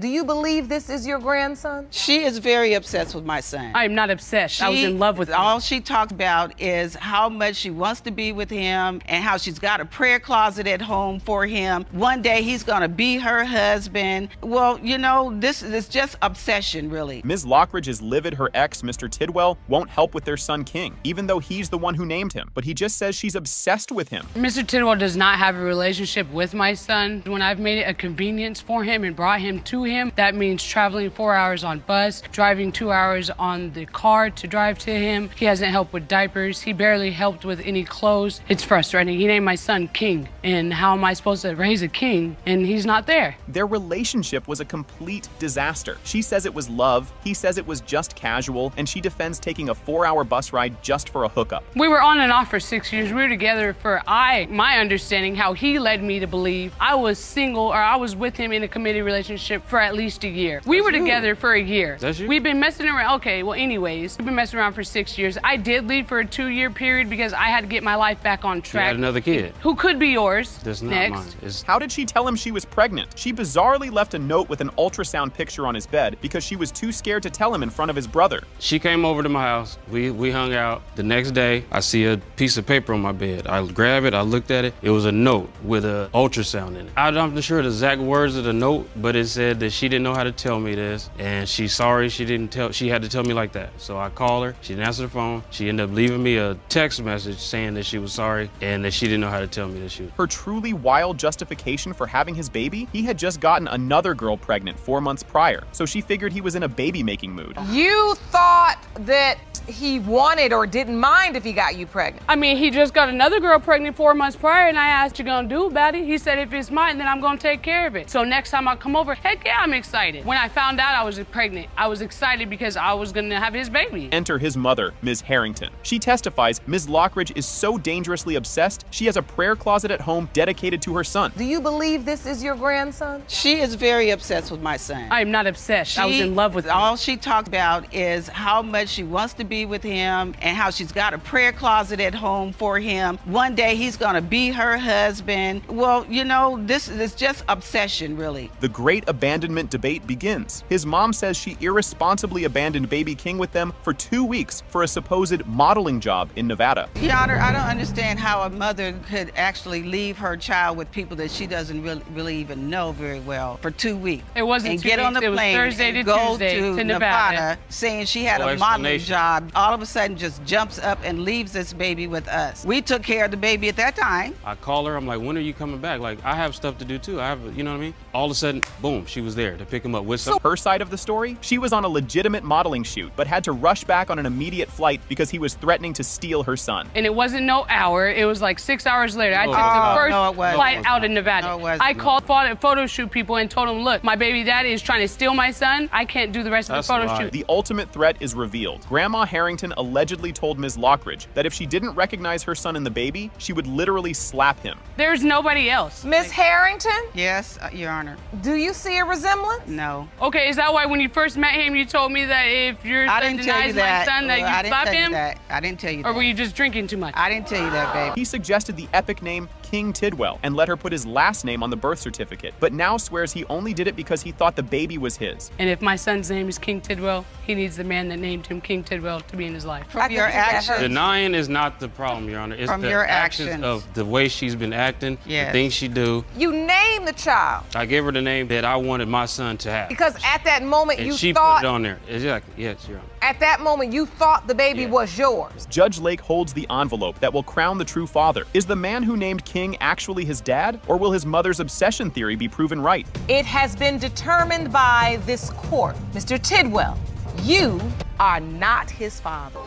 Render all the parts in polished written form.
Do you believe this is your grandson? She is very obsessed with my son. I am not obsessed. I was in love with him. All she talks about is how much she wants to be with him and how she's got a prayer closet at home for him. One day he's gonna be her husband. Well, you know, this is just obsession, really. Ms. Lockridge is livid her ex, Mr. Tidwell, won't help with their son King, even though he's the one who named him. But he just says she's obsessed with him. Mr. Tidwell does not have a relationship with my son. When I've made it a convenience for him and brought him to him, that means traveling 4 hours on bus, driving 2 hours on the car to drive to him. He hasn't helped with diapers. He barely helped with any clothes. It's frustrating. He named my son King, and how am I supposed to raise a king and he's not there? Their relationship was a complete disaster. She says it was love, he says it was just casual, and she defends taking a 4-hour bus ride just for a hookup. We were on and off for 6 years. We were together for my understanding, how he led me to believe I was single, or I was with him in a committed relationship for at least a year. We were together for a year. That's you? We've been messing around. Okay, well, anyways, we've been messing around for 6 years. I did leave for a 2-year period because I had to get my life back on You track. had another kid. Who could be yours? That's not next. mine. It's How did she tell him she was pregnant? She bizarrely left a note with an ultrasound picture on his bed because she was too scared to tell him in front of his brother. She came over to my house. We hung out. The next day, I see a piece of paper on my bed. I grab it, I looked at it. It was a note with an ultrasound in it. I'm not sure the exact words of the note, but it said that she didn't know how to tell me this, and she's sorry she had to tell me like that. So I called her, she didn't answer the phone. She ended up leaving me a text message saying that she was sorry and that she didn't know how to tell me that she was. Her truly wild justification for having his baby? He had just gotten another girl pregnant 4 months prior, so she figured he was in a baby-making mood. You thought that he wanted or didn't mind if he got you pregnant. I mean, he just got another girl pregnant 4 months prior, and I asked, "What you gonna do about it?" He said, "If it's mine, then I'm gonna take care of it." So next time I come over, heck yeah, I'm excited. When I found out I was pregnant, I was excited because I was gonna have his baby. Enter his mother, Ms. Harrington. She testifies Ms. Lockridge is so dangerously obsessed, she has a prayer closet at home dedicated to her son. Do you believe this is your grandson? She is very obsessed with my son. I am not obsessed. I was in love with him. All she talks about is how much she wants to be with him and how she's got a prayer closet at home for him. One day he's gonna be her husband. Well, you know, this is just obsession, really. The great abandonment debate begins. His mom says she irresponsibly abandoned baby King with them for 2 weeks for a supposed modeling job in Nevada. Your Honor, I don't understand how a mother could actually leave her child with people that she doesn't really even know very well for 2 weeks. It wasn't and 2 get on the weeks. It was plane Thursday and to go Tuesday to to Nevada saying she had No a modeling explanation. job. All of a sudden just jumps up and leaves this baby with us. We took care of the baby at that time. I call her, I'm like, when are you coming back? Like, I have stuff to do too. You know what I mean? All of a sudden, boom, she was there to pick him up with some. Her side of the story? She was on a legitimate modeling shoot, but had to rush back on an immediate flight because he was threatening to steal her son. And it wasn't no hour. It was like 6 hours later. I No, took it the wasn't. first No, it wasn't. flight No, it out wasn't. in Nevada. No, it wasn't. I called photo shoot people and told them, look, my baby daddy is trying to steal my son. I can't do the rest That's of the a photo lie. shoot. The ultimate threat is revealed. Grandma Harrington allegedly told Ms. Lockridge that if she didn't recognize her son in the baby, she would literally slap him. There's nobody else. Miss Harrington, Yes, Your Honor. do you see a resemblance? No. Okay, is that why when you first met him, you told me that if your I son didn't tell you denies my that. son, that Well, I you didn't slap tell you him? that. I didn't tell you Or that. were you just drinking too much? I didn't tell you that, baby. He suggested the epic name King Tidwell and let her put his last name on the birth certificate, but now swears he only did it because he thought the baby was his. And if my son's name is King Tidwell, he needs the man that named him King Tidwell to be in his life. I From think your you got actions. hurt. Denying is not the problem, Your Honor. It's From the your actions actions. of the way she's been acting, Yes. the things she do. You named the child I gave her the name that I wanted my son to have. because at that moment And you she thought, put it on there. Exactly. Yes, Your Honor. at that moment you thought the baby Yeah. was yours. Judge Lake holds the envelope that will crown the true father. Is the man who named King actually his dad, or will his mother's obsession theory be proven right? It has been determined by this court. Mr. Tidwell, you are not his father.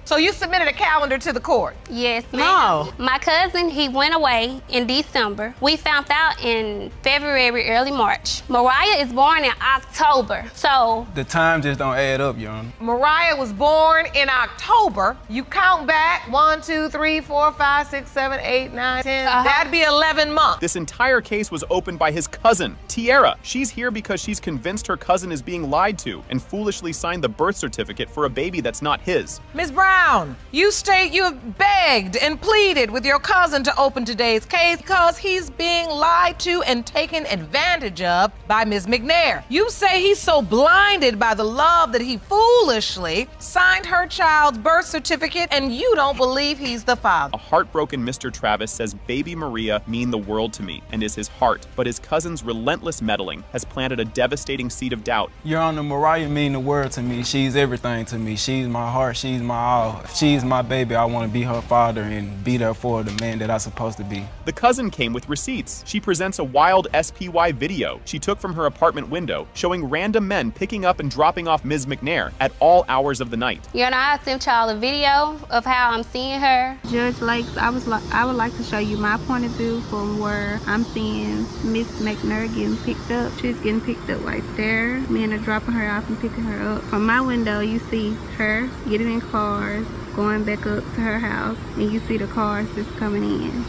So you submitted a calendar to the court. Yes, ma'am. No. My cousin, he went away in December. We found out in February, early March. Mariah is born in October. So The time just don't add up, Your Honor. Mariah was born in October. You count back 1, 2, 3, 4, 5, 6, 7, 8, 9, 10. That'd be 11 months. This entire case was opened by his cousin, Tiara. She's here because she's convinced her cousin is being lied to and foolishly signed the birth certificate for a baby that's not his. Ms. Brown, Crown, you state you have begged and pleaded with your cousin to open today's case because he's being lied to and taken advantage of by Ms. McNair. You say he's so blinded by the love that he foolishly signed her child's birth certificate, and you don't believe he's the father. A heartbroken Mr. Travis says baby Maria mean the world to me and is his heart, but his cousin's relentless meddling has planted a devastating seed of doubt. Your Honor, Mariah mean the world to me. She's everything to me. She's my heart. She's my all. If she's my baby, I want to be her father and be there for the man that I'm supposed to be. The cousin came with receipts. She presents a wild SPY video she took from her apartment window showing random men picking up and dropping off Ms. McNair at all hours of the night. Your Honor, I sent y'all a video of how I'm seeing her. Judge Lakes, I would like to show you my point of view from where I'm seeing Miss McNair getting picked up. She's getting picked up right there. Men are dropping her off and picking her up. From my window, you see her getting in cars, going back up to her house, and you see the cars just coming in.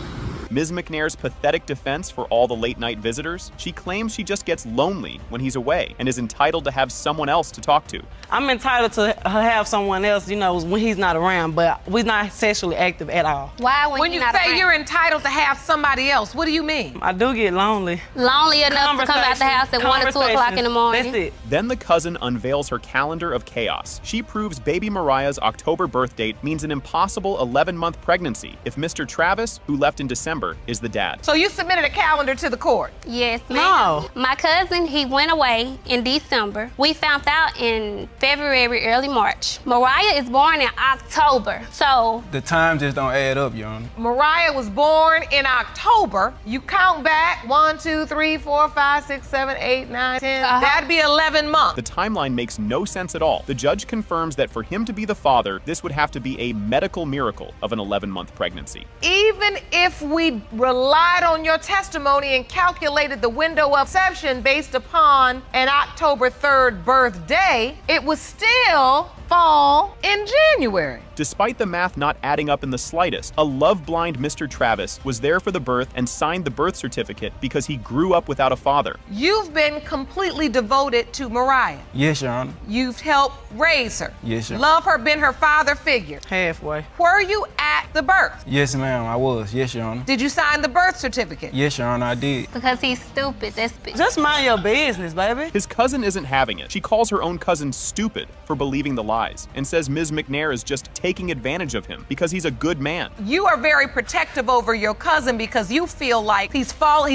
Ms. McNair's pathetic defense for all the late-night visitors, she claims she just gets lonely when he's away and is entitled to have someone else to talk to. I'm entitled to have someone else, when he's not around, but we're not sexually active at all. Why When you say you're entitled to have somebody else, what do you mean? I do get lonely. Lonely enough to come out the house at 1 or 2 o'clock in the morning? That's it. Then the cousin unveils her calendar of chaos. She proves baby Mariah's October birth date means an impossible 11-month pregnancy if Mr. Travis, who left in December, is the dad. So you submitted a calendar to the court? Yes, ma'am. No. My cousin, he went away in December. We found out in February, early March. Mariah is born in October, so... The time just don't add up, Your Honor. Mariah was born in October. You count back 1, 2, 3, 4, 5, 6, 7, 8, 9, 10. That'd be 11 months. The timeline makes no sense at all. The judge confirms that for him to be the father, this would have to be a medical miracle of an 11-month pregnancy. Even if we relied on your testimony and calculated the window of exception based upon an October 3rd birthday, it would still fall in January. Despite the math not adding up in the slightest, a love-blind Mr. Travis was there for the birth and signed the birth certificate because he grew up without a father. You've been completely devoted to Mariah. Yes, Your Honor. You've helped raise her. Yes, Your Honor. Love her, been her father figure. Halfway. Were you at the birth? Yes, ma'am, I was. Yes, Your Honor. Did you sign the birth certificate? Yes, Your Honor, I did. Because he's stupid, that's it. Just mind your business, baby. His cousin isn't having it. She calls her own cousin stupid for believing the lies and says Ms. McNair is just taking advantage of him because he's a good man. You are very protective over your cousin because you feel like he's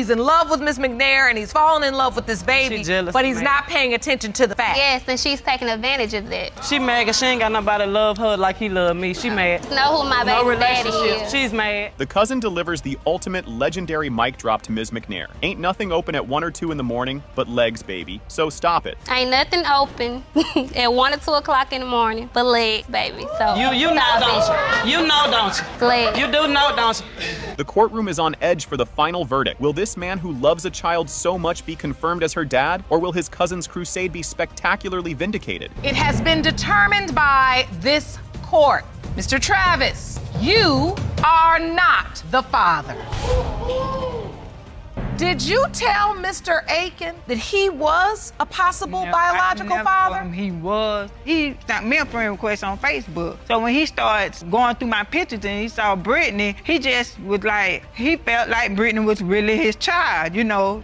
in love with Ms. McNair and he's fallen in love with this baby, She jealous but of he's me. not paying attention to the fact. Yes, and she's taking advantage of that. She mad 'cause she ain't got nobody love her like he love me. She mad. Know who my No baby daddy relationship. is. She's mad. The cousin delivers the ultimate legendary mic drop to Ms. McNair. Ain't nothing open at 1 or 2 in the morning, but legs, baby. So stop it. Ain't nothing open at 1 or 2 o'clock in the morning, but legs, baby. So You know, don't you? You know, don't you? Legs. You do know, don't you? The courtroom is on edge for the final verdict. Will this man who loves a child so much be confirmed as her dad, or will his cousin's crusade be spectacularly vindicated? It has been determined by this court. Mr. Travis, you are not the father. Did you tell Mr. Aiken that he was a possible biological father? He was. He sent me a friend request on Facebook. So when he starts going through my pictures and he saw Brittany, he just was like, he felt like Brittany was really his child.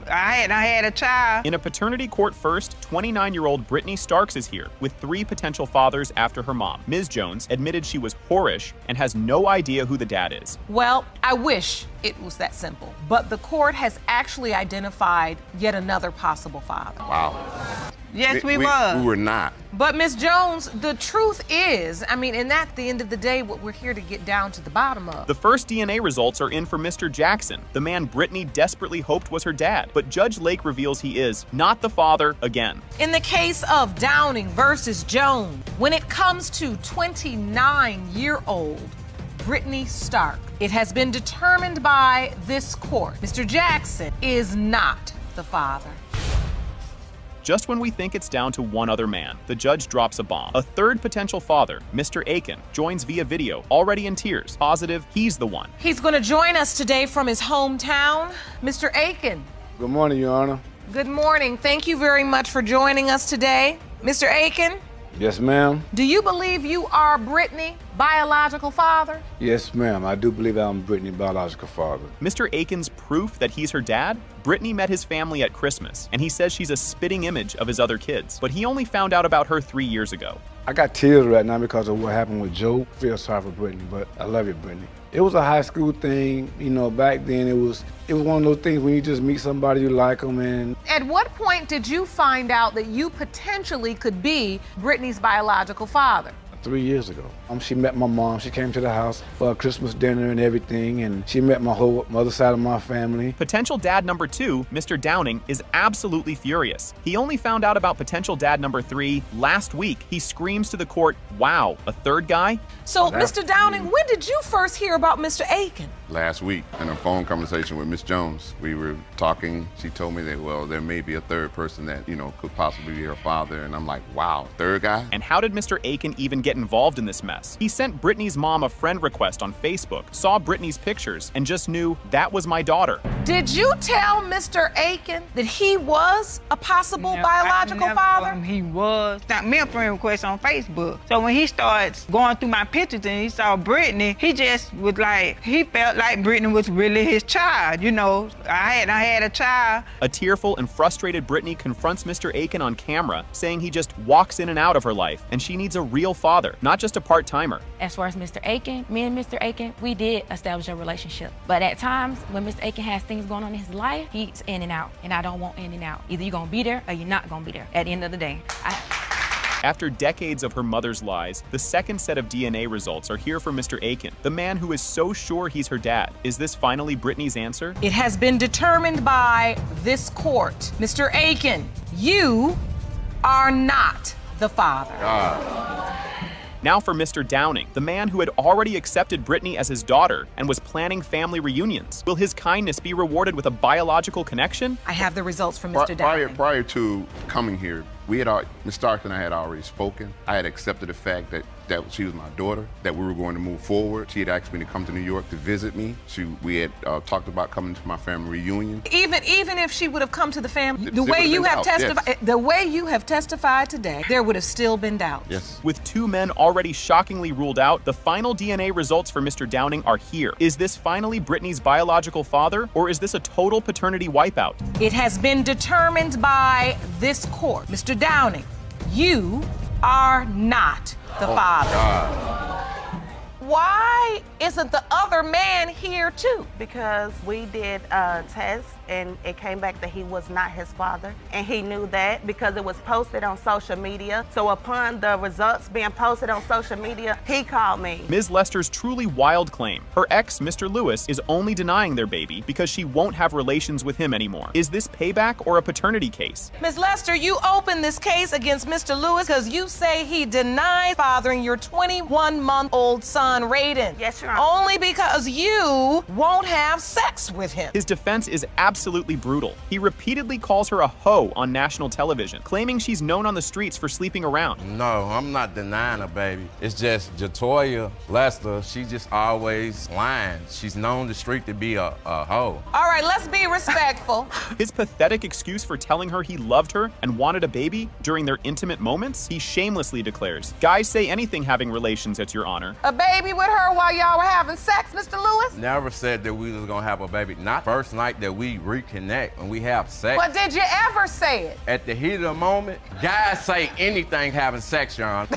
I had a child. In a paternity court first, 29-year-old Brittany Starks is here with 3 potential fathers after her mom. Ms. Jones admitted she was whorish and has no idea who the dad is. Well, I wish it was that simple. But the court has actually identified yet another possible father. Wow. Yes, we was. We were not. But Ms. Jones, the truth is, and at the end of the day, what we're here to get down to the bottom of. The first DNA results are in for Mr. Jackson, the man Brittany desperately hoped was her dad. But Judge Lake reveals he is not the father again. In the case of Downing versus Jones, when it comes to 29-year-old Brittany Stark, it has been determined by this court, Mr. Jackson is not the father. Just when we think it's down to one other man, the judge drops a bomb. A third potential father, Mr. Aiken, joins via video, already in tears, positive he's the one. He's going to join us today from his hometown. Mr. Aiken. Good morning, Your Honor. Good morning. Thank you very much for joining us today. Mr. Aiken, Yes, ma'am. Do you believe you are Brittany's biological father? Yes, ma'am. I do believe I'm Brittany's biological father. Mr. Aiken's proof that he's her dad? Brittany met his family at Christmas, and he says she's a spitting image of his other kids, but he only found out about her 3 years ago. I got tears right now because of what happened with Joe. I feel sorry for Brittany, but I love you, Brittany. It was a high school thing, you know, back then it was one of those things when you just meet somebody, you like them, and... At what point did you find out that you potentially could be Brittany's biological father? 3 years ago. She met my mom. She came to the house for a Christmas dinner and everything, and she met my whole other side of my family. Potential dad number 2, Mr. Downing, is absolutely furious. He only found out about potential dad number 3 last week. He screams to the court, "Wow, a third guy?" So, Mr. Downing, when did you first hear about Mr. Aiken? Last week, in a phone conversation with Miss Jones, we were talking. She told me that, well, there may be a third person that, you know, could possibly be her father. And I'm like, wow, third guy? And how did Mr. Aiken even get involved in this mess? He sent Brittany's mom a friend request on Facebook, saw Brittany's pictures, and just knew that was my daughter. Did you tell Mr. Aiken that he was a possible biological father? He was. Sent me a friend request on Facebook. So when he starts going through my pictures and he saw Brittany, he just was like, he felt like Brittany was really his child. You know, I had a child. A tearful and frustrated Brittany confronts Mr. Aiken on camera, saying he just walks in and out of her life, and she needs a real father, not just a part-timer. As far as Mr. Aiken, me and Mr. Aiken, we did establish a relationship. But at times, when Mr. Aiken has things going on in his life, he's in and out, and I don't want in and out. Either you're gonna be there or you're not gonna be there at the end of the day. After decades of her mother's lies, the second set of DNA results are here for Mr. Aiken, the man who is so sure he's her dad. Is this finally Brittany's answer? It has been determined by this court. Mr. Aiken, you are not the father. Now for Mr. Downing, the man who had already accepted Brittany as his daughter and was planning family reunions. Will his kindness be rewarded with a biological connection? I have the results from Mr. Downing. Prior to coming here, Ms. Stark and I had already spoken. I had accepted the fact that she was my daughter, that we were going to move forward. She had asked me to come to New York to visit me. We had talked about coming to my family reunion. Even if she would have come to the family, the way you have testified today, there would have still been doubt. Yes. With 2 men already shockingly ruled out, the final DNA results for Mr. Downing are here. Is this finally Brittany's biological father, or is this a total paternity wipeout? It has been determined by this court. Mr. Downing, you are not the father. God. Why isn't the other man here too? Because we did a test and it came back that he was not his father. And he knew that because it was posted on social media. So upon the results being posted on social media, he called me. Ms. Lester's truly wild claim. Her ex, Mr. Lewis, is only denying their baby because she won't have relations with him anymore. Is this payback or a paternity case? Ms. Lester, you opened this case against Mr. Lewis because you say he denied fathering your 21-month-old son, Raiden. Yes, Your Honor. Only because you won't have sex with him. His defense is absolutely brutal. He repeatedly calls her a hoe on national television, claiming she's known on the streets for sleeping around. No, I'm not denying her, baby. It's just Jatoya Lester, she just always lying. She's known the street to be a hoe. All right, let's be respectful. His pathetic excuse for telling her he loved her and wanted a baby during their intimate moments, he shamelessly declares, "Guys say anything having relations, it's your honor." A baby with her while y'all were having sex, Mr. Lewis? Never said that we was gonna have a baby. Not first night that we reconnect and we have sex. But did you ever say it? At the heat of the moment, guys say anything having sex, Your Honor.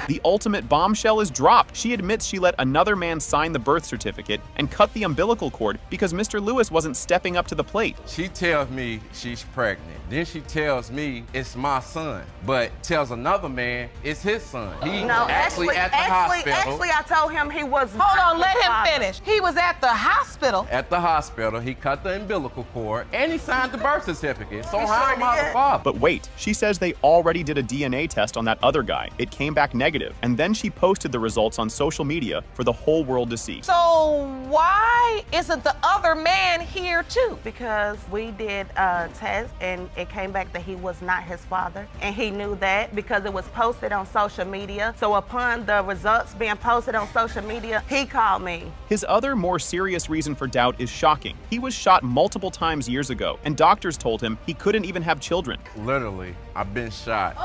The ultimate bombshell is dropped. She admits she let another man sign the birth certificate and cut the umbilical cord because Mr. Lewis wasn't stepping up to the plate. She tells me she's pregnant. Then she tells me it's my son, but tells another man it's his son. He actually at the hospital. Actually, I told him he was. Hold on, let him finish. He was at the hospital. At the hospital, he cut the umbilical cord and he signed the birth certificate. So how am I the father? But wait, she says they already did a DNA test on that other guy. It came back negative, and then she posted the results on social media for the whole world to see. So why isn't the other man here too? Because we did a test and it came back that he was not his father. And he knew that because it was posted on social media. So upon the results being posted on social media, he called me. His other, more serious reason for doubt is shocking. He was shot multiple times years ago, and doctors told him he couldn't even have children. Literally, I've been shot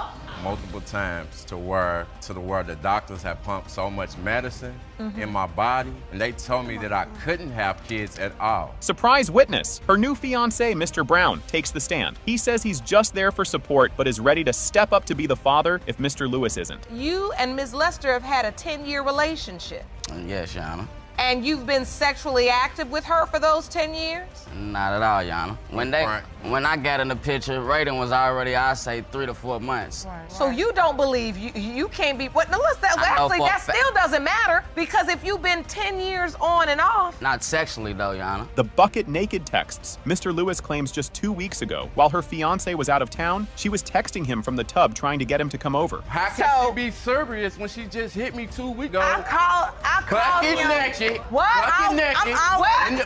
multiple times to where the doctors have pumped so much medicine in my body, and they told me that I couldn't have kids at all. Surprise witness! Her new fiancé, Mr. Brown, takes the stand. He says he's just there for support, but is ready to step up to be the father if Mr. Lewis isn't. You and Ms. Lester have had a 10-year relationship. Yes, Your Honor. And you've been sexually active with her for those 10 years? Not at all, Your Honor. When I got in the picture, Raiden was already, I'd say, 3 to 4 months. So you don't believe you can't be, what, no, that still doesn't matter, because if you've been 10 years on and off. Not sexually though, Your Honor. The bucket naked texts. Mr. Lewis claims just 2 weeks ago, while her fiancé was out of town, she was texting him from the tub trying to get him to come over. How can she be serious when she just hit me 2 weeks ago? I called bucket him. naked. What?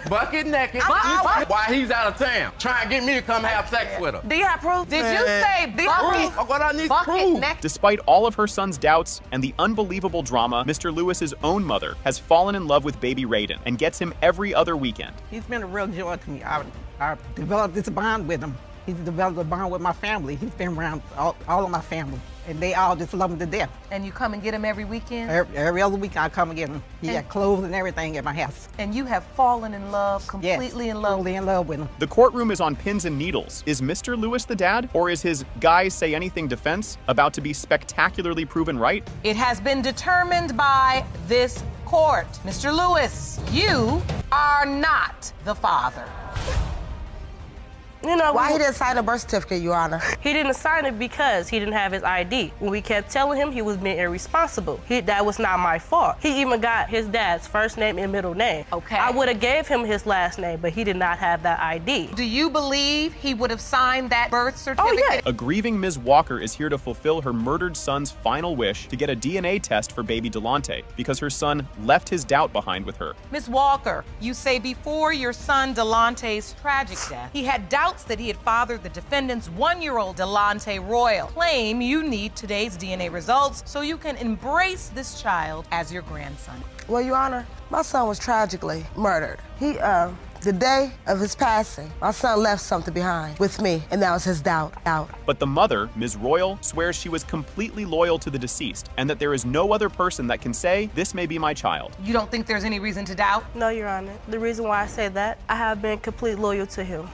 Bucket naked. While he's out of town, trying to get me to come have sex with her. Do you have proof? Did you say bucket? What I need proof? Despite all of her son's doubts and the unbelievable drama, Mr. Lewis's own mother has fallen in love with baby Raiden and gets him every other weekend. He's been a real joy to me. I developed this bond with him. He's developed a bond with my family. He's been around all of my family, and they all just love him to death. And you come and get him every weekend? Every other week I come and get him. He got clothes and everything at my house. And you have fallen in love, completely in love? Totally in love with him. The courtroom is on pins and needles. Is Mr. Lewis the dad, or is his guys say anything defense about to be spectacularly proven right? It has been determined by this court. Mr. Lewis, you are not the father. You know, why he didn't sign a birth certificate, Your Honor? He didn't sign it because he didn't have his ID. When we kept telling him he was being irresponsible, that was not my fault. He even got his dad's first name and middle name. Okay. I would have gave him his last name, but he did not have that ID. Do you believe he would have signed that birth certificate? Oh, yeah. A grieving Ms. Walker is here to fulfill her murdered son's final wish to get a DNA test for baby Delonte because her son left his doubt behind with her. Ms. Walker, you say before your son Delonte's tragic death, he had doubts that he had fathered the defendant's 1-year-old Delonte Royal. Claim you need today's DNA results so you can embrace this child as your grandson. Well, Your Honor, my son was tragically murdered. The day of his passing, my son left something behind with me, and that was his doubt. But the mother, Ms. Royal, swears she was completely loyal to the deceased and that there is no other person that can say, this may be my child. You don't think there's any reason to doubt? No, Your Honor. The reason why I say that, I have been completely loyal to him.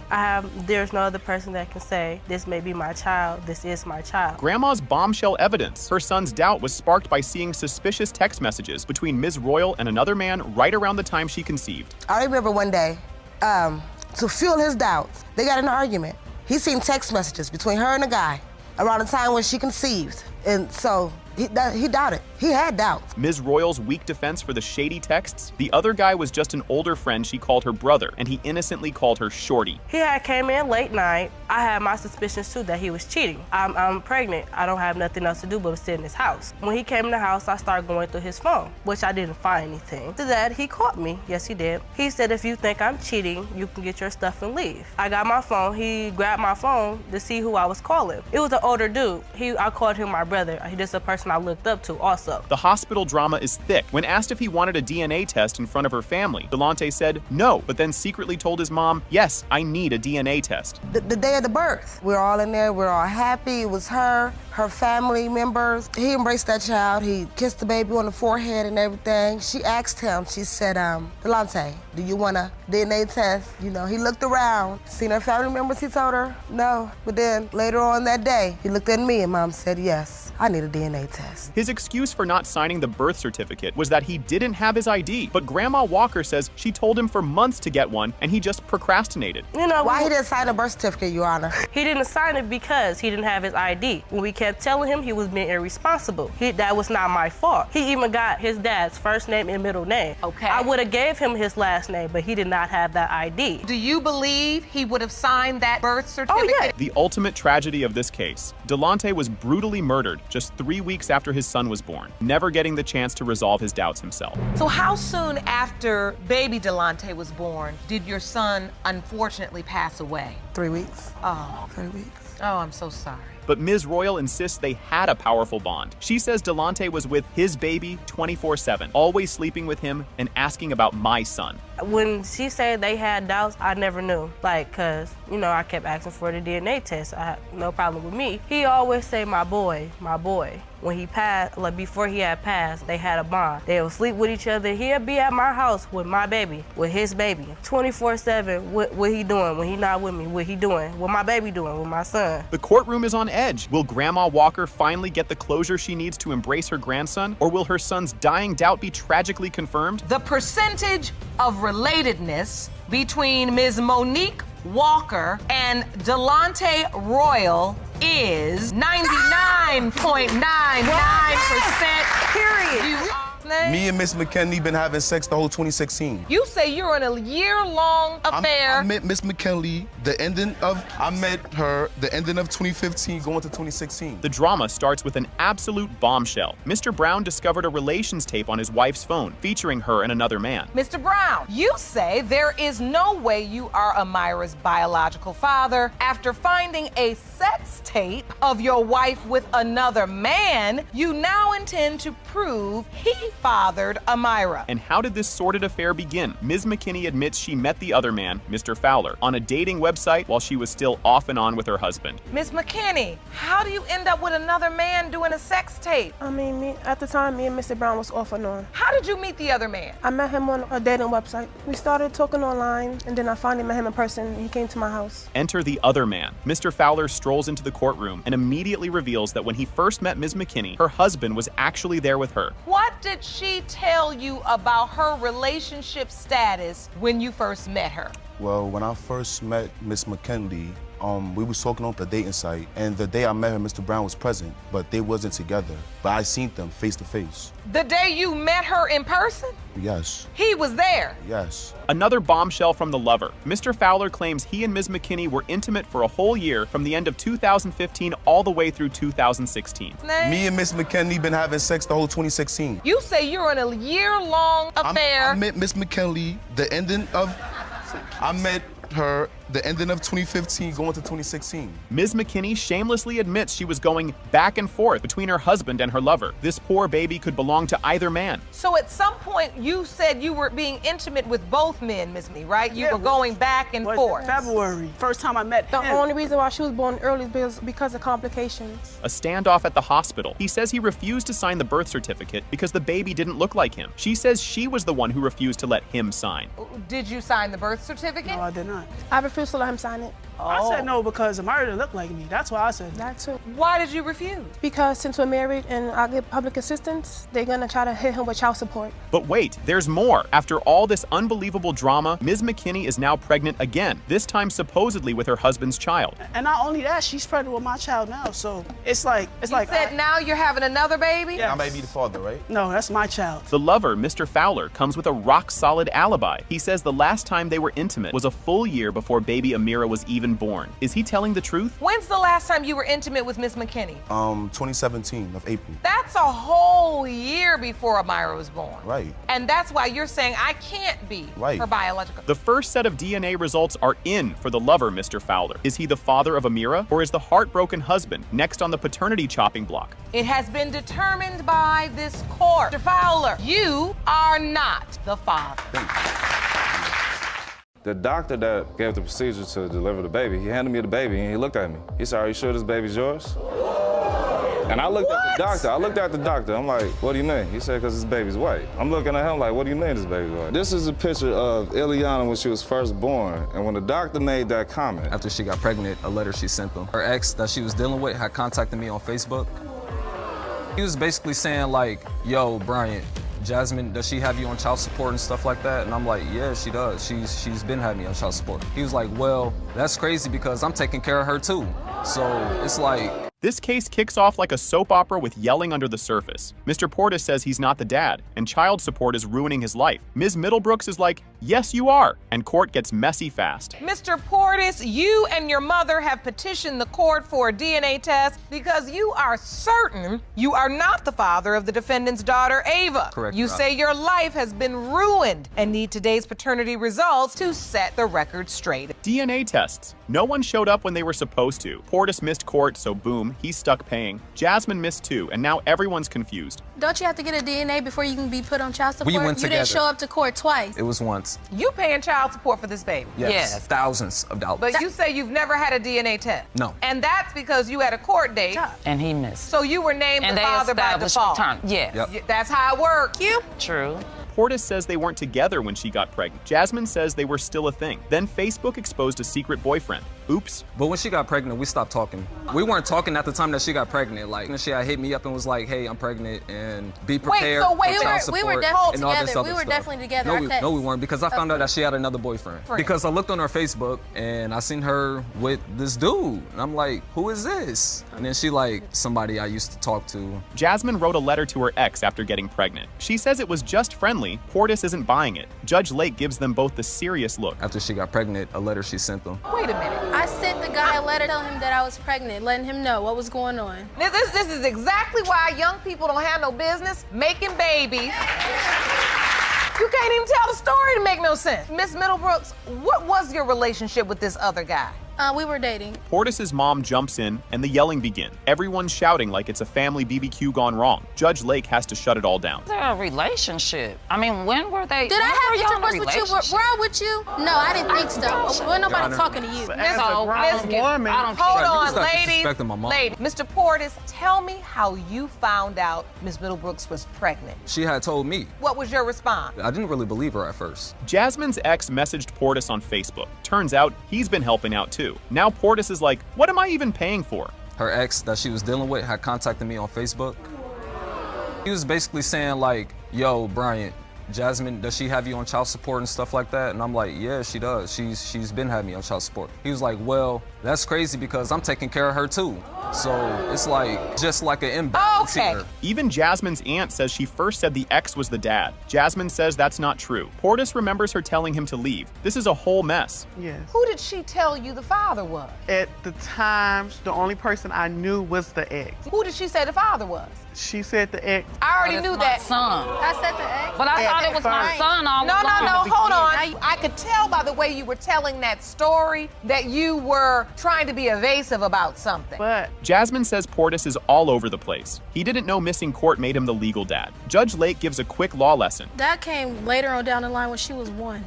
There's no other person that can say, this may be my child, this is my child. Grandma's bombshell evidence. Her son's doubt was sparked by seeing suspicious text messages between Ms. Royal and another man right around the time she conceived. I remember one day, to fuel his doubts, they got in an argument. He seen text messages between her and a guy around the time when she conceived. And so he doubted. He had doubts. Ms. Royal's weak defense for the shady texts? The other guy was just an older friend she called her brother, and he innocently called her Shorty. He had came in late night. I had my suspicions too that he was cheating. I'm pregnant. I don't have nothing else to do but sit in his house. When he came in the house, I started going through his phone, which I didn't find anything. After that, he caught me. Yes, he did. He said, if you think I'm cheating, you can get your stuff and leave. I got my phone. He grabbed my phone to see who I was calling. It was an older dude. I called him my brother. He's just a person I looked up to also. The hospital drama is thick. When asked if he wanted a DNA test in front of her family, Delonte said no, but then secretly told his mom, yes, I need a DNA test. The day of the birth, we're all in there, we're all happy. It was her family members. He embraced that child. He kissed the baby on the forehead and everything. She asked him, she said, Delonte, do you want a DNA test? You know, he looked around, seen her family members, he told her no. But then later on that day, he looked at me and Mom said, yes, I need a DNA test. His excuse for not signing the birth certificate was that he didn't have his ID, but Grandma Walker says she told him for months to get one and he just procrastinated. You know, why he didn't sign a birth certificate, Your Honor? He didn't sign it because he didn't have his ID. When we kept telling him he was being irresponsible, that was not my fault. He even got his dad's first name and middle name. Okay. I would have gave him his last name, but he did not have that ID. Do you believe he would have signed that birth certificate? Oh, yeah. The ultimate tragedy of this case, Delonte was brutally murdered just 3 weeks after his son was born, never getting the chance to resolve his doubts himself. So how soon after baby Delonte was born did your son unfortunately pass away? 3 weeks. Oh. 3 weeks. Oh, I'm so sorry. But Ms. Royal insists they had a powerful bond. She says Delonte was with his baby 24/7, always sleeping with him and asking about my son. When she said they had doubts, I never knew. Like, cause, you know, I kept asking for the DNA test. I had no problem with me. He always say, my boy, my boy. When he passed, like before he had passed, they had a bond. They would sleep with each other. He'll be at my house with my baby, with his baby. 24/7, what he doing? When he not with me, what he doing? What my baby doing? With my son? The courtroom is on edge. Will Grandma Walker finally get the closure she needs to embrace her grandson? Or will her son's dying doubt be tragically confirmed? The percentage of relatedness between Ms. Monique Walker and Delonte Royal is 99.99%. Period. Me and Miss McKinley been having sex the whole 2016. You say you're in a year-long affair. I met Miss McKinley I met her the ending of 2015 going to 2016. The drama starts with an absolute bombshell. Mr. Brown discovered a relations tape on his wife's phone featuring her and another man. Mr. Brown, you say there is no way you are Amira's biological father after finding a sex tape of your wife with another man. You now intend to prove he fathered Amira. And how did this sordid affair begin? Ms. McKinney admits she met the other man, Mr. Fowler, on a dating website while she was still off and on with her husband. Ms. McKinney, how do you end up with another man doing a sex tape? I mean, at the time, me and Mr. Brown was off and on. How did you meet the other man? I met him on a dating website. We started talking online, and then I finally met him in person, and he came to my house. Enter the other man. Mr. Fowler strolls into the courtroom and immediately reveals that when he first met Ms. McKinney, her husband was actually there with her. What did she tell you about her relationship status when you first met her? Well, when I first met Miss McKinley, we was talking on the dating site, and the day I met her, Mr. Brown was present, but they wasn't together. But I seen them face to face. The day you met her in person? Yes. He was there? Yes. Another bombshell from the lover. Mr. Fowler claims he and Ms. McKinney were intimate for a whole year from the end of 2015 all the way through 2016. Me and Miss McKinley been having sex the whole 2016. You say you're in a year-long affair. I met Miss McKinley I met her the ending of 2015 going to 2016. Ms. McKinney shamelessly admits she was going back and forth between her husband and her lover. This poor baby could belong to either man. So at some point you said you were being intimate with both men, Ms. McKinney, right? You were going back and forth. February, first time I met him. The only reason why she was born early is because of complications. A standoff at the hospital. He says he refused to sign the birth certificate because the baby didn't look like him. She says she was the one who refused to let him sign. Did you sign the birth certificate? No, I did not. I refused to let him sign it. I said no because Amira didn't look like me. That's why I said that too. Why did you refuse? Because since we're married and I get public assistance, they're gonna try to hit him with child support. But wait, there's more. After all this unbelievable drama, Ms. McKinney is now pregnant again, this time supposedly with her husband's child. And not only that, she's pregnant with my child now, so it's like you said now you're having another baby? Yeah. I may be the father, right? No, that's my child. The lover, Mr. Fowler, comes with a rock-solid alibi. He says the last time they were intimate was a full year before baby Amira was even born. Is he telling the truth? When's the last time you were intimate with Miss McKinney? 2017 of April. That's a whole year before Amira was born. Right. And that's why you're saying I can't be her biological. The first set of DNA results are in for the lover, Mr. Fowler. Is he the father of Amira, or is the heartbroken husband next on the paternity chopping block? It has been determined by this court. Mr. Fowler, you are not the father. The doctor that gave the procedure to deliver the baby, he handed me the baby and he looked at me. He said, "Are you sure this baby's yours?" And I looked at the doctor. I'm like, "What do you mean?" He said, "Because this baby's white." I'm looking at him like, "What do you mean this baby's white?" This is a picture of Ileana when she was first born. And when the doctor made that comment. After she got pregnant, a letter she sent them. Her ex that she was dealing with had contacted me on Facebook. He was basically saying like, "Yo, Bryant, Jasmine, does she have you on child support and stuff like that?" And I'm like, "Yeah, she does. She's been having me on child support." He was like, "Well, that's crazy because I'm taking care of her too." So it's like... This case kicks off like a soap opera with yelling under the surface. Mr. Portis says he's not the dad, and child support is ruining his life. Ms. Middlebrooks is like, "Yes, you are," and court gets messy fast. Mr. Portis, you and your mother have petitioned the court for a DNA test because you are certain you are not the father of the defendant's daughter, Ava. Correct. You say your life has been ruined and need today's paternity results to set the record straight. DNA tests. No one showed up when they were supposed to. Portis missed court, so boom, he's stuck paying. Jasmine missed too, and now everyone's confused. Don't you have to get a DNA before you can be put on child support? We went You together. didn't show up to court twice. It was once. You paying child support for this baby? Yes. Thousands of dollars. But you say you've never had a DNA test. No. And that's because you had a court date. And he missed. So you were named And the they father by established default. paternity. Yes. Yep. That's how it works. True. Portis says they weren't together when she got pregnant. Jasmine says they were still a thing. Then Facebook exposed a secret boyfriend. Oops. But when she got pregnant, we stopped talking. We weren't talking at the time that she got pregnant. Like, she had hit me up and was like, hey, I'm pregnant and be prepared for child support we were and definitely all this together. other We were stuff. definitely together. No, we weren't, because I found out that she had another boyfriend. Because I looked on her Facebook and I seen her with this dude. And I'm like, who is this? And then she like, somebody I used to talk to. Jasmine wrote a letter to her ex after getting pregnant. She says it was just friendly. Portis isn't buying it. Judge Lake gives them both the serious look. After she got pregnant, a letter she sent them. Wait a minute. I sent the guy a letter telling him that I was pregnant, letting him know what was going on. This is exactly why young people don't have no business making babies. You can't even tell the story to make no sense. Miss Middlebrooks, what was your relationship with this other guy? We were dating. Portis's mom jumps in and the yelling begins. Everyone's shouting like it's a family BBQ gone wrong. Judge Lake has to shut it all down. They're a relationship. I mean, when were they? Did I have intercourse with you? Were I with you? No, I didn't think so. Well, nobody talking to you. Hold on, ladies. Lady, Mr. Portis, tell me how you found out Miss Middlebrooks was pregnant. She had told me. What was your response? I didn't really believe her at first. Jasmine's ex messaged Portis on Facebook. Turns out he's been helping out too. Now Portis is like, what am I even paying for? Her ex that she was dealing with had contacted me on Facebook. He was basically saying like, yo, Bryant, Jasmine, does she have you on child support and stuff like that? And I'm like, yeah, she does. She's been having me on child support. He was like, well, that's crazy because I'm taking care of her too. So it's like, just like an imbalance here. Even Jasmine's aunt says she first said the ex was the dad. Jasmine says that's not true. Portis remembers her telling him to leave. This is a whole mess. Yes. Who did she tell you the father was? At the time, the only person I knew was the ex. Who did she say the father was? She said the ex. I already knew that. Son. I said the ex. But I thought it was my son all No, along. hold on. I could tell by the way you were telling that story that you were trying to be evasive about something. But Jasmine says Portis is all over the place. He didn't know missing court made him the legal dad. Judge Lake gives a quick law lesson. That came later on down the line when she was 1.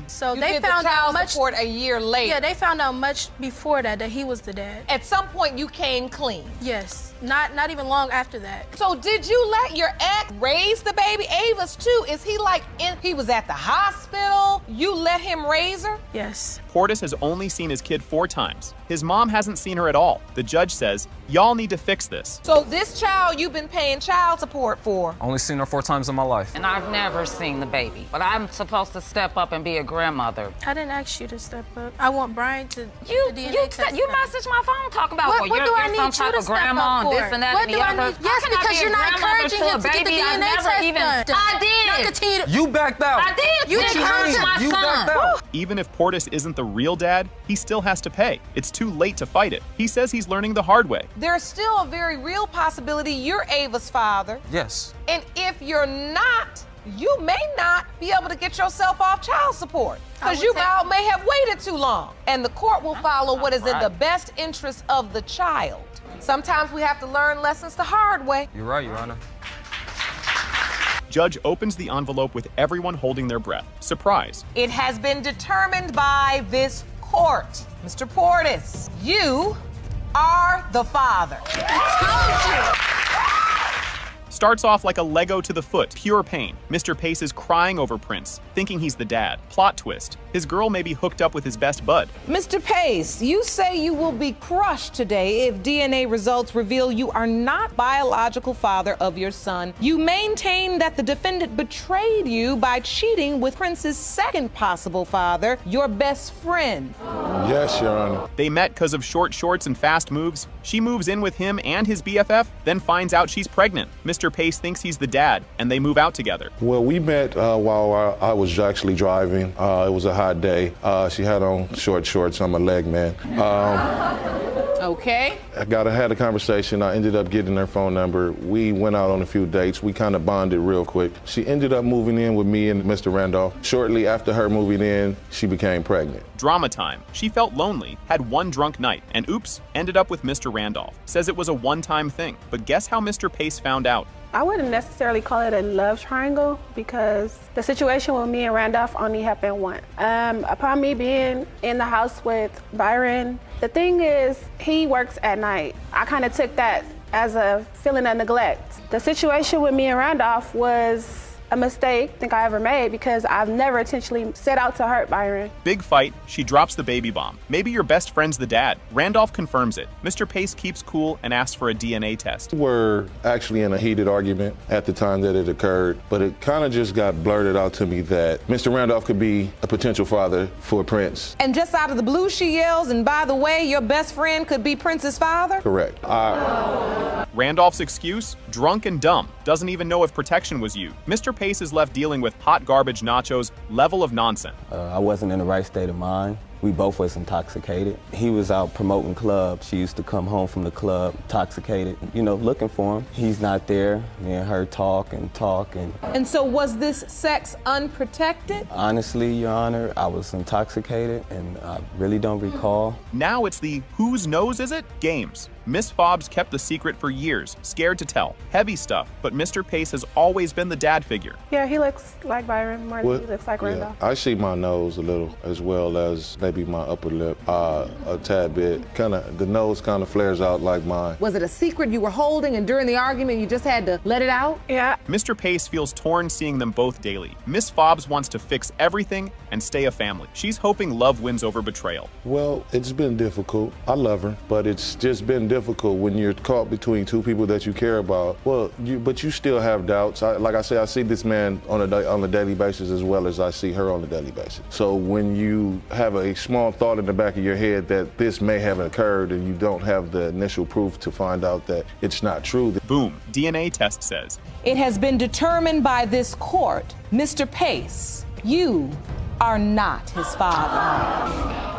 So You they did found the child out much support a year later. Yeah, they found out much before that he was the dad. At some point you came clean. Yes, not even long after that. So did you let your ex raise the baby? Ava's too. Is he like he was at the hospital? You let him raise her? Yes. Portis has only seen his kid 4 times. His mom hasn't seen her at all. The judge says, y'all need to fix this. So this child you've been paying child support for? Only seen her 4 times in my life. And I've never seen the baby. But I'm supposed to step up and be a grandmother. I didn't ask you to step up. I want Brian to You the DNA test. you messaged my phone talking about What well, do I you're need some you type to of step grandma up and for? this and that What and do the I other. need? Yes, How can I because be you're a not grandmother encouraging to him a to get the baby I've DNA never test even- done. I did. Now continue to- You backed out. I did. You What didn't hurt mean? my You son. backed out. Even if Portis isn't the real dad, he still has to pay. It's too late to fight it. He says he's learning the hard way. There's still a very real possibility you're Ava's father. Yes. And if you're not, you may not be able to get yourself off child support because you may have waited too long. And the court will follow what is in the best interest of the child. Sometimes we have to learn lessons the hard way. You're right, Your Honor. Judge opens the envelope with everyone holding their breath. Surprise. It has been determined by this court. Mr. Portis, you are the father. Starts off like a Lego to the foot, pure pain. Mr. Pace is crying over Prince, thinking he's the dad. Plot twist. His girl may be hooked up with his best bud. Mr. Pace, you say you will be crushed today if DNA results reveal you are not biological father of your son. You maintain that the defendant betrayed you by cheating with Prince's second possible father, your best friend. Yes, Your Honor. They met because of short shorts and fast moves. She moves in with him and his BFF, then finds out she's pregnant. Mr. Pace thinks he's the dad, and they move out together. Well, we met while I was actually driving. It was a hot day. She had on short shorts. I'm a leg man. Okay. Had a conversation. I ended up getting her phone number. We went out on a few dates. We kind of bonded real quick. She ended up moving in with me and Mr. Randolph. Shortly after her moving in, she became pregnant. Drama time. She felt lonely, had one drunk night, and oops, ended up with Mr. Randolph. Says it was a one-time thing. But guess how Mr. Pace found out? I wouldn't necessarily call it a love triangle because the situation with me and Randolph only happened once. Upon me being in the house with Byron, the thing is, he works at night. I kind of took that as a feeling of neglect. The situation with me and Randolph was a mistake I think I ever made because I've never intentionally set out to hurt Byron. Big fight, she drops the baby bomb. Maybe your best friend's the dad. Randolph confirms it. Mr. Pace keeps cool and asks for a DNA test. We were actually in a heated argument at the time that it occurred, but it kind of just got blurted out to me that Mr. Randolph could be a potential father for Prince. And just out of the blue, she yells, and by the way, your best friend could be Prince's father? Correct. Randolph's excuse? Drunk and dumb. Doesn't even know if protection was used. Mr. Pace is left dealing with hot garbage nachos level of nonsense. I wasn't in the right state of mind. We both was intoxicated. He was out promoting clubs. She used to come home from the club intoxicated, looking for him. He's not there. Me and her talk. And so was this sex unprotected? Honestly, Your Honor, I was intoxicated and I really don't recall. Now it's the whose nose is it games. Miss Fobbs kept the secret for years, scared to tell. Heavy stuff, but Mr. Pace has always been the dad figure. Yeah, he looks like Byron more than he looks like Randolph. I see my nose a little, as well as maybe my upper lip a tad bit. The nose kind of flares out like mine. Was it a secret you were holding and during the argument you just had to let it out? Yeah. Mr. Pace feels torn seeing them both daily. Miss Fobbs wants to fix everything and stay a family. She's hoping love wins over betrayal. Well, it's been difficult. I love her, but it's just been difficult when you're caught between two people that you care about. But you still have doubts. Like I say, I see this man on a daily basis as well as I see her on a daily basis. So when you have a small thought in the back of your head that this may have occurred and you don't have the initial proof to find out that it's not true. Boom, DNA test says. It has been determined by this court, Mr. Pace, you are not his father.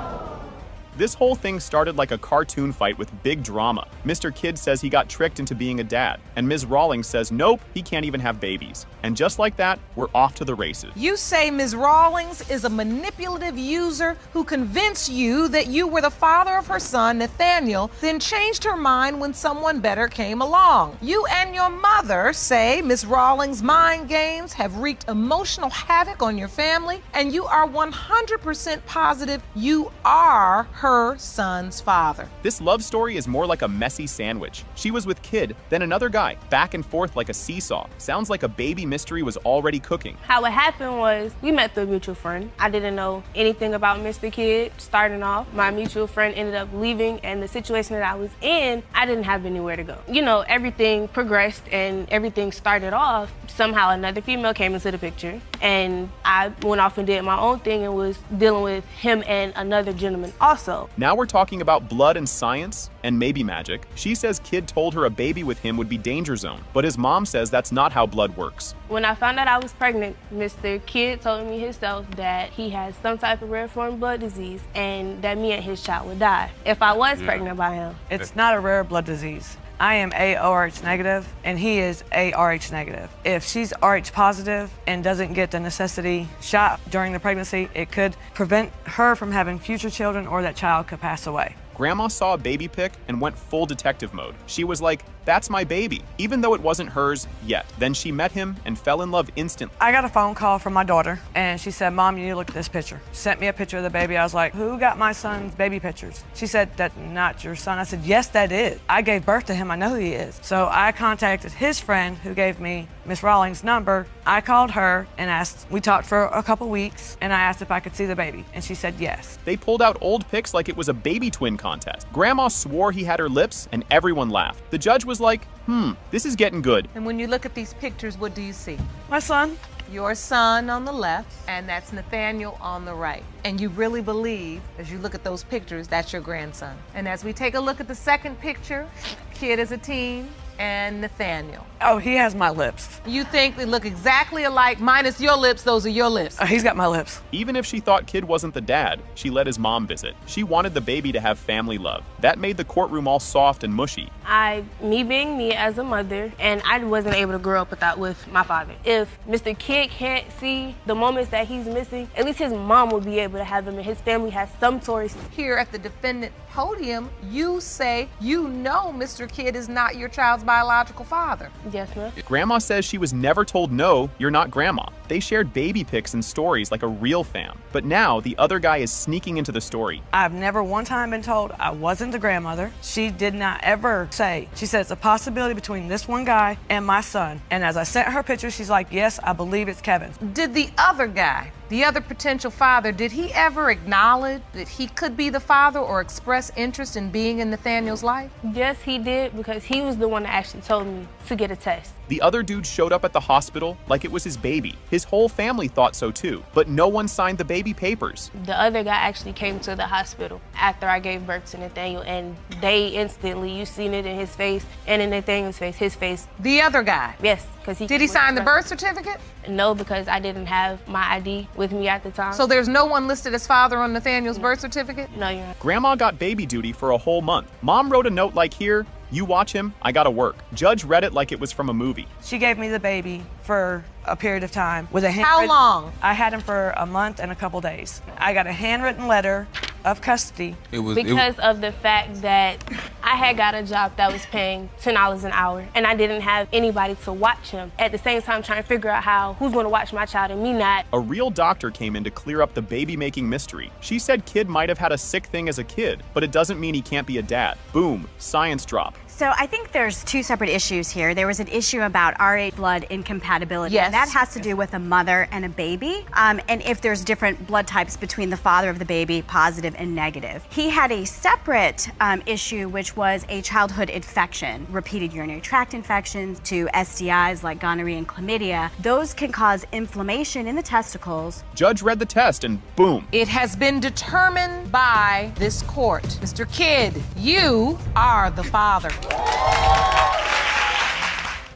This whole thing started like a cartoon fight with big drama. Mr. Kidd says he got tricked into being a dad, and Ms. Rawlings says nope, he can't even have babies. And just like that, we're off to the races. You say Ms. Rawlings is a manipulative user who convinced you that you were the father of her son, Nathaniel, then changed her mind when someone better came along. You and your mother say Ms. Rawlings' mind games have wreaked emotional havoc on your family, and you are 100% positive you are her son's father. This love story is more like a messy sandwich. She was with Kidd, then another guy, back and forth like a seesaw. Sounds like a baby mystery was already cooking. How it happened was we met through a mutual friend. I didn't know anything about Mr. Kidd starting off. My mutual friend ended up leaving, and the situation that I was in, I didn't have anywhere to go. Everything progressed and everything started off. Somehow another female came into the picture, and I went off and did my own thing and was dealing with him and another gentleman also. Now we're talking about blood and science, and maybe magic. She says Kidd told her a baby with him would be danger zone, but his mom says that's not how blood works. When I found out I was pregnant, Mr. Kidd told me himself that he has some type of rare form blood disease and that me and his child would die if I was pregnant by him. It's not a rare blood disease. I am ARH negative and he is ARH negative. If she's RH positive and doesn't get the necessity shot during the pregnancy, it could prevent her from having future children or that child could pass away. Grandma saw a baby pic and went full detective mode. She was like, that's my baby, even though it wasn't hers yet. Then she met him and fell in love instantly. I got a phone call from my daughter and she said, Mom, you need to look at this picture. Sent me a picture of the baby. I was like, who got my son's baby pictures? She said, that's not your son. I said, yes, that is. I gave birth to him. I know who he is. So I contacted his friend who gave me Miss Rawlings' number. I called her and asked, we talked for a couple weeks and I asked if I could see the baby and she said yes. They pulled out old pics like it was a baby twin contest. Grandma swore he had her lips and everyone laughed. The judge was like, this is getting good. And when you look at these pictures, what do you see? My son. Your son on the left, and that's Nathaniel on the right. And you really believe, as you look at those pictures, that's your grandson. And as we take a look at the second picture, Kidd is a teen, and Nathaniel? Oh, he has my lips. You think they look exactly alike, minus your lips, those are your lips. He's got my lips. Even if she thought Kid wasn't the dad, she let his mom visit. She wanted the baby to have family love. That made the courtroom all soft and mushy. Me being me as a mother, and I wasn't able to grow up with my father. If Mr. Kid can't see the moments that he's missing, at least his mom will be able to have them, and his family has some stories. Here at the defendant podium, you say you know Mr. Kid is not your child's biological father. Yes, ma'am. Grandma says she was never told no, you're not grandma. They shared baby pics and stories like a real fam. But now the other guy is sneaking into the story. I've never one time been told I wasn't the grandmother. She did not ever say. She said it's a possibility between this one guy and my son. And as I sent her picture, she's like, yes, I believe it's Kevin. Did the other guy, the other potential father, did he ever acknowledge that he could be the father or express interest in being in Nathaniel's life? Yes, he did, because he was the one that actually told me to get a test. The other dude showed up at the hospital like it was his baby. His whole family thought so too, but no one signed the baby papers. The other guy actually came to the hospital after I gave birth to Nathaniel, and they instantly, you seen it in his face and in Nathaniel's face, his face. The other guy? Yes, because he... Did he sign the birth certificate? No, because I didn't have my ID with me at the time. So there's no one listed as father on Nathaniel's birth certificate? No, you're not. Grandma got baby duty for a whole month. Mom wrote a note like, here, you watch him, I gotta work. Judge read it like it was from a movie. She gave me the baby for a period of time with a How long? I had him for a month and a couple days. I got a handwritten letter of custody. Because of the fact that I had got a job that was paying $10 an hour, and I didn't have anybody to watch him. At the same time, trying to figure out who's gonna watch my child and me not. A real doctor came in to clear up the baby-making mystery. She said Kid might have had a sick thing as a kid, but it doesn't mean he can't be a dad. Boom, science drop. So I think there's two separate issues here. There was an issue about Rh blood incompatibility. Yes. And that has to do with a mother and a baby. And if there's different blood types between the father of the baby, positive and negative. He had a separate issue, which was a childhood infection, repeated urinary tract infections to STIs like gonorrhea and chlamydia. Those can cause inflammation in the testicles. Judge read the test and boom. It has been determined by this court. Mr. Kidd, you are the father.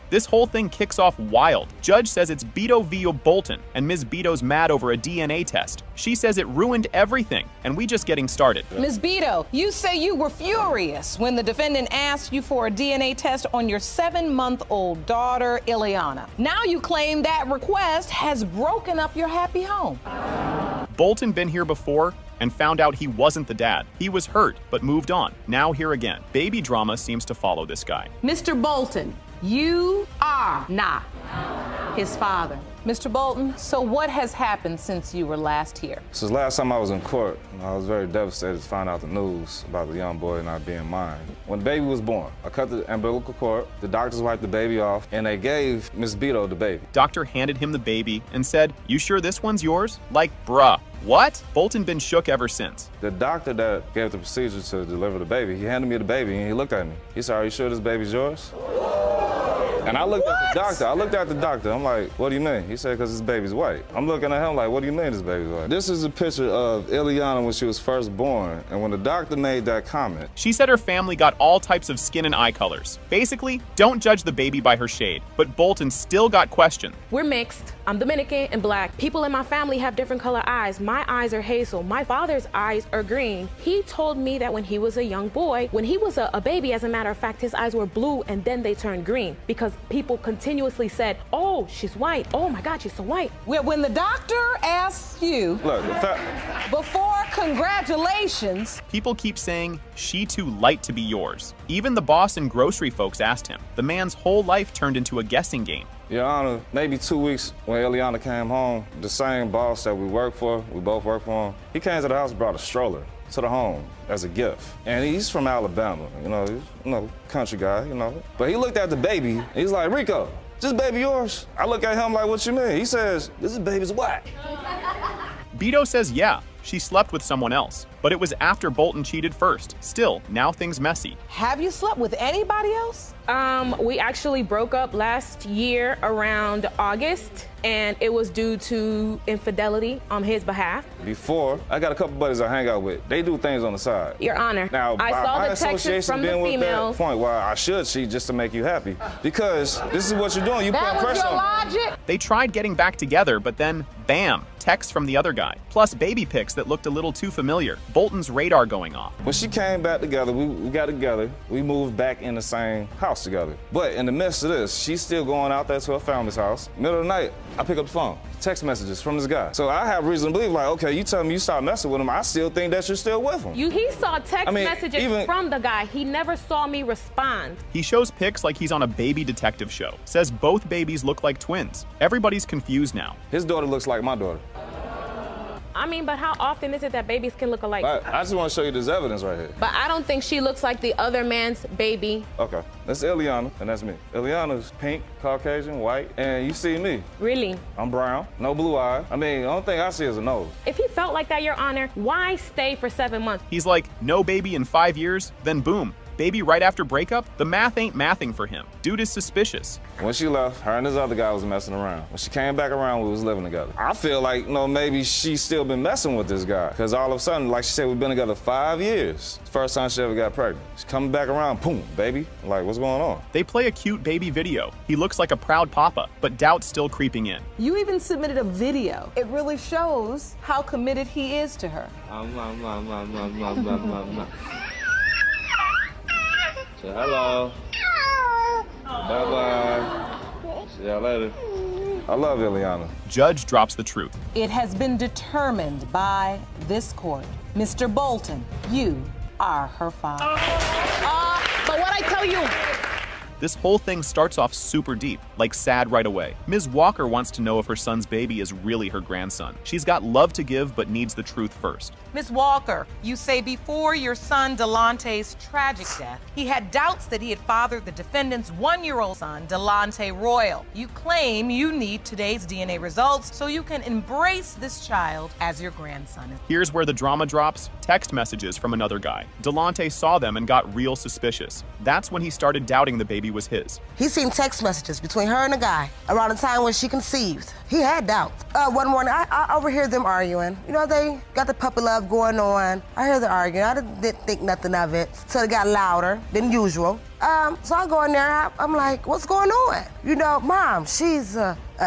This whole thing kicks off wild. Judge says it's Beto v. Bolton, and Ms. Beto's mad over a DNA test. She says it ruined everything, and we just getting started. Ms. Beto, you say you were furious when the defendant asked you for a DNA test on your 7-month-old daughter, Ileana. Now you claim that request has broken up your happy home. Bolton been here before and found out he wasn't the dad. He was hurt, but moved on. Now here again. Baby drama seems to follow this guy. Mr. Bolton, you are not his father. Mr. Bolton, so what has happened since you were last here? Since last time I was in court, I was very devastated to find out the news about the young boy not being mine. When the baby was born, I cut the umbilical cord, the doctors wiped the baby off, and they gave Miss Beto the baby. Doctor handed him the baby and said, "You sure this one's yours?" Like, bruh. What? Bolton been shook ever since. The doctor that gave the procedure to deliver the baby, he handed me the baby and he looked at me. He said, "Are you sure this baby's yours?" And I looked at the doctor. I'm like, "What do you mean?" He said, "Because this baby's white." I'm looking at him like, "What do you mean this baby's white?" This is a picture of Ileana when she was first born, and when the doctor made that comment. She said her family got all types of skin and eye colors. Basically, don't judge the baby by her shade, but Bolton still got questioned. We're mixed. I'm Dominican and black. People in my family have different color eyes. My eyes are hazel. My father's eyes are green. He told me that when he was a young boy, when he was a baby, as a matter of fact, his eyes were blue and then they turned green because people continuously said, "Oh, she's white. Oh my God, she's so white." When the doctor asks you, before congratulations, people keep saying, "She too light to be yours." Even the boss and grocery folks asked him. The man's whole life turned into a guessing game. Your Honor, maybe 2 weeks when Ileana came home, the same boss that we both work for him, he came to the house and brought a stroller to the home as a gift. And he's from Alabama, he's country guy, But he looked at the baby, and he's like, "Rico, this baby yours?" I look at him like, "What you mean?" He says, "This baby's white." Beto says yeah, she slept with someone else. But it was after Bolton cheated first. Still, now things messy. Have you slept with anybody else? We actually broke up last year around August, and it was due to infidelity on his behalf. Before, I got a couple buddies I hang out with. They do things on the side. Your Honor, Now, I saw the texts from the females. Point where I should cheat just to make you happy. Because this is what you're doing. You putting pressure on me. They tried getting back together, but then, bam, text from the other guy. Plus baby pics that looked a little too familiar. Bolton's radar going off. When she came back together, we got together. We moved back in the same house together. But in the midst of this, she's still going out there to her family's house. Middle of the night, I pick up the phone. Text messages from this guy. So I have reason to believe, like, okay, you tell me you start messing with him, I still think that you're still with him. He saw text messages from the guy. He never saw me respond. He shows pics like he's on a baby detective show. Says both babies look like twins. Everybody's confused now. His daughter looks like my daughter. I mean, but how often is it that babies can look alike? I just want to show you this evidence right here. But I don't think she looks like the other man's baby. Okay, that's Ileana, and that's me. Ileana's pink, Caucasian, white, and you see me. Really? I'm brown, no blue eye. I mean, the only thing I see is a nose. If he felt like that, Your Honor, why stay for 7 months? He's like, no baby in 5 years, then boom. Baby right after breakup? The math ain't mathing for him. Dude is suspicious. When she left, her and this other guy was messing around. When she came back around, we was living together. I feel like, maybe she's still been messing with this guy. Because all of a sudden, like she said, we've been together 5 years. First time she ever got pregnant. She's coming back around, boom, baby. Like, what's going on? They play a cute baby video. He looks like a proud papa, but doubt's still creeping in. You even submitted a video. It really shows how committed he is to her. Say hello. Bye-bye. See y'all later. I love Ileana. Judge drops the truth. It has been determined by this court. Mr. Bolton, you are her father. But what I tell you? This whole thing starts off super deep, like sad right away. Ms. Walker wants to know if her son's baby is really her grandson. She's got love to give, but needs the truth first. Ms. Walker, you say before your son Delonte's tragic death, he had doubts that he had fathered the defendant's 1-year-old son, Delonte Royal. You claim you need today's DNA results so you can embrace this child as your grandson. Here's where the drama drops. Text messages from another guy. Delonte saw them and got real suspicious. That's when he started doubting the baby was his. He seen text messages between her and the guy around the time when she conceived. He had doubts. One morning, I overhear them arguing. They got the puppy love going on. I hear them arguing. I didn't think nothing of it. So it got louder than usual. So I go in there, I'm like, what's going on? Mom, she's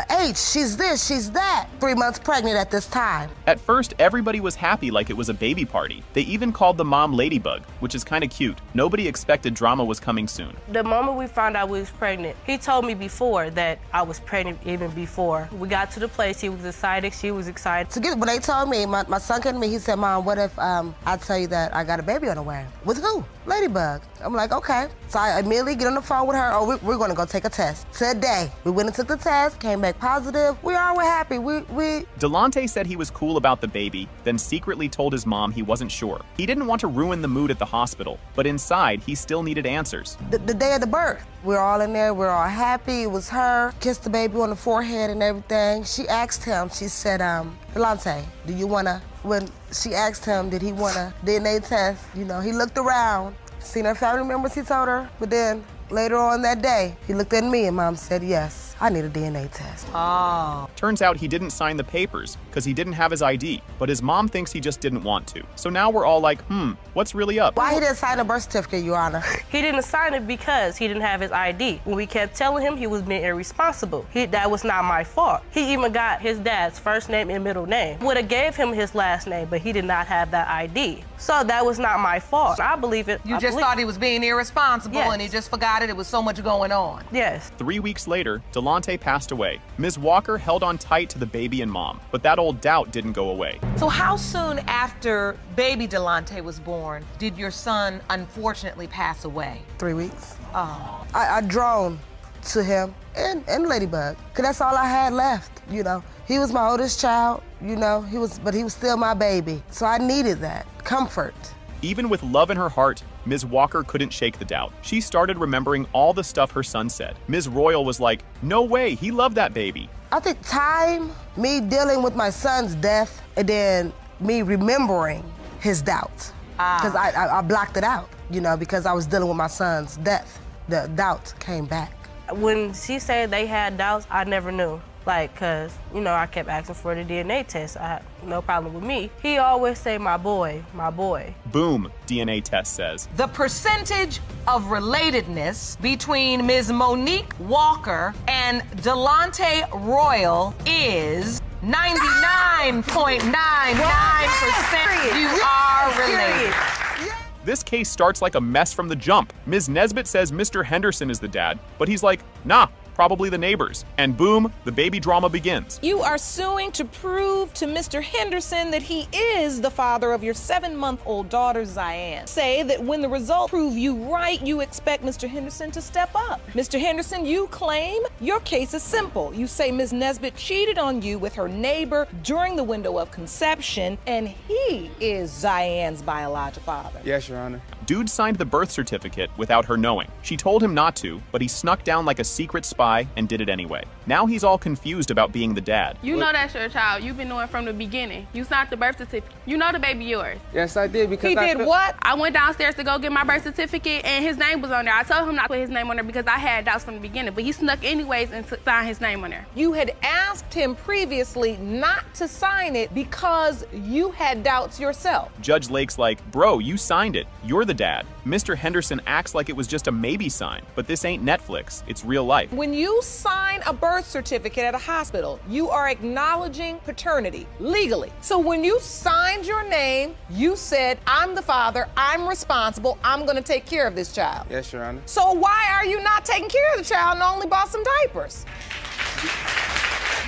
H, she's this, she's that. 3 months pregnant at this time. At first, everybody was happy like it was a baby party. They even called the mom Ladybug, which is kind of cute. Nobody expected drama was coming soon. The moment we found out we was pregnant, he told me before that I was pregnant even before. We got to the place, he was excited, she was excited. When they told me, my son came to me, he said, Mom, what if I tell you that I got a baby on the way? With who? Ladybug. I'm like, okay. So I immediately get on the phone with her. We're gonna go take a test today. We went and took the test, came back positive. We all were happy. Delonte said he was cool about the baby, then secretly told his mom he wasn't sure. He didn't want to ruin the mood at the hospital, but inside, he still needed answers. The day of the birth, we're all in there, we're all happy. It was her, kissed the baby on the forehead and everything. She asked him, she said, Delonte, do you wanna, when she asked him, did he want a DNA test? He looked around, seen her family members, he told her, but then later on that day, he looked at me and Mom said, yes, I need a DNA test. Oh. Turns out he didn't sign the papers because he didn't have his ID, but his mom thinks he just didn't want to. So now we're all like, what's really up? Why he didn't sign a birth certificate, Your Honor? He didn't sign it because he didn't have his ID. When we kept telling him he was being irresponsible, that was not my fault. He even got his dad's first name and middle name. Would have gave him his last name, but he did not have that ID. So that was not my fault. I believe it. You just thought he was being irresponsible and he just forgot it. It was so much going on. Yes. 3 weeks later, Delonte passed away. Ms. Walker held on tight to the baby and mom, but that old doubt didn't go away. So how soon after baby Delonte was born did your son unfortunately pass away? 3 weeks. Oh. I drone to him and Ladybug, because that's all I had left, He was my oldest child, but he was still my baby. So I needed that comfort. Even with love in her heart, Ms. Walker couldn't shake the doubt. She started remembering all the stuff her son said. Ms. Royal was like, no way, he loved that baby. I think time, me dealing with my son's death, and then me remembering his doubt. Because I blocked it out, you know, because I was dealing with my son's death. The doubt came back. When she said they had doubts, I never knew. Like, cause, you know, I kept asking for the DNA test. I had no problem with me. He always say, my boy, my boy. Boom, DNA test says. The percentage of relatedness between Ms. Monique Walker and Delonte Royal is 99.99%. You are related. This case starts like a mess from the jump. Ms. Nesbitt says Mr. Henderson is the dad, but he's like, nah, probably the neighbors. And boom, the baby drama begins. You are suing to prove to Mr. Henderson that he is the father of your 7-month-old daughter, Zion. Say that when the results prove you right, you expect Mr. Henderson to step up. Mr. Henderson, you claim your case is simple. You say Ms. Nesbitt cheated on you with her neighbor during the window of conception, and he is Zion's biological father. Yes, Your Honor. Dude signed the birth certificate without her knowing. She told him not to, but he snuck down like a secret spy and did it anyway. Now he's all confused about being the dad. You know that's your child. You've been knowing from the beginning. You signed the birth certificate. You know the baby yours. Yes, I did because He did what? I went downstairs to go get my birth certificate and his name was on there. I told him not to put his name on there because I had doubts from the beginning, but he snuck anyways and signed his name on there. You had asked him previously not to sign it because you had doubts yourself. Judge Lake's like, bro, you signed it. You're the dad. Mr. Henderson acts like it was just a maybe sign, but this ain't Netflix. It's real life. When you sign a birth certificate at a hospital, you are acknowledging paternity legally. So when you signed your name, you said, I'm the father, I'm responsible, I'm gonna take care of this child. Yes, Your Honor. So why are you not taking care of the child and only bought some diapers?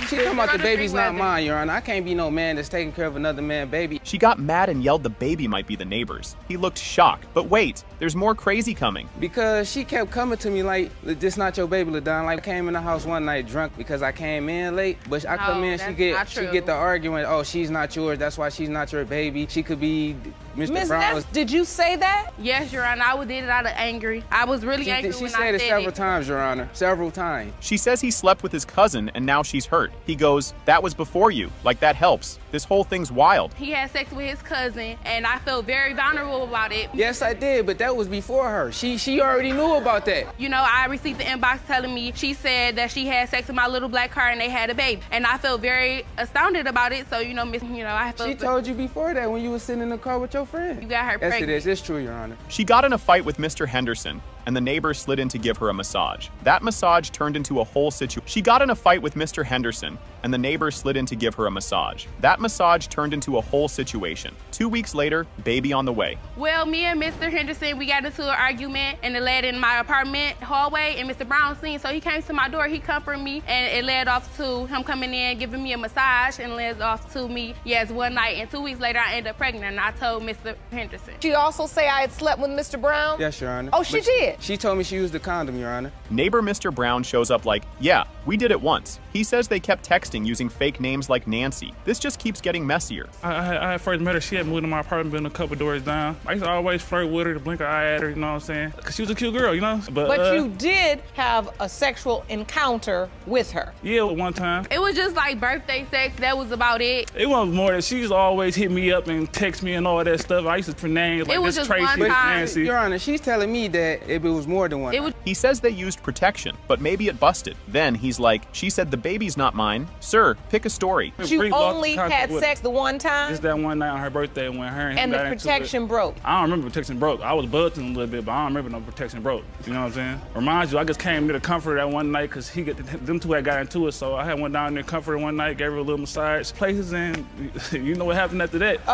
She talking about the baby's not mine, Your Honor. I can't be no man that's taking care of another man's baby. She got mad and yelled the baby might be the neighbor's. He looked shocked, but wait, there's more crazy coming. Because she kept coming to me like, this not your baby, LaDon. Like, I came in the house one night drunk because I came in late, but I come in, she get the argument, oh, she's not yours, that's why she's not your baby. She could be Mr. Ms. Brown. Ness, did you say that? Yes, Your Honor. I did it out of angry. I was really angry when I said it. She said it several times, Your Honor. Several times. She says he slept with his cousin and now she's hurt. He goes, that was before you. Like that helps. This whole thing's wild. He had sex with his cousin and I felt very vulnerable about it. Yes, I did, but that was before her. She already knew about that. You know, I received the inbox telling me she said that she had sex with my little black car and they had a baby. And I felt very astounded about it. So, I felt... She told you before that when you were sitting in the car with your friend. You got her Yes, pregnant. it is. It's true, Your Honor. She got in a fight with Mr. Henderson, and the neighbor slid in to give her a massage. That massage turned into a whole situation. She got in a fight with Mr. Henderson, and the neighbor slid in to give her a massage. That massage turned into a whole situation. 2 weeks later, baby on the way. Well, me and Mr. Henderson, we got into an argument, and it led in my apartment hallway, and Mr. Brown seen, so he came to my door, he comforted me, and it led off to him coming in, giving me a massage, and led off to me, yes, one night, and 2 weeks later, I ended up pregnant, and I told Mr. Henderson. She also say I had slept with Mr. Brown? Yes, Your Honor. Oh, she did? She told me she used the condom, Your Honor. Neighbor Mr. Brown shows up like, yeah, we did it once. He says they kept texting using fake names like Nancy. This just keeps getting messier. I had first met her, she had moved to my apartment building a couple doors down. I used to always flirt with her, to blink an eye at her, you know what I'm saying? Because she was a cute girl, you know? But you did have a sexual encounter with her. Yeah, one time. It was just like birthday sex, that was about it. It wasn't more that she used to always hit me up and text me and all that stuff. I used to put names like It was this just Tracy, one time. Nancy. Your Honor, she's telling me that it was more than one. He says they used protection, but maybe it busted. Then he's like, she said the baby's not mine. Sir, pick a story. You only had sex the one time? Just that one night on her birthday when her and him the got into protection it. broke? I don't remember protection broke. I was buzzing a little bit, but I don't remember no protection broke. You know what I'm saying? Reminds you, I just came there to comfort her that one night because them two had got into it. So I had went down there, comfort her one night, gave her a little massage places, and you know what happened after that.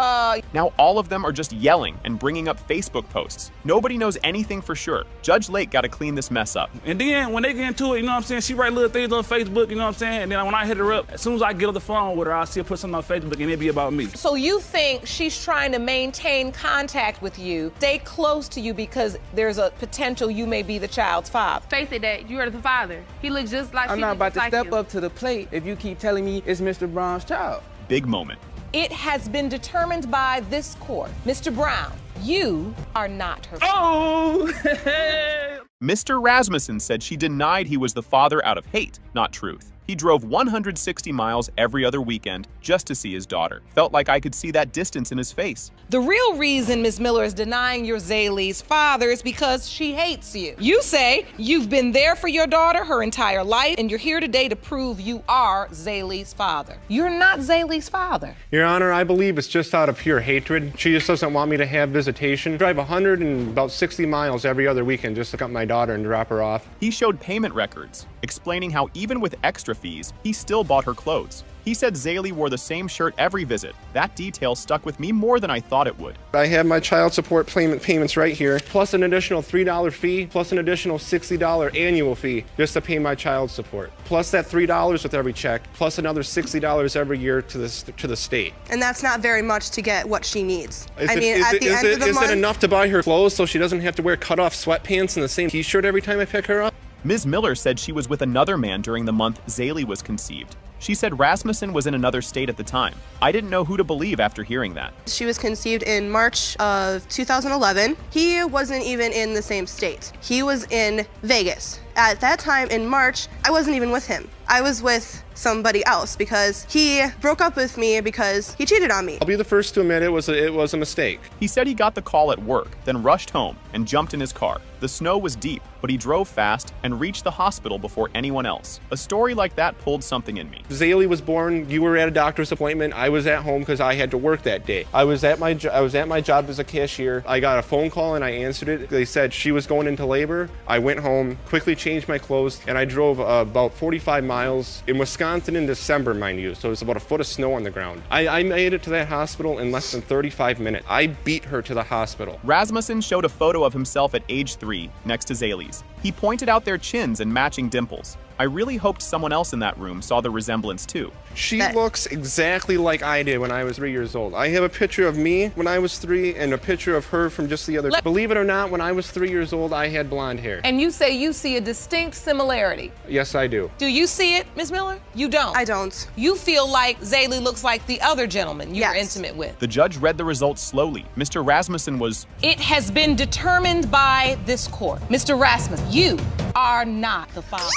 Now all of them are just yelling and bringing up Facebook posts. Nobody knows anything for sure. Judge Lake got to clean this mess up. And then when they get into it, you know what I'm saying, she write little things on Facebook, you know what I'm saying, and then when I hit her up, as soon as I get on the phone with her, I'll see her put something on Facebook and it'll be about me. So you think she's trying to maintain contact with you, stay close to you because there's a potential you may be the child's father? Face it, that you are the father. He looks just like I'm not about to step up to the plate if you keep telling me it's Mr. Brown's child. Big moment. It has been determined by this court. Mr. Brown, you are not her father. Oh! Mr. Rasmussen said she denied he was the father out of hate, not truth. He drove 160 miles every other weekend just to see his daughter. Felt like I could see that distance in his face. The real reason Ms. Miller is denying you're Zaylee's father is because she hates you. You say you've been there for your daughter her entire life, and you're here today to prove you are Zaylee's father. You're not Zaylee's father. Your Honor, I believe it's just out of pure hatred. She just doesn't want me to have visitation. Drive 160 miles every other weekend just to pick up my daughter and drop her off. He showed payment records, explaining how even with extra fees, he still bought her clothes. He said Zaylee wore the same shirt every visit. That detail stuck with me more than I thought it would. I have my child support payments right here, plus an additional $3 fee, plus an additional $60 annual fee just to pay my child support, plus that $3 with every check, plus another $60 every year to the state. And that's not very much to get what she needs. Is it enough to buy her clothes so she doesn't have to wear cut-off sweatpants and the same t-shirt every time I pick her up? Ms. Miller said she was with another man during the month Zaylee was conceived. She said Rasmussen was in another state at the time. I didn't know who to believe after hearing that. She was conceived in March of 2011. He wasn't even in the same state. He was in Vegas. At that time in March, I wasn't even with him. I was with somebody else because he broke up with me because he cheated on me. I'll be the first to admit it was a mistake. He said he got the call at work, then rushed home and jumped in his car. The snow was deep, but he drove fast and reached the hospital before anyone else. A story like that pulled something in me. Zaylee was born, you were at a doctor's appointment, I was at home because I had to work that day. I was at my job as a cashier. I got a phone call and I answered it. They said she was going into labor. I went home, quickly changed my clothes, and I drove about 45 miles in Wisconsin in December, mind you, so it was about a foot of snow on the ground. I made it to that hospital in less than 35 minutes. I beat her to the hospital. Rasmussen showed a photo of himself at age 3 next to Zaylee's. He pointed out their chins and matching dimples. I really hoped someone else in that room saw the resemblance too. She looks exactly like I did when I was 3 years old. I have a picture of me when I was 3 and a picture of her from just the other day. Believe it or not, when I was 3 years old, I had blonde hair. And you say you see a distinct similarity. Yes, I do. Do you see it, Ms. Miller? You don't? I don't. You feel like Zaylee looks like the other gentleman you were intimate with. The judge read the results slowly. Mr. Rasmussen was... It has been determined by this court. Mr. Rasmussen, you are not the father.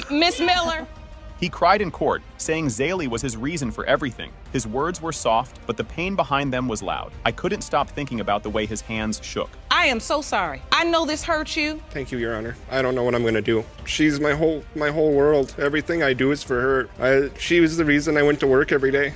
Miss Miller. He cried in court, saying Zaylee was his reason for everything. His words were soft, but the pain behind them was loud. I couldn't stop thinking about the way his hands shook. I am so sorry. I know this hurt you. Thank you, Your Honor. I don't know what I'm gonna do. She's my whole world. Everything I do is for her. She was the reason I went to work every day.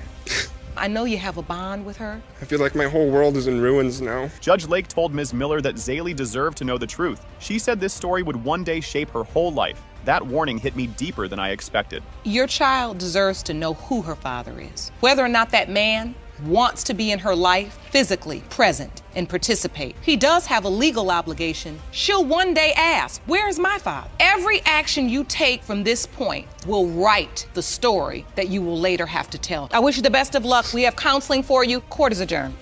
I know you have a bond with her. I feel like my whole world is in ruins now. Judge Lake told Ms. Miller that Zaylee deserved to know the truth. She said this story would one day shape her whole life. That warning hit me deeper than I expected. Your child deserves to know who her father is. Whether or not that man wants to be in her life, physically present and participate. He does have a legal obligation. She'll one day ask, where's my father? Every action you take from this point will write the story that you will later have to tell. I wish you the best of luck. We have counseling for you. Court is adjourned.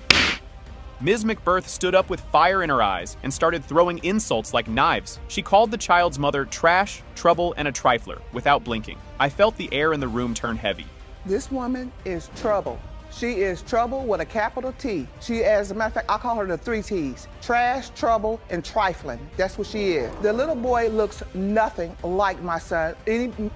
Ms. McBirth stood up with fire in her eyes and started throwing insults like knives. She called the child's mother trash, trouble, and a trifler without blinking. I felt the air in the room turn heavy. This woman is trouble. She is trouble with a capital T. She, as a matter of fact, I call her the 3 T's. Trash, trouble, and trifling. That's what she is. The little boy looks nothing like my son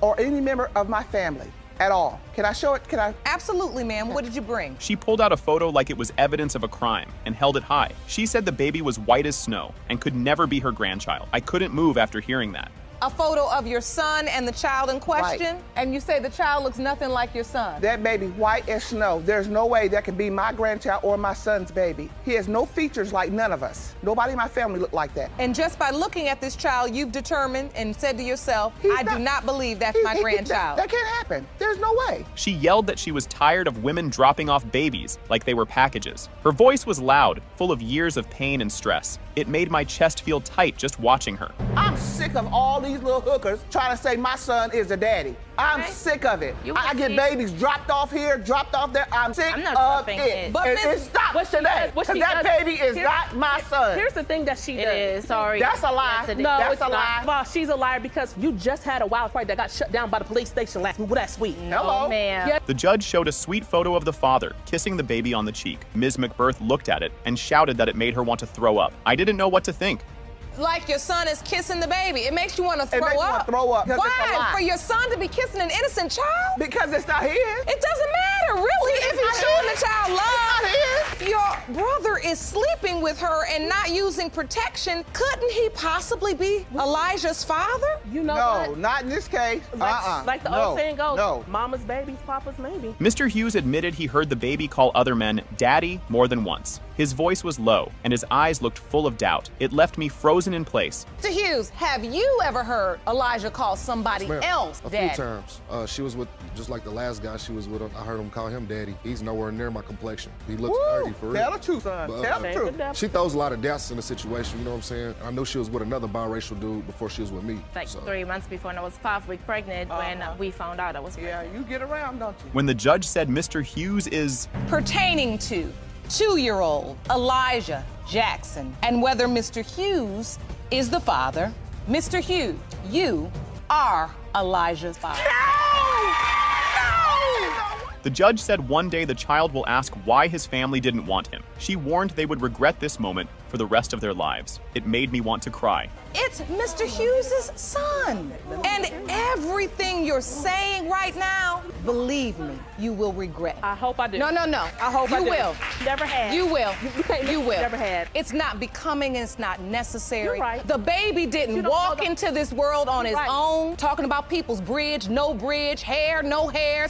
or any member of my family. At all. Can I show it? Can I? Absolutely, ma'am. What did you bring? She pulled out a photo like it was evidence of a crime and held it high. She said the baby was white as snow and could never be her grandchild. I couldn't move after hearing that. A photo of your son and the child in question? Right. And you say the child looks nothing like your son? That baby white as snow. There's no way that can be my grandchild or my son's baby. He has no features like none of us. Nobody in my family looked like that. And just by looking at this child, you've determined and said to yourself, I do not believe that's my grandchild. That can't happen. There's no way. She yelled that she was tired of women dropping off babies like they were packages. Her voice was loud, full of years of pain and stress. It made my chest feel tight just watching her. I'm sick of all these little hookers trying to say my son is a daddy. I'm sick of it. I get babies dropped off here, dropped off there. I'm sick of it. But it stops today. Because that baby is not my son. Here's the thing that she does. It is. Sorry. That's a lie. Yes, no, that's it's a lie. Well, she's a liar because you just had a wildfire that got shut down by the police station last week. Well, that's sweet. Hello, ma'am. Yeah. The judge showed a sweet photo of the father kissing the baby on the cheek. Ms. McBirth looked at it and shouted that it made her want to throw up. I didn't know what to think. like your son is kissing the baby. It makes you want to throw It makes you wanna up. throw up, 'cause it's a Why? lie. For your son to be kissing an innocent child? Because it's not his. It doesn't matter, really, if he's showing the child love. It's not Your brother is sleeping with her and not using protection. Couldn't he possibly be Elijah's father? You know No, what? not in this case. Like the No, old saying goes, no. mama's babies, papa's maybe. Mr. Hughes admitted he heard the baby call other men daddy more than once. His voice was low, and his eyes looked full of doubt. It left me frozen in place. Mr. Hughes, have you ever heard Elijah call somebody else A daddy? few times. She was with, just like the last guy she was with, I heard him call him daddy. He's nowhere near my complexion. He looks dirty for real. Tell the truth, son. But, Tell the truth. She throws a lot of doubts in the situation, you know what I'm saying? I know she was with another biracial dude before she was with me. Like so. 3 months before, and I was 5 weeks pregnant when we found out I was pregnant. Yeah, you get around, don't you? When the judge said Mr. Hughes is Pertaining to 2-year-old Elijah Jackson, and whether Mr. Hughes is the father, Mr. Hughes, you are Elijah's father. The judge said one day the child will ask why his family didn't want him. She warned they would regret this moment for the rest of their lives. It made me want to cry. It's Mr. Hughes' son. And everything you're saying right now, believe me, you will regret. I hope I do. No. I hope I do. You will. Never had. You will. You will. Never had. It's not becoming and it's not necessary. You're right. The baby didn't You don't walk know the- into this world on his Right. own, talking about people's bridge, no bridge, hair, no hair.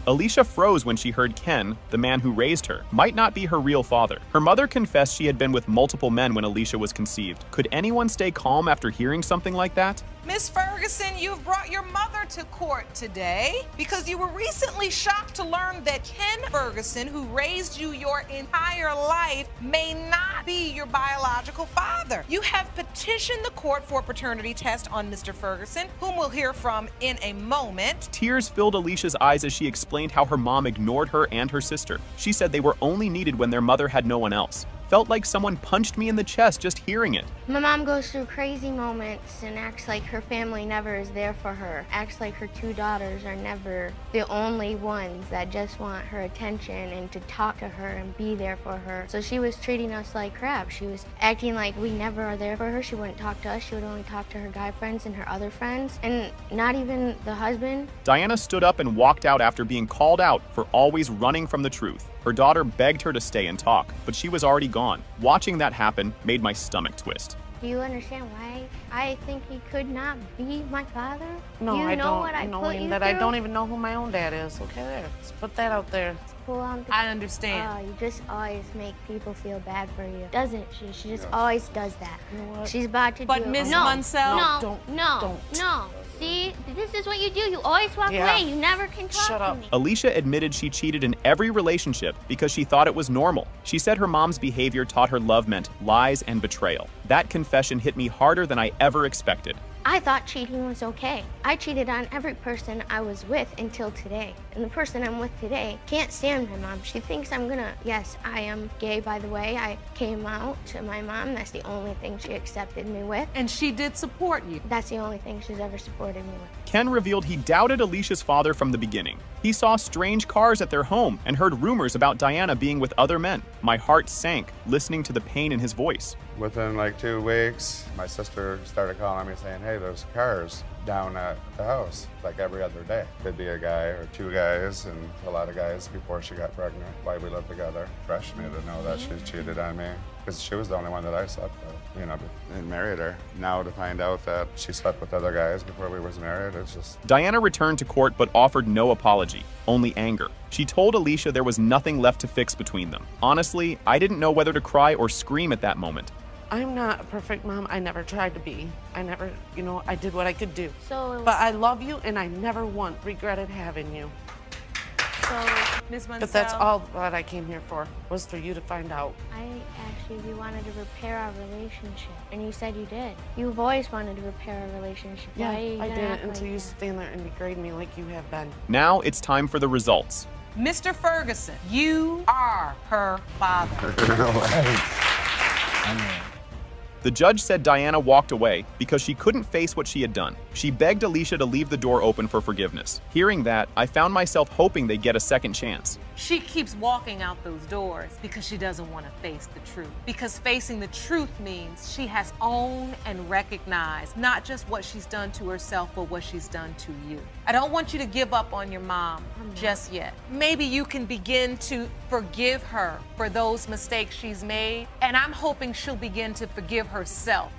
Alicia froze when she heard Ken, the man who raised her, might not be her real father. Her mother confessed she had been with multiple men when Alicia was conceived. Could anyone stay calm after hearing something like that? Miss Ferguson, you've brought your mother to court today because you were recently shocked to learn that Ken Ferguson, who raised you your entire life, may not be your biological father. You have petitioned the court for a paternity test on Mr. Ferguson, whom we'll hear from in a moment. Tears filled Alicia's eyes as she explained how her mom ignored her and her sister. She said they were only needed when their mother had no one else. Felt like someone punched me in the chest just hearing it. My mom goes through crazy moments and acts like her family never is there for her. Acts like her 2 daughters are never the only ones that just want her attention and to talk to her and be there for her. So she was treating us like crap. She was acting like we never are there for her. She wouldn't talk to us. She would only talk to her guy friends and her other friends, and not even the husband. Diana stood up and walked out after being called out for always running from the truth. Her daughter begged her to stay and talk, but she was already gone. Watching that happen made my stomach twist. Do you understand why I think he could not be my father? No, you I know don't. what I put you that through? I don't even know who my own dad is. Okay, there. Let's put that out there. Pull on the- I understand. Oh, you just always make people feel bad for you, doesn't she? She just always does that. You know what? She's about to But do it. Miss No, Munsell- no, Don't. no. See, this is what you do. You always walk Yeah. away. You never can talk Shut to up. me. Alicia admitted she cheated in every relationship because she thought it was normal. She said her mom's behavior taught her love meant lies and betrayal. That confession hit me harder than I ever expected. I thought cheating was okay. I cheated on every person I was with until today. And the person I'm with today can't stand my mom. She thinks I'm gonna, yes, I am gay, by the way. I came out to my mom. That's the only thing she accepted me with. And she did support you. That's the only thing she's ever supported me with. Ken revealed he doubted Alicia's father from the beginning. He saw strange cars at their home and heard rumors about Diana being with other men. My heart sank listening to the pain in his voice. Within like 2 weeks, my sister started calling me saying, hey, there's cars down at the house, like every other day. Could be a guy or 2 guys and a lot of guys before she got pregnant while we lived together. Crushed me to know that she cheated on me because she was the only one that I slept with, and married her. Now to find out that she slept with other guys before we was married, it's just... Diana returned to court but offered no apology, only anger. She told Alicia there was nothing left to fix between them. Honestly, I didn't know whether to cry or scream at that moment. I'm not a perfect mom. I never tried to be. I never, I did what I could do. So, but I love you, and I never once regretted having you. so Ms. Munsell, But that's all that I came here for, was for you to find out. I asked you if you wanted to repair our relationship, and you said you did. You've always wanted to repair our relationship. Yeah, Why are you I gonna did act it until like you that? stand there and degrade me like you have been. Now it's time for the results. Mr. Ferguson, you are her father. The judge said Diana walked away because she couldn't face what she had done. She begged Alicia to leave the door open for forgiveness. Hearing that, I found myself hoping they'd get a second chance. She keeps walking out those doors because she doesn't want to face the truth. Because facing the truth means she has owned and recognized not just what she's done to herself, but what she's done to you. I don't want you to give up on your mom just yet. Maybe you can begin to forgive her for those mistakes she's made, and I'm hoping she'll begin to forgive herself.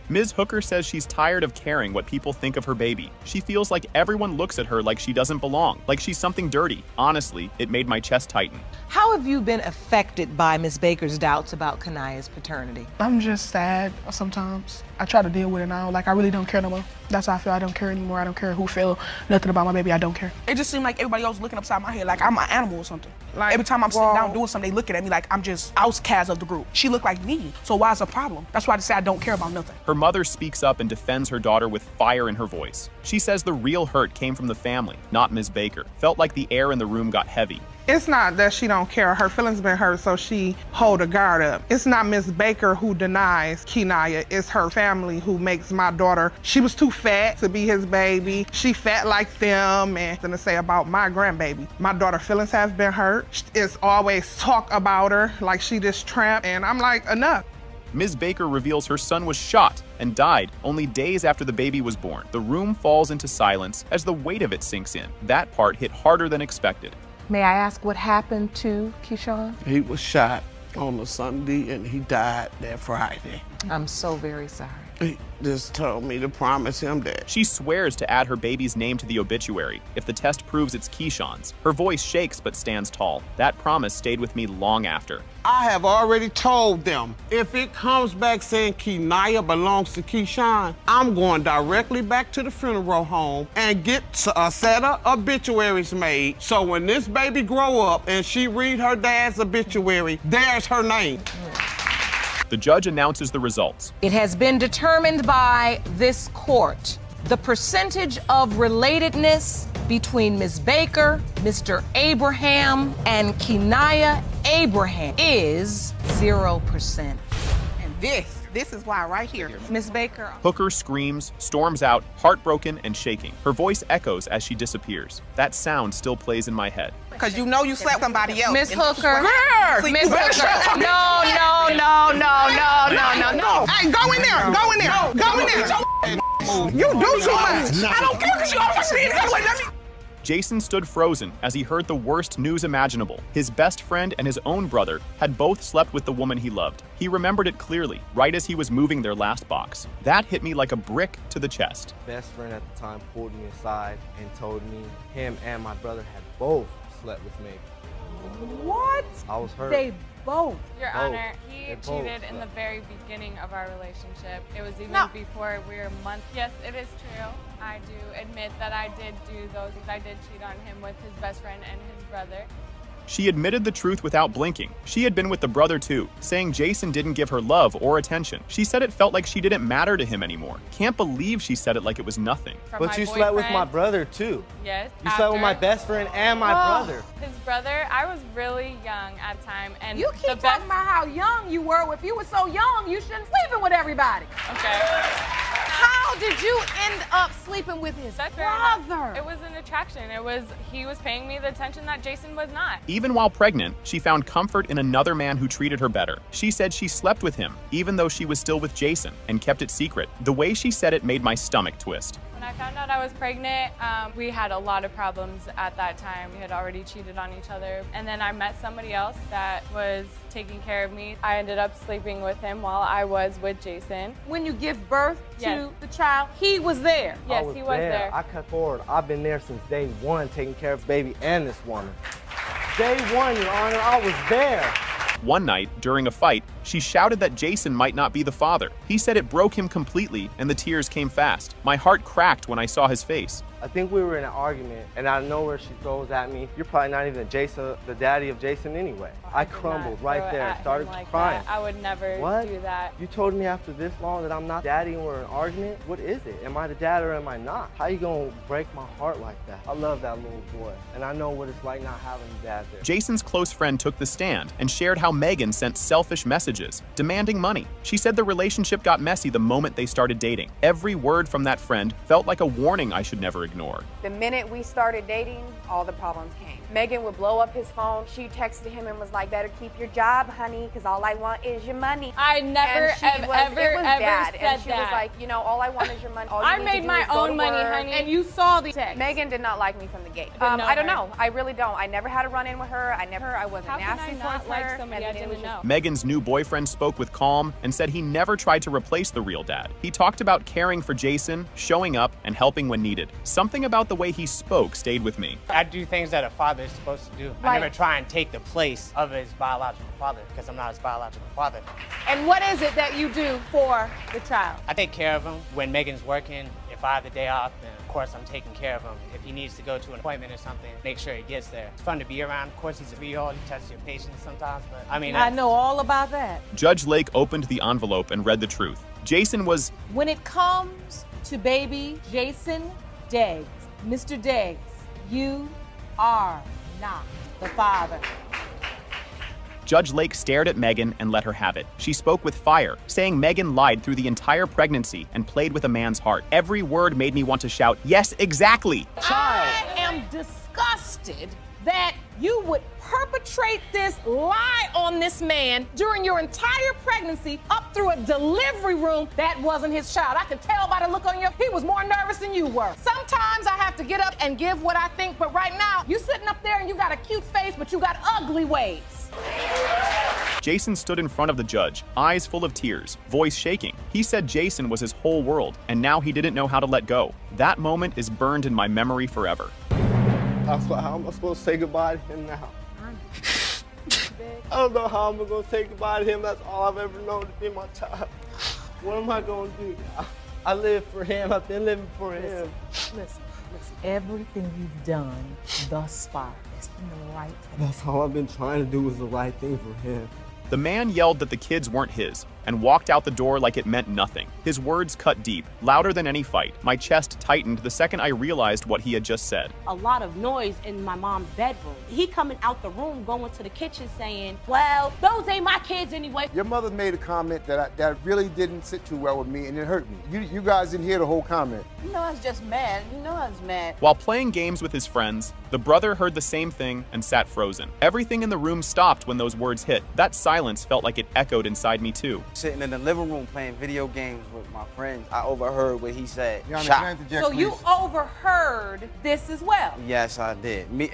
Ms. Hooker says she's tired of caring what people think of her baby. She feels like everyone looks at her like she doesn't belong, like she's something dirty. Honestly, it made my chest tighten. How have you been affected by Ms. Baker's doubts about Kania's paternity? I'm just sad sometimes. I try to deal with it now. Like, I really don't care no more. That's how I feel. I don't care anymore. I don't care who feel nothing about my baby. I don't care. It just seemed like everybody else looking upside my head like I'm an animal or something. Like, every time I'm sitting down doing something, they looking at me like I'm just outcast of the group. She looked like me, so why is a problem? That's why I just say I don't care about nothing. Her mother speaks up and defends her daughter with fire in her voice. She says the real hurt came from the family, not Ms. Baker. Felt like the air in the room got heavy. It's not that she don't care. Her feelings been hurt, so she hold her guard up. It's not Miss Baker who denies Kania. It's her family who makes my daughter. She was too fat to be his baby. She fat like them, and to say about my grandbaby. My daughter's feelings have been hurt. It's always talk about her like she this tramp, and I'm like, enough. Ms. Baker reveals her son was shot and died only days after the baby was born. The room falls into silence as the weight of it sinks in. That part hit harder than expected. May I ask what happened to Keyshawn? He was shot on a Sunday and he died that Friday. I'm so very sorry. He just told me to promise him that. She swears to add her baby's name to the obituary if the test proves it's Keyshawn's. Her voice shakes but stands tall. That promise stayed with me long after. I have already told them if it comes back saying Kania belongs to Keyshawn, I'm going directly back to the funeral home and get a set of obituaries made. So when this baby grow up and she read her dad's obituary, there's her name. The judge announces the results. It has been determined by this court. The percentage of relatedness between Ms. Baker, Mr. Abraham, and Kania Abraham is 0%. And this is why right here. Ms. Baker. Hooker screams, storms out, heartbroken and shaking. Her voice echoes as she disappears. That sound still plays in my head. Because you know you slept somebody else. Miss Hooker. Miss Hooker. No. Hey, go in there. Go in there. Go in there. You do too much. I don't care because you always see it. Jason stood frozen as he heard the worst news imaginable. His best friend and his own brother had both slept with the woman he loved. He remembered it clearly, right as he was moving their last box. That hit me like a brick to the chest. Best friend at the time pulled me aside and told me him and my brother had both slept with me. What? I was hurt. They both. Your Both. Honor, he They both cheated in the slept. very beginning of our relationship. It was even No. before we were months. Yes, it is true. I do admit that I did do those things. I did cheat on him with his best friend and his brother. She admitted the truth without blinking. She had been with the brother too, saying Jason didn't give her love or attention. She said it felt like she didn't matter to him anymore. Can't believe she said it like it was nothing. But you slept with my brother too. Yes. You slept with my best friend and my brother. His brother, I was really young at the time. And You keep talking about how young you were. If you were so young, you shouldn't sleeping with everybody. Okay. How did you end up sleeping with his brother? It was an attraction. He was paying me the attention that Jason was not. Even while pregnant, she found comfort in another man who treated her better. She said she slept with him, even though she was still with Jason, and kept it secret. The way she said it made my stomach twist. When I found out I was pregnant, we had a lot of problems at that time. We had already cheated on each other. And then I met somebody else that was taking care of me. I ended up sleeping with him while I was with Jason. When you give birth Yes. to the child, he was there. Yes, he was there. I cut forward. I've been there since day one, taking care of the baby and this woman. Day one, Your Honor, I was there. One night, during a fight, she shouted that Jason might not be the father. He said it broke him completely, and the tears came fast. My heart cracked when I saw his face. I think we were in an argument, and out of nowhere she throws at me, "You're probably not even Jason, the daddy of Jason anyway." I crumbled right there, started crying. I would never do that. You told me after this long that I'm not daddy and we're in an argument? What is it? Am I the dad or am I not? How you gonna break my heart like that? I love that little boy, and I know what it's like not having a dad there. Jason's close friend took the stand and shared how Megan sent selfish messages, demanding money. She said the relationship got messy the moment they started dating. Every word from that friend felt like a warning I should never ignore. The minute we started dating, all the problems came. Megan would blow up his phone. She texted him and was like, "Better keep your job, honey, because all I want is your money." I never, ever said And she that. was like, "You know, all I want is your money. All you I need made to do my is go to own money, work." honey. And You saw the text. Megan did not like me from the gate. Didn't know I don't her. know. I really don't. I never had a run-in with her. I wasn't How can nasty I not towards like her. somebody and I it was didn't know? Megan's new boyfriend spoke with calm and said he never tried to replace the real dad. He talked about caring for Jason, showing up, and helping when needed. Something about the way he spoke stayed with me. I do things that a father is supposed to do. I never try and take the place of his biological father because I'm not his biological father. And what is it that you do for the child? I take care of him when Megan's working. If I have the day off, then of course I'm taking care of him. If he needs to go to an appointment or something, make sure he gets there. It's fun to be around. Of course, he's a 3-year-old. He tests your patience sometimes, but I mean, I know all about that. Judge Lake opened the envelope and read the truth. Jason was... When it comes to baby Jason Deggs, Mr. Deggs, you are not the father. Judge Lake stared at Megan and let her have it. She spoke with fire, saying Megan lied through the entire pregnancy and played with a man's heart. Every word made me want to shout, "Yes, exactly!" I am disgusted that you would perpetrate this lie on this man during your entire pregnancy up through a delivery room. That wasn't his child. I could tell by the look on he was more nervous than you were. Sometimes I have to get up and give what I think, but right now, you sitting up there and you got a cute face, but you got ugly ways. Jason stood in front of the judge, eyes full of tears, voice shaking. He said Jason was his whole world, and now he didn't know how to let go. That moment is burned in my memory forever. How am I supposed to say goodbye to him now? I don't know how I'm gonna say goodbye to him. That's all I've ever known to be my child. What am I gonna do? I live for him. I've been living for him. Listen. Everything you've done thus far has been the right thing. That's all I've been trying to do was the right thing for him. The man yelled that the kids weren't his and walked out the door like it meant nothing. His words cut deep, louder than any fight. My chest tightened the second I realized what he had just said. A lot of noise in my mom's bedroom. He coming out the room, going to the kitchen saying, "Well, those ain't my kids anyway." Your mother made a comment that really didn't sit too well with me, and it hurt me. You guys didn't hear the whole comment. You know I was just mad. You know I was mad. While playing games with his friends, the brother heard the same thing and sat frozen. Everything in the room stopped when those words hit. That silence felt like it echoed inside me too. Sitting in the living room playing video games with my friends, I overheard what he said. So you overheard this as well? Yes, I did. Me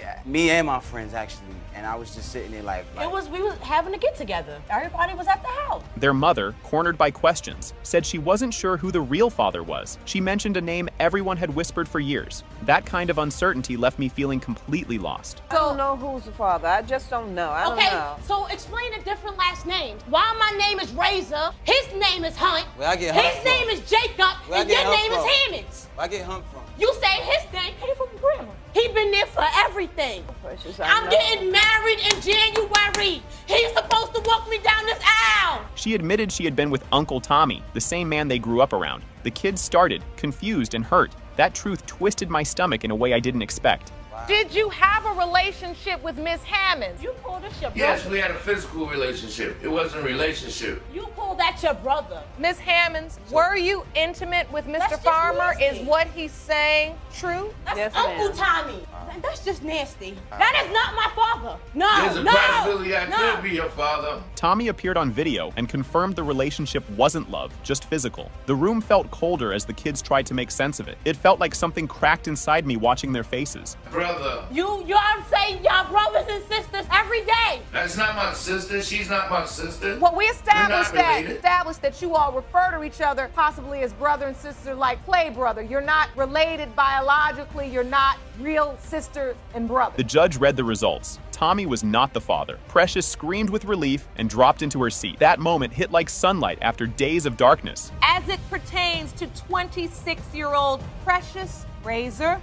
and my friends actually, and I was just sitting there like We was having a get together. Everybody was at the house. Their mother, cornered by questions, said she wasn't sure who the real father was. She mentioned a name everyone had whispered for years. That kind of uncertainty left me feeling completely lost. I don't know who's the father. I just don't know. I don't know. So explain the different last names. Why my name is Razor, his name is Hunt, Where I get Hunt his from? name is Jacob, Where I and get your Hunt name from? is Hammonds. Where I get Hunt from? You say his name came from grandma. He been there for everything. Precious, I'm getting married in January. He's supposed to walk me down this aisle. She admitted she had been with Uncle Tommy, the same man they grew up around. The kids started, confused and hurt. That truth twisted my stomach in a way I didn't expect. Did you have a relationship with Miss Hammonds? You called this your brother. Yes, we had a physical relationship. It wasn't a relationship. You called that your brother. Miss Hammonds, were you intimate with Mr. Farmer? Is what he's saying true? That's Uncle Tommy. That's just nasty. That is not my father. No, There's a possibility I could be your father. Tommy appeared on video and confirmed the relationship wasn't love, just physical. The room felt colder as the kids tried to make sense of it. It felt like something cracked inside me watching their faces. Brother. Y'all say y'all brothers and sisters every day. That's not my sister. She's not my sister. Well, we established We're not related. that you all refer to each other possibly as brother and sister, like play brother. You're not related biologically. You're not real sister and brother. The judge read the results. Tommy was not the father. Precious screamed with relief and dropped into her seat. That moment hit like sunlight after days of darkness. As it pertains to 26-year-old Precious Razor,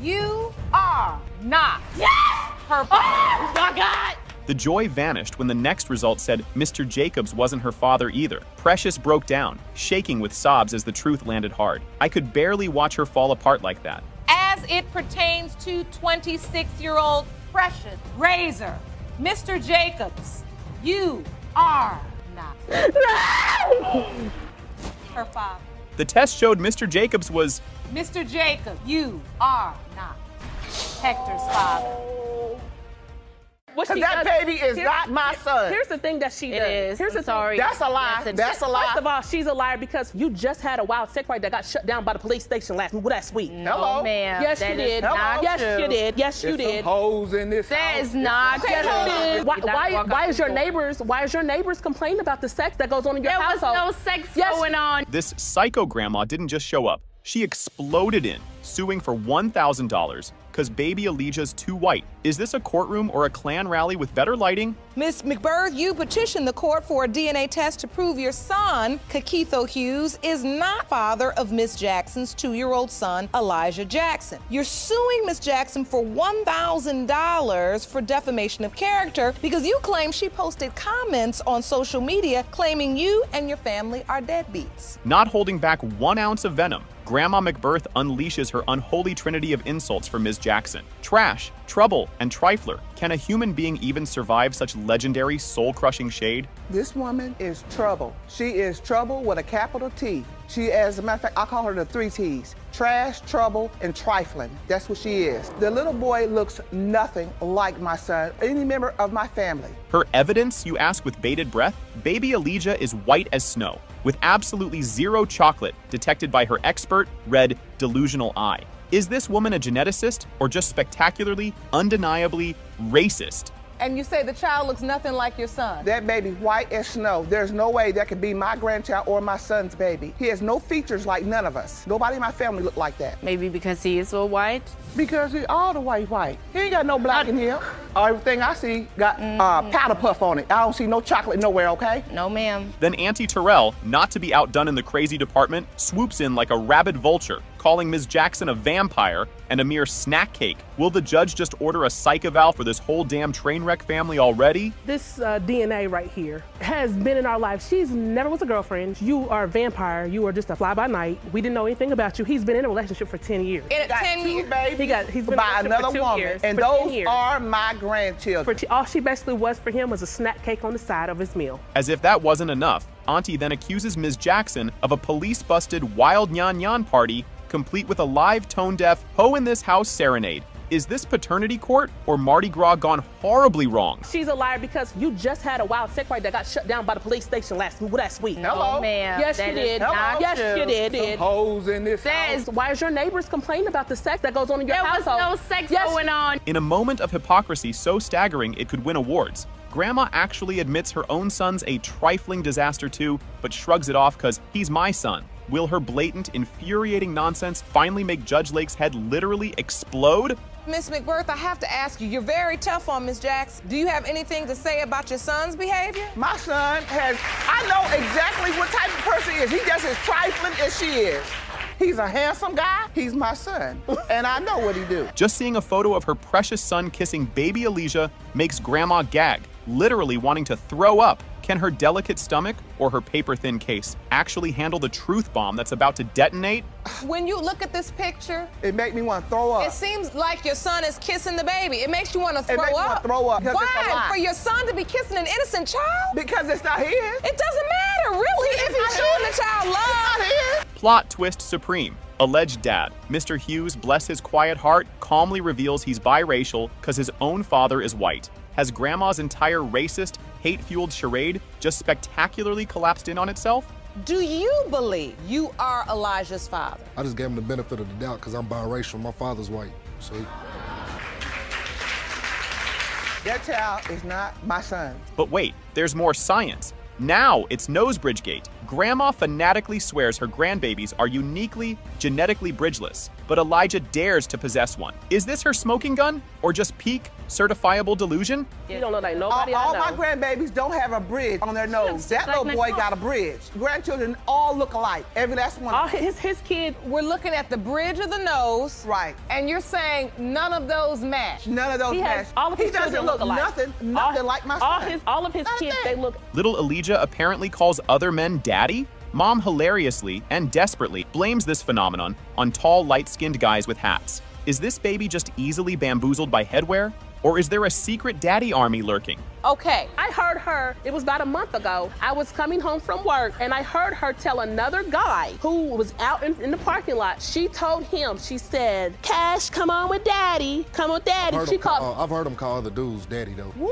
you are not her father. Oh my God! The joy vanished when the next result said Mr. Jacobs wasn't her father either. Precious broke down, shaking with sobs as the truth landed hard. I could barely watch her fall apart like that. As it pertains to 26-year-old Precious Razor, Mr. Jacobs, you are not her father. The test showed Mr. Jacobs was... Mr. Jacob, you are not Hector's father. Because that baby is not my son. Here's the thing that she does. is. Here's the I'm sorry. That's a lie. That's a lie. First of all, she's a liar because you just had a wild sex party that got shut down by the police station last week. Hello? Ma'am. Yes, that you is did. not Yes, true. you did. Yes, you There's did. some hoes in this That house. is not Okay, true. hold on. Did not walk Why out is the your door. neighbors complaining about the sex that goes on in your There was household? no sex Yes. going on. This psycho grandma didn't just show up. She exploded in, suing for $1,000 because baby Elijah's too white. Is this a courtroom or a Klan rally with better lighting? Ms. McBirth, you petitioned the court for a DNA test to prove your son, Kakitho Hughes, is not father of Miss Jackson's 2-year-old son, Elijah Jackson. You're suing Miss Jackson for $1,000 for defamation of character because you claim she posted comments on social media claiming you and your family are deadbeats. Not holding back 1 ounce of venom, Grandma McBirth unleashes her unholy trinity of insults for Ms. Jackson. Trash, trouble, and trifler. Can a human being even survive such legendary, soul-crushing shade? This woman is trouble. She is trouble with a capital T. She, as a matter of fact, I call her the 3 T's. Trash, trouble, and trifling. That's what she is. The little boy looks nothing like my son, any member of my family. Her evidence, you ask with bated breath? Baby Elijah is white as snow, with absolutely zero chocolate detected by her expert, red, delusional eye. Is this woman a geneticist or just spectacularly, undeniably racist? And you say the child looks nothing like your son. That baby white as snow. There's no way that could be my grandchild or my son's baby. He has no features like none of us. Nobody in my family look like that. Maybe because he is so white? Because he all the way white. He ain't got no black in him. Everything I see got powder puff on it. I don't see no chocolate nowhere, okay? No, ma'am. Then Auntie Terrell, not to be outdone in the crazy department, swoops in like a rabid vulture, calling Ms. Jackson a vampire and a mere snack cake. Will the judge just order a psych eval for this whole damn train wreck family already? This DNA right here has been in our life. She's never was a girlfriend. You are a vampire. You are just a fly-by-night. We didn't know anything about you. He's been in a relationship for 10 years. In 10 years? He's been by in a relationship another for 2 woman. years. And for 10 those years. are my grandchildren. All she basically was for him was a snack cake on the side of his meal. As if that wasn't enough, Auntie then accuses Ms. Jackson of a police-busted wild nyan party complete with a live tone-deaf "Ho in this house" serenade. Is this paternity court or Mardi Gras gone horribly wrong? She's a liar because you just had a wild sex party that got shut down by the police station last week. No, ma'am. Yes, that you is did. not Yes, true. you did. Some hoes in this That house. is- Why is your neighbors complaining about the sex that goes on in your There was household? no sex going on. In a moment of hypocrisy so staggering it could win awards, Grandma actually admits her own son's a trifling disaster too, but shrugs it off because he's my son. Will her blatant, infuriating nonsense finally make Judge Lake's head literally explode? Miss McBirth, I have to ask you, you're very tough on Miss Jackson. Do you have anything to say about your son's behavior? My son I know exactly what type of person he is. He just as trifling as she is. He's a handsome guy. He's my son. And I know what he do. Just seeing a photo of her precious son kissing baby Elijah makes Grandma gag, literally wanting to throw up. Can her delicate stomach or her paper-thin case actually handle the truth bomb that's about to detonate? When you look at this picture, it makes me want to throw up. It seems like your son is kissing the baby. It makes you want to throw It makes me want up. to throw up. because it's a Why? lie. For your son to be kissing an innocent child? Because it's not his. It doesn't matter, really, if he's showing the child love. It's not his. Plot twist supreme. Alleged dad, Mr. Hughes, bless his quiet heart, calmly reveals he's biracial because his own father is white. Has Grandma's entire racist, hate-fueled charade just spectacularly collapsed in on itself? Do you believe you are Elijah's father? I just gave him the benefit of the doubt because I'm biracial. My father's white. So That child is not my son. But wait, there's more science. Now it's Nosebridgegate. Grandma fanatically swears her grandbabies are uniquely, genetically bridgeless, but Elijah dares to possess one. Is this her smoking gun, or just peak, certifiable delusion? You don't look like nobody all I my know. grandbabies don't have a bridge on their nose. That little boy got a bridge. Grandchildren all look alike. Every last one. All his kids. We're looking at the bridge of the nose. Right. And you're saying none of those match. None of those He match. has all of his He doesn't children look look alike. nothing like my son. All of his kids, they look. Little Elijah apparently calls other men daddy. Mom hilariously and desperately blames this phenomenon on tall, light-skinned guys with hats. Is this baby just easily bamboozled by headwear? Or is there a secret daddy army lurking? Okay, I heard her, it was about a month ago, I was coming home from work and I heard her tell another guy who was out in the parking lot, she told him, she said, Cash, come on with daddy, come with daddy. I've heard him call other dudes daddy though. Woo!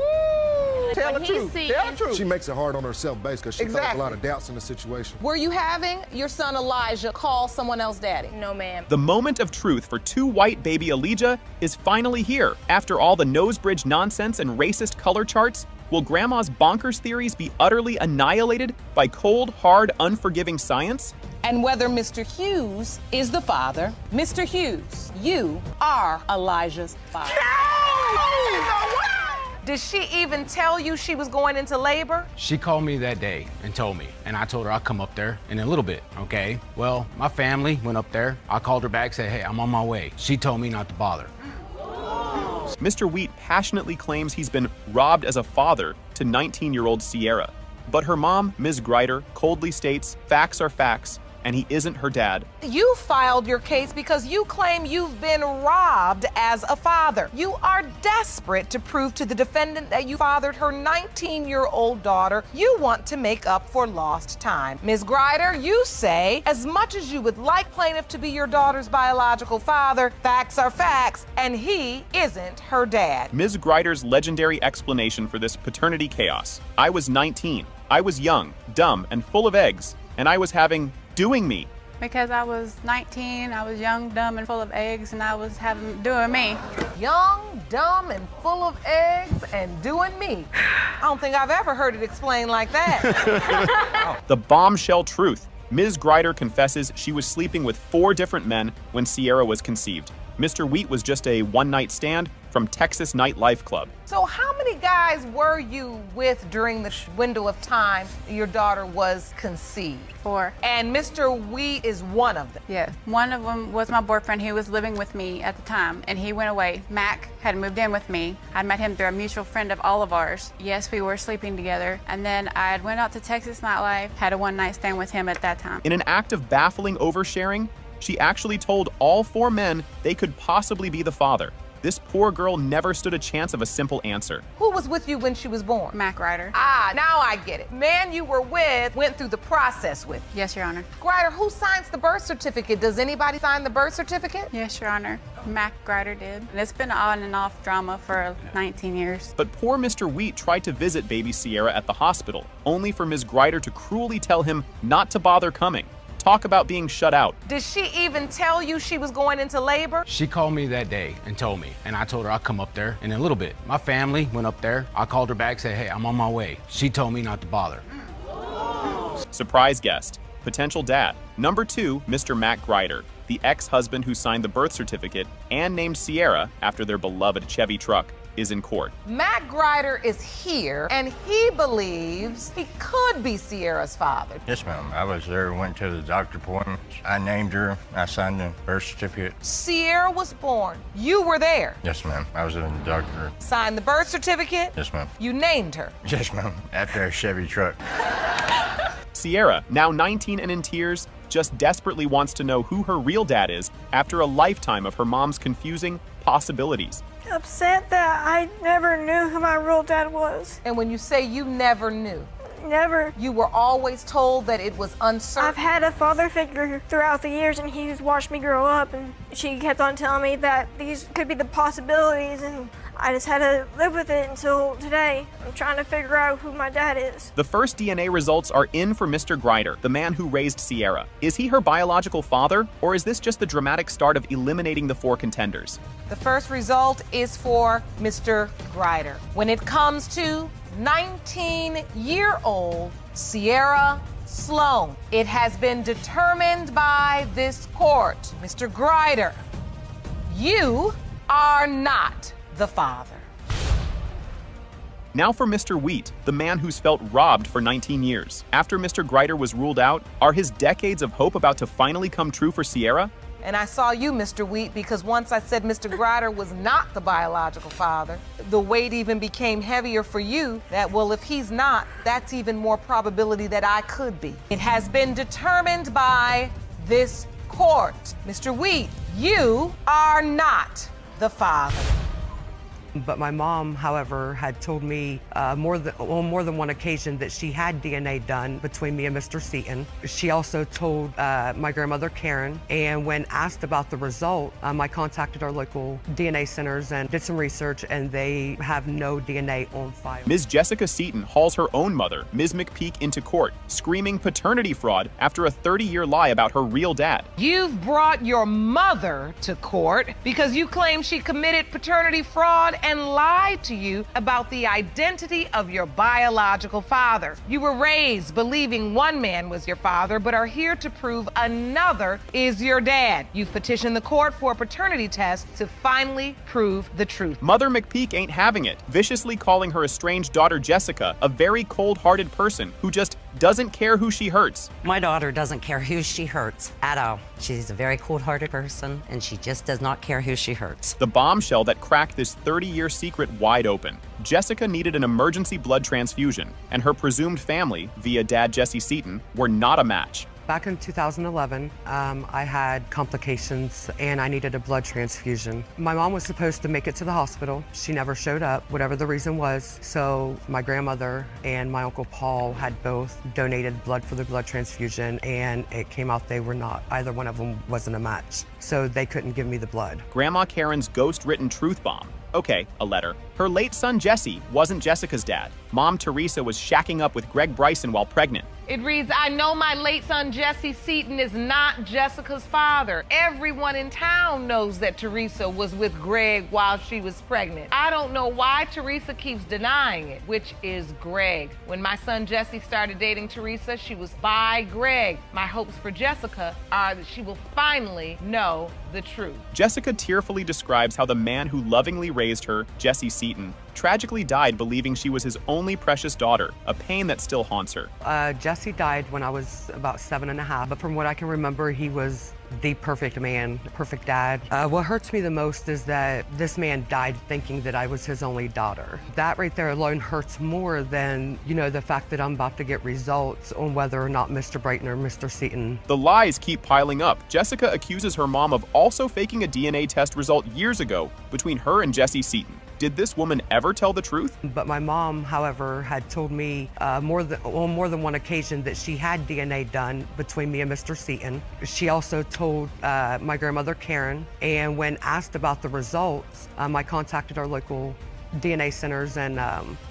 Tell the truth. Tell the truth. She makes it hard on herself based because she feels a lot of doubts in the situation. Were you having your son Elijah call someone else daddy? No, ma'am. The moment of truth for two white baby Elijah is finally here. After all the nose bridge nonsense and racist color charts, will Grandma's bonkers theories be utterly annihilated by cold, hard, unforgiving science? And whether Mr. Hughes is the father, Mr. Hughes, you are Elijah's father. Did she even tell you she was going into labor? She called me that day and told me, and I told her I'll come up there in a little bit, okay? Well, my family went up there. I called her back, said, hey, I'm on my way. She told me not to bother. Mr. Wheat passionately claims he's been robbed as a father to 19-year-old Sierra. But her mom, Ms. Greider, coldly states facts are facts, and he isn't her dad. You filed your case because you claim you've been robbed as a father. You are desperate to prove to the defendant that you fathered her 19-year-old daughter. You want to make up for lost time. Ms. Greider, you say, as much as you would like plaintiff to be your daughter's biological father, facts are facts, and he isn't her dad. Ms. Greider's legendary explanation for this paternity chaos. I was 19. I was young, dumb, and full of eggs, and I was doing me. Because I was 19, I was young, dumb, and full of eggs, and I was doing me. Young, dumb, and full of eggs and doing me. I don't think I've ever heard it explained like that. The bombshell truth. Ms. Greider confesses she was sleeping with 4 different men when Sierra was conceived. Mr. Wheat was just a one-night stand from Texas Nightlife Club. So how many guys were you with during the window of time your daughter was conceived? 4. And Mr. Wheat is one of them? Yes. One of them was my boyfriend. He was living with me at the time, and he went away. Mac had moved in with me. I met him through a mutual friend of all of ours. Yes, we were sleeping together. And then I went out to Texas Nightlife, had a one-night stand with him at that time. In an act of baffling oversharing, she actually told all 4 men they could possibly be the father. This poor girl never stood a chance of a simple answer. Who was with you when she was born? Mac Greider. Ah, now I get it. Man you were with went through the process with you. Yes, Your Honor. Greider, who signs the birth certificate? Does anybody sign the birth certificate? Yes, Your Honor. Mac Greider did. And it's been on and off drama for 19 years. But poor Mr. Wheat tried to visit baby Sierra at the hospital, only for Ms. Greider to cruelly tell him not to bother coming. Talk about being shut out. Did she even tell you she was going into labor? She called me that day and told me, and I told her I'll come up there in a little bit. My family went up there. I called her back, said, hey, I'm on my way. She told me not to bother. Surprise guest, potential dad. Number 2, Mr. Mac Greider, the ex-husband who signed the birth certificate and named Sierra after their beloved Chevy truck, is in court. Mac Greider is here, and he believes he could be Sierra's father. Yes, ma'am. I was there, went to the doctor appointment. I named her. I signed the birth certificate. Sierra was born. You were there. Yes, ma'am. I was in the doctor. Signed the birth certificate. Yes, ma'am. You named her. Yes, ma'am. After a Chevy truck. Sierra, now 19 and in tears, just desperately wants to know who her real dad is after a lifetime of her mom's confusing possibilities. Upset that I never knew who my real dad was. And when you say you never knew? Never. You were always told that it was uncertain? I've had a father figure throughout the years, and he's watched me grow up, and she kept on telling me that these could be the possibilities, and I just had to live with it until today. I'm trying to figure out who my dad is. The first DNA results are in for Mr. Greider, the man who raised Sierra. Is he her biological father, or is this just the dramatic start of eliminating the 4 contenders? The first result is for Mr. Greider. When it comes to 19-year-old Sierra Sloan, it has been determined by this court, Mr. Grider, you are not the father. Now for Mr. Wheat, the man who's felt robbed for 19 years. After Mr. Grider was ruled out, are his decades of hope about to finally come true for Sierra? And I saw you, Mr. Wheat, because once I said Mr. Grider was not the biological father, the weight even became heavier for you that, well, if he's not, that's even more probability that I could be. It has been determined by this court. Mr. Wheat, you are not the father. But my mom, however, had told me on more than one occasion that she had DNA done between me and Mr. Seaton. She also told my grandmother, Karen, and when asked about the result, I contacted our local DNA centers and did some research, and they have no DNA on file. Ms. Jessica Seaton hauls her own mother, Ms. McPeak, into court, screaming paternity fraud after a 30-year lie about her real dad. You've brought your mother to court because you claim she committed paternity fraud and lied to you about the identity of your biological father. You were raised believing one man was your father, but are here to prove another is your dad. You've petitioned the court for a paternity test to finally prove the truth. Mother McPeak ain't having it, viciously calling her estranged daughter Jessica a very cold-hearted person who just doesn't care who she hurts. My daughter doesn't care who she hurts at all. She's a very cold-hearted person, and she just does not care who she hurts. The bombshell that cracked this 30-year secret wide open. Jessica needed an emergency blood transfusion, and her presumed family, via dad Jesse Seaton, were not a match. Back in 2011, I had complications and I needed a blood transfusion. My mom was supposed to make it to the hospital. She never showed up, whatever the reason was. So my grandmother and my Uncle Paul had both donated blood for the blood transfusion, and it came out they were not. Either one of them wasn't a match. So they couldn't give me the blood. Grandma Karen's ghost-written truth bomb. Okay, a letter. Her late son Jesse wasn't Jessica's dad. Mom Teresa was shacking up with Greg Bryson while pregnant. It reads, I know my late son Jesse Seaton is not Jessica's father. Everyone in town knows that Teresa was with Greg while she was pregnant. I don't know why Teresa keeps denying it, which is Greg. When my son Jesse started dating Teresa, she was by Greg. My hopes for Jessica are that she will finally know the truth. Jessica tearfully describes how the man who lovingly raised her, Jesse Seaton, tragically died believing she was his only precious daughter, a pain that still haunts her. Jesse died when I was about 7.5, but from what I can remember, he was the perfect man, perfect dad. What hurts me the most is that this man died thinking that I was his only daughter. That right there alone hurts more than, the fact that I'm about to get results on whether or not Mr. Brighton or Mr. Seaton. The lies keep piling up. Jessica accuses her mom of also faking a DNA test result years ago between her and Jesse Seaton. Did this woman ever tell the truth? But my mom, however, had told me on more than one occasion that she had DNA done between me and Mr. Seaton. She also told my grandmother, Karen, and when asked about the results, I contacted our local DNA centers and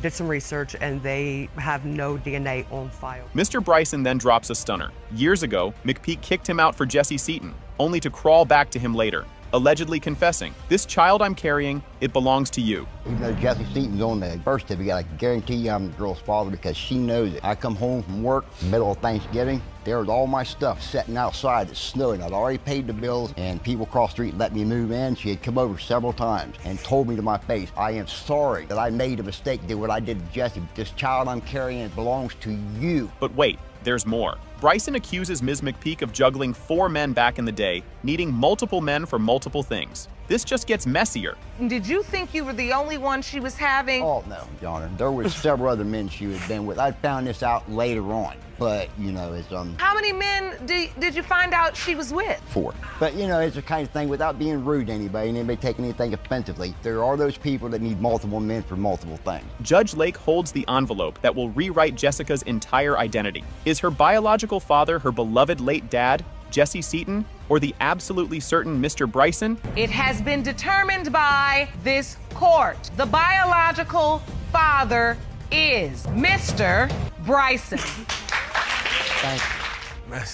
did some research, and they have no DNA on file. Mr. Bryson then drops a stunner. Years ago, McPeak kicked him out for Jesse Seaton, only to crawl back to him later, allegedly confessing, "This child I'm carrying, it belongs to you." Even though Jesse Seaton's on the birth certificate, I guarantee you I'm the girl's father because she knows it. I come home from work, middle of Thanksgiving, there was all my stuff sitting outside. It's snowing. I'd already paid the bills, and people across the street let me move in. She had come over several times and told me to my face, I am sorry that I made a mistake, did what I did to Jesse. This child I'm carrying, it belongs to you. But wait, there's more. Bryson accuses Ms. McPeak of juggling 4 men back in the day, needing multiple men for multiple things. This just gets messier. Did you think you were the only one she was having? Oh, no, Donna. There were several other men she had been with. I found this out later on, but, it's, How many men did you find out she was with? 4. But, it's the kind of thing, without being rude to anybody and anybody taking anything offensively, there are those people that need multiple men for multiple things. Judge Lake holds the envelope that will rewrite Jessica's entire identity. Is her biological father her beloved late dad, Jesse Seaton, or the absolutely certain Mr. Bryson? It has been determined by this court. The biological father is Mr. Bryson. Thank you.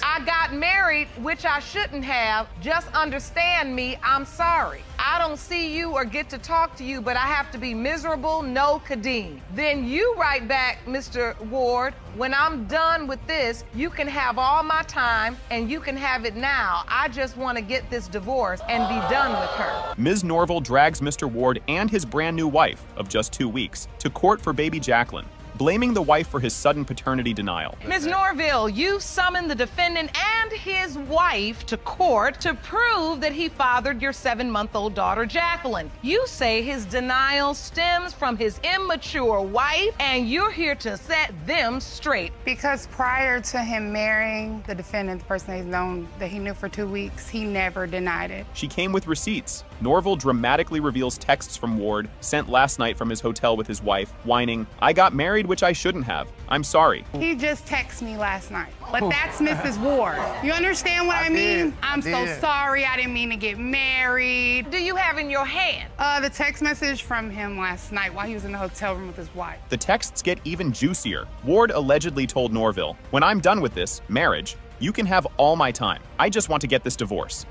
I got married, which I shouldn't have. Just understand me, I'm sorry. I don't see you or get to talk to you, but I have to be miserable, no Kadeem. Then you write back, Mr. Ward, when I'm done with this, you can have all my time and you can have it now. I just want to get this divorce and be done with her. Ms. Norville drags Mr. Ward and his brand new wife, of just 2 weeks, to court for baby Jacqueline, blaming the wife for his sudden paternity denial. Ms. Norville, you summoned the defendant and his wife to court to prove that he fathered your 7-month-old daughter, Jacqueline. You say his denial stems from his immature wife, and you're here to set them straight. Because prior to him marrying the defendant, the person he's known that he knew for 2 weeks, he never denied it. She came with receipts. Norville dramatically reveals texts from Ward sent last night from his hotel with his wife, whining, "I got married, which I shouldn't have. I'm sorry." He just texted me last night. But that's Mrs. Ward. You understand what I mean? I'm so sorry. I didn't mean to get married. Do you have in your hand? The text message from him last night while he was in the hotel room with his wife. The texts get even juicier. Ward allegedly told Norville, "When I'm done with this marriage, you can have all my time. I just want to get this divorce."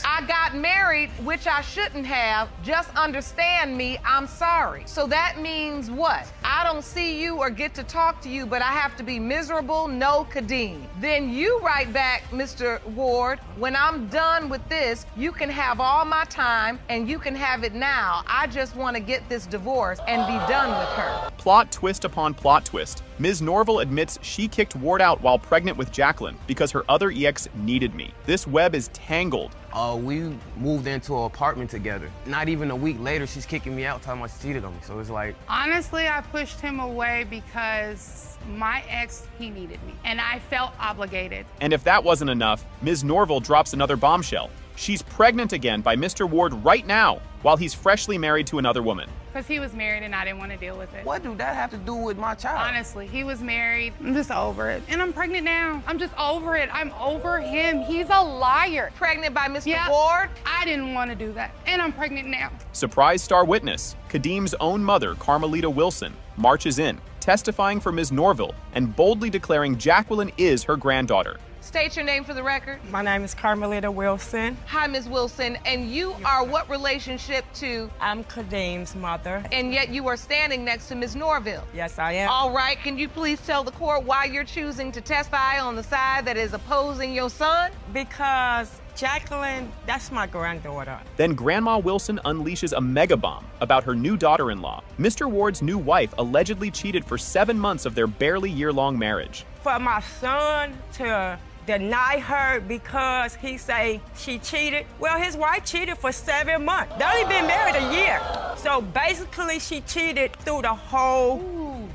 I got married, which I shouldn't have. Just understand me, I'm sorry. So that means what? I don't see you or get to talk to you, but I have to be miserable, no Kadeem. Then you write back, Mr. Ward, when I'm done with this, you can have all my time and you can have it now. I just want to get this divorce and be done with her. Plot twist upon plot twist. Ms. Norville admits she kicked Ward out while pregnant with Jacqueline because her other EX needed me. This web is tangled. We moved into an apartment together. Not even a week later, she's kicking me out, telling me she cheated on me. So it's like... Honestly, I pushed him away because my ex, he needed me. And I felt obligated. And if that wasn't enough, Ms. Norville drops another bombshell. She's pregnant again by Mr. Ward right now, while he's freshly married to another woman. Because he was married and I didn't want to deal with it. What do that have to do with my child? Honestly, he was married. I'm just over it. And I'm pregnant now. I'm just over it. I'm over him. He's a liar. Pregnant by Mr. Ward? I didn't want to do that. And I'm pregnant now. Surprise star witness, Kadeem's own mother, Carmelita Wilson, marches in, testifying for Ms. Norville and boldly declaring Jacqueline is her granddaughter. State your name for the record. My name is Carmelita Wilson. Hi, Ms. Wilson. And you are what relationship to? I'm Kadeem's mother. And yet you are standing next to Ms. Norville. Yes, I am. All right. Can you please tell the court why you're choosing to testify on the side that is opposing your son? Because Jacqueline, that's my granddaughter. Then Grandma Wilson unleashes a mega bomb about her new daughter-in-law. Mr. Ward's new wife allegedly cheated for 7 months of their barely year-long marriage. For my son to deny her because he say she cheated. Well, his wife cheated for 7 months. They only been married a year. So basically she cheated through the whole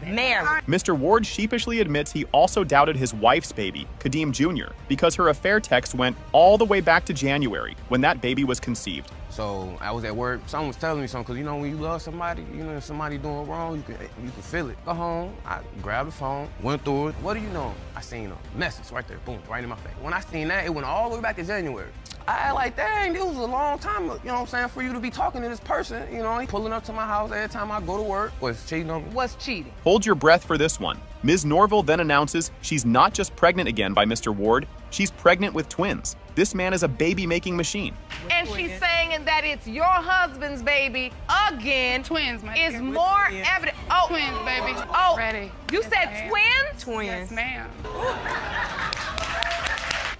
marriage. Mr. Ward sheepishly admits he also doubted his wife's baby, Kadeem Jr., because her affair text went all the way back to January, when that baby was conceived. So I was at work, someone was telling me something, because when you love somebody, if somebody doing wrong, you can feel it. Go home, I grabbed the phone, went through it. What do you know? I seen a message right there, boom, right in my face. When I seen that, it went all the way back to January. I like, dang, it was a long time, for you to be talking to this person, pulling up to my house every time I go to work. Was cheating on me? Was cheating. Hold your breath for this one. Ms. Norville then announces she's not just pregnant again by Mr. Ward, she's pregnant with twins. This man is a baby-making machine. And she's saying that it's your husband's baby again. Twins, my is more evident. Oh, twins, baby. Oh, ready. You said twins? Twins. Yes, ma'am.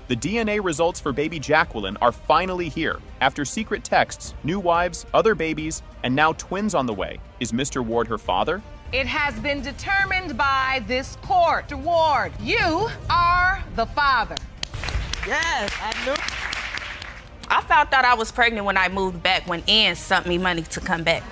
The DNA results for baby Jacqueline are finally here. After secret texts, new wives, other babies, and now twins on the way. Is Mr. Ward her father? It has been determined by this court. Mr. Ward, you are the father. Yes, I knew. I found out I was pregnant when I moved back when Ian sent me money to come back.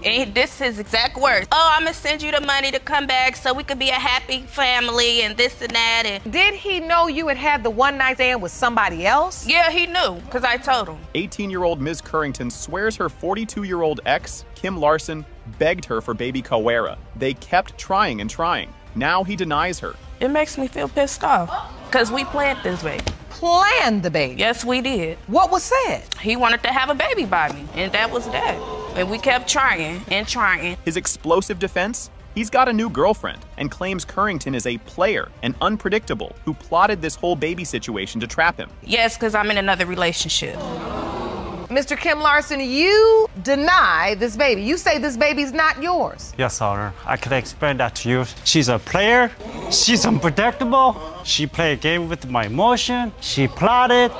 And this is his exact words. Oh, I'm gonna send you the money to come back so we could be a happy family and this and that. And did he know you had had the one night stand with somebody else? Yeah, he knew, because I told him. 18-year-old Ms. Currington swears her 42-year-old ex, Kim Larson, begged her for baby Kawera. They kept trying and trying. Now he denies her. It makes me feel pissed off, because we planned this baby. Planned the baby? Yes, we did. What was said? He wanted to have a baby by me, and that was that. And we kept trying and trying. His explosive defense? He's got a new girlfriend and claims Currington is a player and unpredictable who plotted this whole baby situation to trap him. Yes, because I'm in another relationship. Mr. Kim Larson, you deny this baby. You say this baby's not yours. Yes, Honor. I can explain that to you. She's a player. She's unpredictable. She played a game with my emotion. She plotted.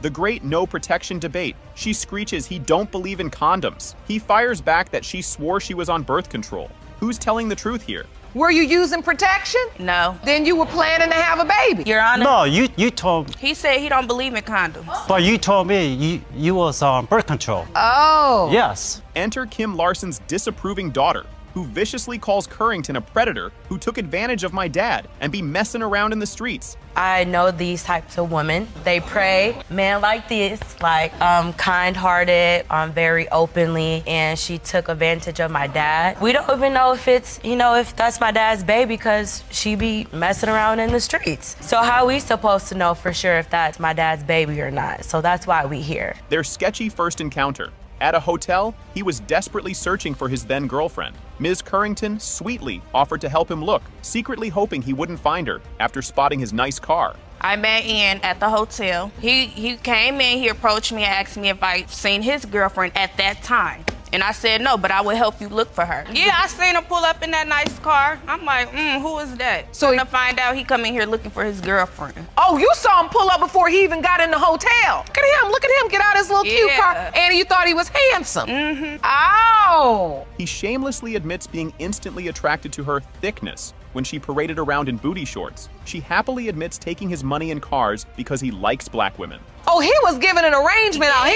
The great no protection debate. She screeches he don't believe in condoms. He fires back that she swore she was on birth control. Who's telling the truth here? Were you using protection? No. Then you were planning to have a baby. Your Honor. No, you told. He said he don't believe in condoms. But you told me you was on birth control. Oh. Yes. Enter Kim Larson's disapproving daughter, who viciously calls Currington a predator who took advantage of my dad and be messing around in the streets. I know these types of women. They prey men like this, like kind-hearted, very openly, and she took advantage of my dad. We don't even know if it's, if that's my dad's baby because she be messing around in the streets. So how are we supposed to know for sure if that's my dad's baby or not? So that's why we here. Their sketchy first encounter. At a hotel, he was desperately searching for his then girlfriend. Ms. Currington sweetly offered to help him look, secretly hoping he wouldn't find her after spotting his nice car. I met Ian at the hotel. He came in, he approached me and asked me if I'd seen his girlfriend at that time. And I said no, but I would help you look for her. Yeah, I seen her pull up in that nice car. I'm like, who is that? So to find out he come in here looking for his girlfriend. Oh, you saw him pull up before he even got in the hotel. Look at him, get out his little cute car. And you thought he was handsome. Mm-hmm. Oh! He shamelessly admits being instantly attracted to her thickness when she paraded around in booty shorts. She happily admits taking his money and cars because he likes black women. Oh, he was giving an arrangement out.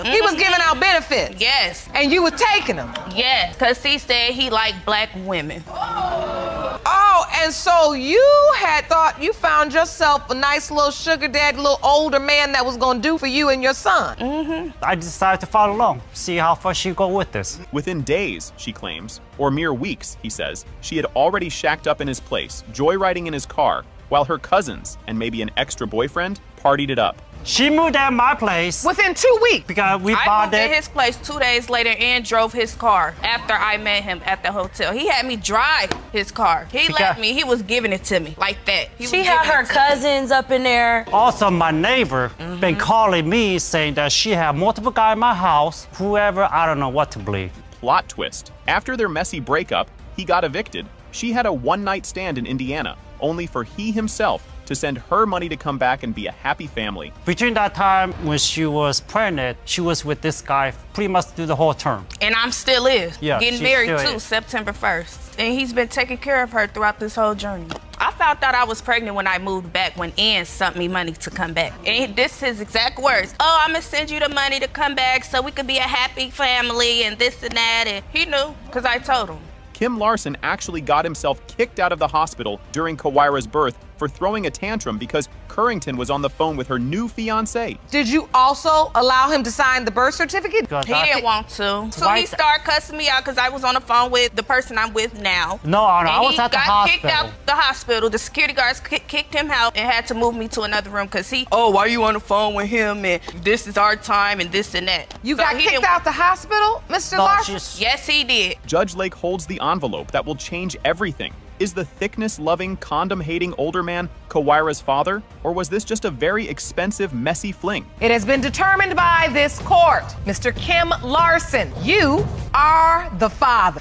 He was giving out benefits. Yes. And you was taking them. Yes, because he said he liked black women. Oh, and so you had thought you found yourself a nice little sugar daddy, little older man that was going to do for you and your son. Mm-hmm. I decided to follow along, see how far she go with this. Within days, she claims, or mere weeks, he says, she had already shacked up in his place, joyriding in his car, while her cousins and maybe an extra boyfriend partied it up. She moved at my place. Within 2 weeks. Because we I bonded. moved at his place 2 days later and drove his car after I met him at the hotel. He had me drive his car. He was giving it to me like that. She had her cousins up in there. Also, my neighbor been calling me saying that she had multiple guys in my house. Whoever, I don't know what to believe. Plot twist. After their messy breakup, he got evicted. She had a one-night stand in Indiana, only for he himself to send her money to come back and be a happy family. Between that time when she was pregnant, she was with this guy pretty much through the whole term. And I'm still is. Yeah, getting she married still too, is. September 1st. And he's been taking care of her throughout this whole journey. I found out I was pregnant when I moved back, when Ian sent me money to come back. And this is his exact words. Oh, I'm gonna send you the money to come back so we could be a happy family and this and that. And he knew, because I told him. Kim Larson actually got himself kicked out of the hospital during Kawaira's birth for throwing a tantrum because Currington was on the phone with her new fiancé. Did you also allow him to sign the birth certificate? He didn't want to. So he started cussing me out because I was on the phone with the person I'm with now. No, I was at the hospital. He got kicked out the hospital. The security guards kicked him out and had to move me to another room because why are you on the phone with him and this is our time and this and that. You got kicked out the hospital, Mr. Larson? Yes, he did. Judge Lake holds the envelope that will change everything. Is the thickness-loving, condom-hating older man Kawaira's father? Or was this just a very expensive, messy fling? It has been determined by this court. Mr. Kim Larson, you are the father.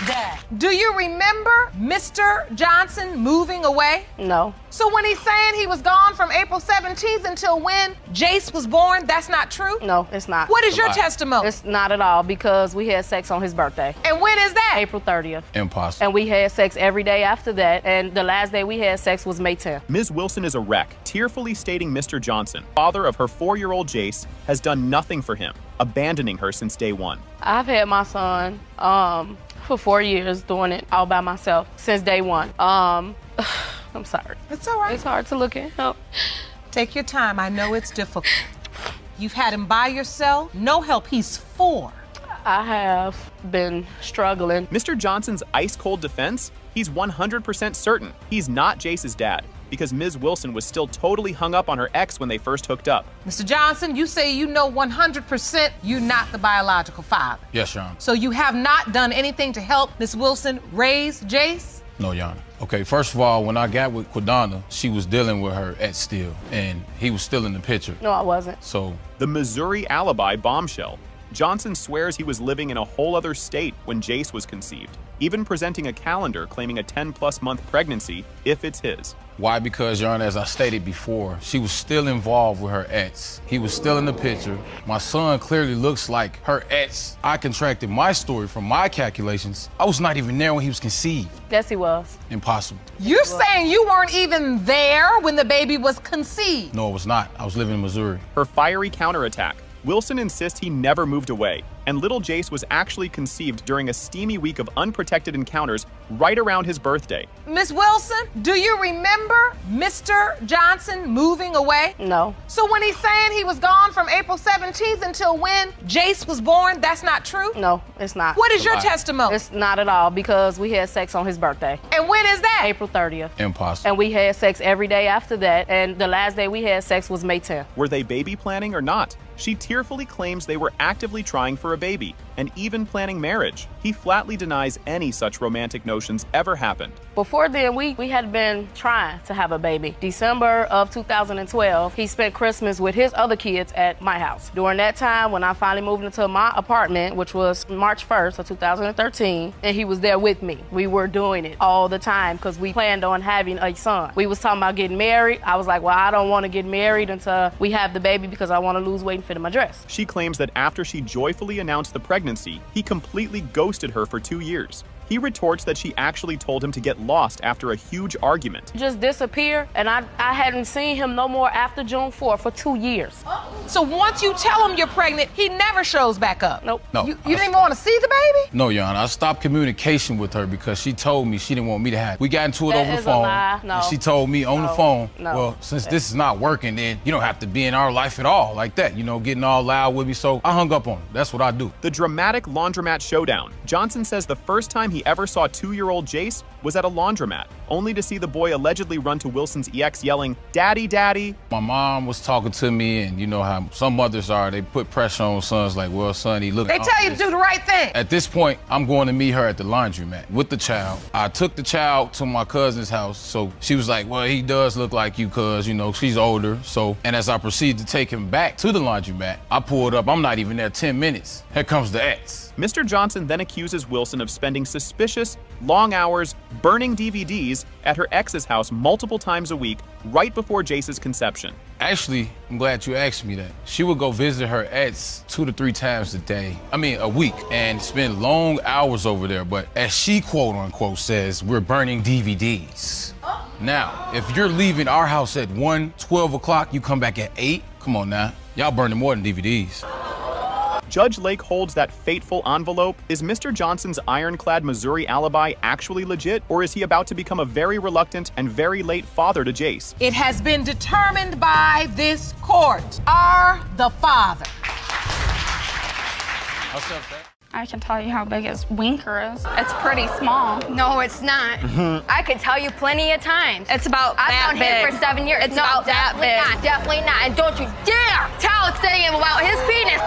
Dad. Do you remember Mr. Johnson moving away? No. So when he's saying he was gone from April 17th until when Jace was born, that's not true? No, it's not. What is your testimony? It's not at all because we had sex on his birthday. And when is that? April 30th. Impossible. And we had sex every day after that, and the last day we had sex was May 10th. Ms. Wilson is a wreck, tearfully stating Mr. Johnson, father of her 4-year-old Jace, has done nothing for him, abandoning her since day one. I've had my son for 4 years doing it all by myself since day one. I'm sorry. It's all right. It's hard to look at help. Take your time. I know it's difficult. You've had him by yourself. No help. He's 4. I have been struggling. Mr. Johnson's ice-cold defense? He's 100% certain he's not Jace's dad. because Ms. Wilson was still totally hung up on her ex when they first hooked up. Mr. Johnson, you say you know 100% you're not the biological father. Yes, Your Honor. So you have not done anything to help Ms. Wilson raise Jace? No, Your Honor. Okay, first of all, when I got with Quadonna, she was dealing with her ex still, and he was still in the picture. No, I wasn't. So, the Missouri alibi bombshell. Johnson swears he was living in a whole other state when Jace was conceived, even presenting a calendar claiming a 10-plus month pregnancy if it's his. Why? Because, Your Honor, as I stated before, she was still involved with her ex. He was still in the picture. My son clearly looks like her ex. I contracted my story from my calculations. I was not even there when he was conceived. Yes, he was. Impossible. You're saying you weren't even there when the baby was conceived? No, it was not. I was living in Missouri. Her fiery counterattack. Wilson insists he never moved away, and little Jace was actually conceived during a steamy week of unprotected encounters right around his birthday. Miss Wilson, do you remember Mr. Johnson moving away? No. So when he's saying he was gone from April 17th until when Jace was born, that's not true? No, it's not. What is your testimony? It's not at all, because we had sex on his birthday. And when is that? April 30th. Impossible. And we had sex every day after that, and the last day we had sex was May 10th. Were they baby planning or not? She tearfully claims they were actively trying for a baby and even planning marriage. He flatly denies any such romantic notions ever happened. Before then, we had been trying to have a baby. December of 2012, he spent Christmas with his other kids at my house. During that time, when I finally moved into my apartment, which was March 1st of 2013, and he was there with me. We were doing it all the time because we planned on having a son. We was talking about getting married. I was like, well, I don't want to get married until we have the baby because I want to lose weight and fit in my dress. She claims that after she joyfully announced the pregnancy, he completely ghosted her for 2 years. He retorts that she actually told him to get lost after a huge argument. Just disappear, and I hadn't seen him no more after June 4th for 2 years. So once you tell him you're pregnant, he never shows back up? Nope. No. You didn't even want to see the baby? No, Your Honor. I stopped communication with her because she told me she didn't want me to have it. We got into it That over the is a phone. lie. No. And she told me on the phone, No. well, since this is not working, then you don't have to be in our life at all like that, getting all loud with me. So I hung up on her. That's what I do. The dramatic laundromat showdown. Johnson says the first time he ever saw 2-year-old Jace was at a laundromat, only to see the boy allegedly run to Wilson's EX yelling, "Daddy, Daddy." My mom was talking to me, and you know how some mothers are. They put pressure on sons like, well, son, he look. They tell you to do the right thing. At this point, I'm going to meet her at the laundromat with the child. I took the child to my cousin's house, so she was like, well, he does look like you, cuz, she's older. So, and as I proceeded to take him back to the laundromat, I pulled up. I'm not even there 10 minutes. Here comes the ex. Mr. Johnson then accuses Wilson of spending suspicious, long hours burning DVDs at her ex's house multiple times a week right before Jace's conception. Actually, I'm glad you asked me that. She would go visit her ex 2 to 3 times a week, and spend long hours over there. But as she quote unquote says, we're burning DVDs. Now, if you're leaving our house at 12 o'clock, you come back at 8, come on now. Y'all burning more than DVDs. Judge Lake holds that fateful envelope. Is Mr. Johnson's ironclad Missouri alibi actually legit, or is he about to become a very reluctant and very late father to Jace? It has been determined by this court. Are the father. I can tell you how big his winker is. It's pretty small. No, it's not. I could tell you plenty of times. It's about I've that known him big. for 7 years. It's No, about that definitely big. not. Definitely not. And don't you dare tell him about his penis.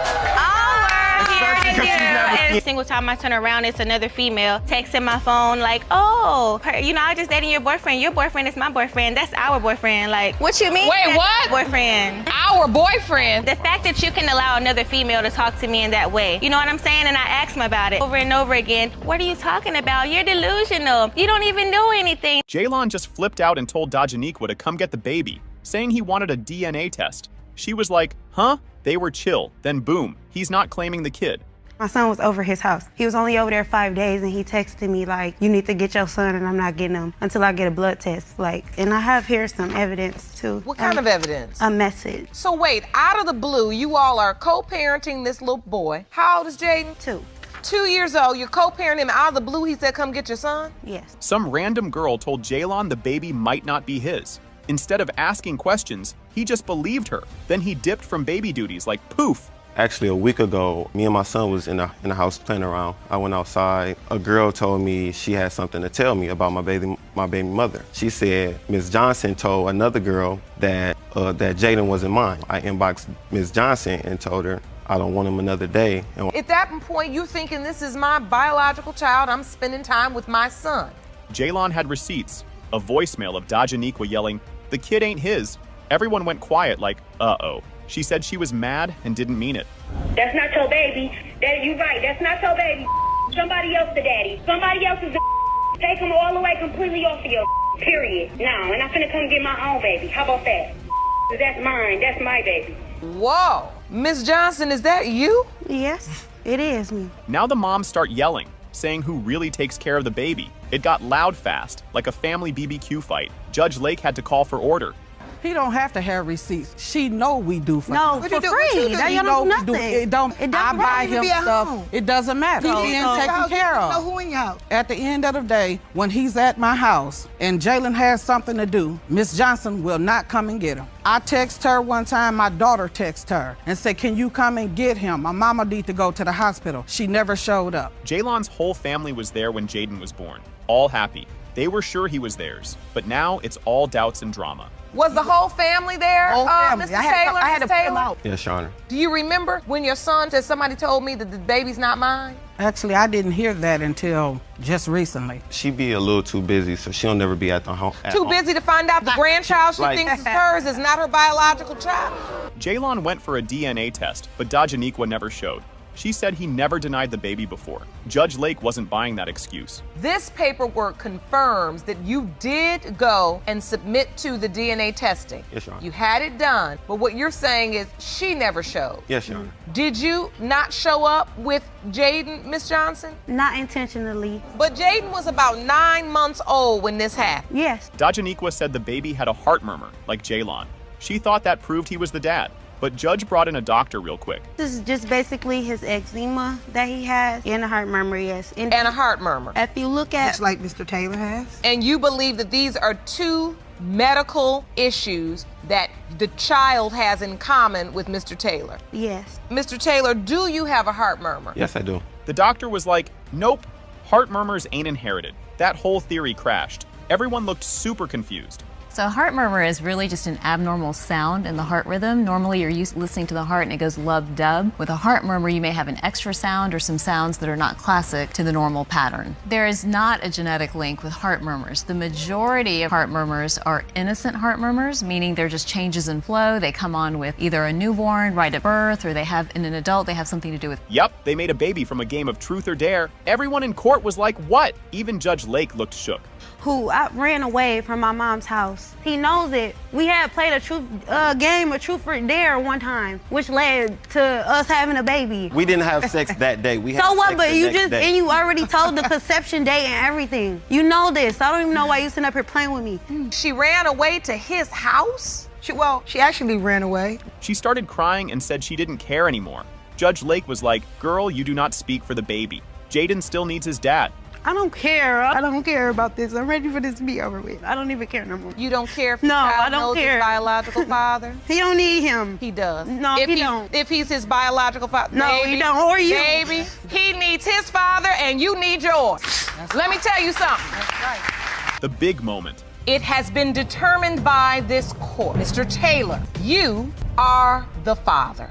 Every single time I turn around, it's another female texting my phone like, oh, I just dating your boyfriend. Your boyfriend is my boyfriend. That's our boyfriend. Like, what you mean? Wait, that's what? Boyfriend. Our boyfriend? The fact that you can allow another female to talk to me in that way. You know what I'm saying? And I ask him about it over and over again. What are you talking about? You're delusional. You don't even know anything. Jaylon just flipped out and told Dajaniqua to come get the baby, saying he wanted a DNA test. She was like, huh? They were chill. Then boom, he's not claiming the kid. My son was over his house. He was only over there 5 days, and he texted me like, you need to get your son, and I'm not getting him until I get a blood test. And I have here some evidence too. What kind of evidence? A message. So wait, out of the blue, you all are co-parenting this little boy. How old is Jaden? 2. 2 years old, you're co-parenting him. Out of the blue, he said, come get your son? Yes. Some random girl told Jaylon the baby might not be his. Instead of asking questions, he just believed her. Then he dipped from baby duties like poof. Actually, a week ago, me and my son was in the house playing around. I went outside. A girl told me she had something to tell me about my baby mother. She said Ms. Johnson told another girl that Jaden wasn't mine. I inboxed Ms. Johnson and told her I don't want him another day. At that point, you thinking this is my biological child, I'm spending time with my son. Jaylon had receipts, a voicemail of Dajaniqua yelling, "The kid ain't his." Everyone went quiet like, uh-oh. She said she was mad and didn't mean it. That's not your baby. Daddy, you right. That's not your baby. Somebody else the daddy. Somebody else is the take him all the way completely off of your period. No, and I'm finna come get my own baby. How about that? That's mine. That's my baby. Whoa. Miss Johnson, is that you? Yes, it is me. Now the moms start yelling, saying who really takes care of the baby. It got loud fast, like a family BBQ fight. Judge Lake had to call for order. He don't have to have receipts. She know we do for No, him. for free. That you don't do nothing. It don't. I buy him stuff. It doesn't matter. He's being taken care of. Know who in your house. At the end of the day, when he's at my house and Jalen has something to do, Miss Johnson will not come and get him. I text her one time, my daughter texted her and said, "Can you come and get him? My mama need to go to the hospital." She never showed up. Jaylon's whole family was there when Jaden was born, all happy. They were sure he was theirs, but now it's all doubts and drama. Was the whole family there, Whole family. Mr. I had Taylor? to put him out. Yes, Your Honor. Do you remember when your son said somebody told me that the baby's not mine? Actually, I didn't hear that until just recently. She be a little too busy, so she'll never be at the home. Too busy to find out the grandchild she thinks is hers is not her biological child? Jaylon went for a DNA test, but Dajaniqua never showed. She said he never denied the baby before. Judge Lake wasn't buying that excuse. This paperwork confirms that you did go and submit to the DNA testing. Yes, Your Honor. You had it done, but what you're saying is she never showed. Yes, Your Honor. Did you not show up with Jaden, Miss Johnson? Not intentionally. But Jaden was about 9 months old when this happened. Yes. Dajaniqua said the baby had a heart murmur, like Jaylon. She thought that proved he was the dad. But Judge brought in a doctor real quick. This is just basically his eczema that he has and a heart murmur, yes. And a heart murmur. If you look at... Just like Mr. Taylor has. And you believe that these are two medical issues that the child has in common with Mr. Taylor? Yes. Mr. Taylor, do you have a heart murmur? Yes, I do. The doctor was like, nope, heart murmurs ain't inherited. That whole theory crashed. Everyone looked super confused. So a heart murmur is really just an abnormal sound in the heart rhythm. Normally you're listening to the heart and it goes lub-dub. With a heart murmur, you may have an extra sound or some sounds that are not classic to the normal pattern. There is not a genetic link with heart murmurs. The majority of heart murmurs are innocent heart murmurs, meaning they're just changes in flow. They come on with either a newborn right at birth or they have, in an adult, they have something to do with... Yep, they made a baby from a game of truth or dare. Everyone in court was like, what? Even Judge Lake looked shook. Who I ran away from my mom's house. He knows it. We had played a game of truth or dare one time, which led to us having a baby. We didn't have sex that day. We had So what? sex But the you next just day. and you already told the conception date and everything. You know this. I don't even know why you sitting up here playing with me. She ran away to his house? She actually ran away. She started crying and said she didn't care anymore. Judge Lake was like, girl, you do not speak for the baby. Jaden still needs his dad. I don't care. I don't care about this. I'm ready for this to be over with. I don't even care no more. You don't care if No, the child I don't knows care. his biological father? He don't need him. He does. No, if he don't. If he's his biological father, No, baby, he don't. Or you. Baby, he needs his father and you need yours. Let me tell you something. The big moment. It has been determined by this court. Mr. Taylor, you are the father.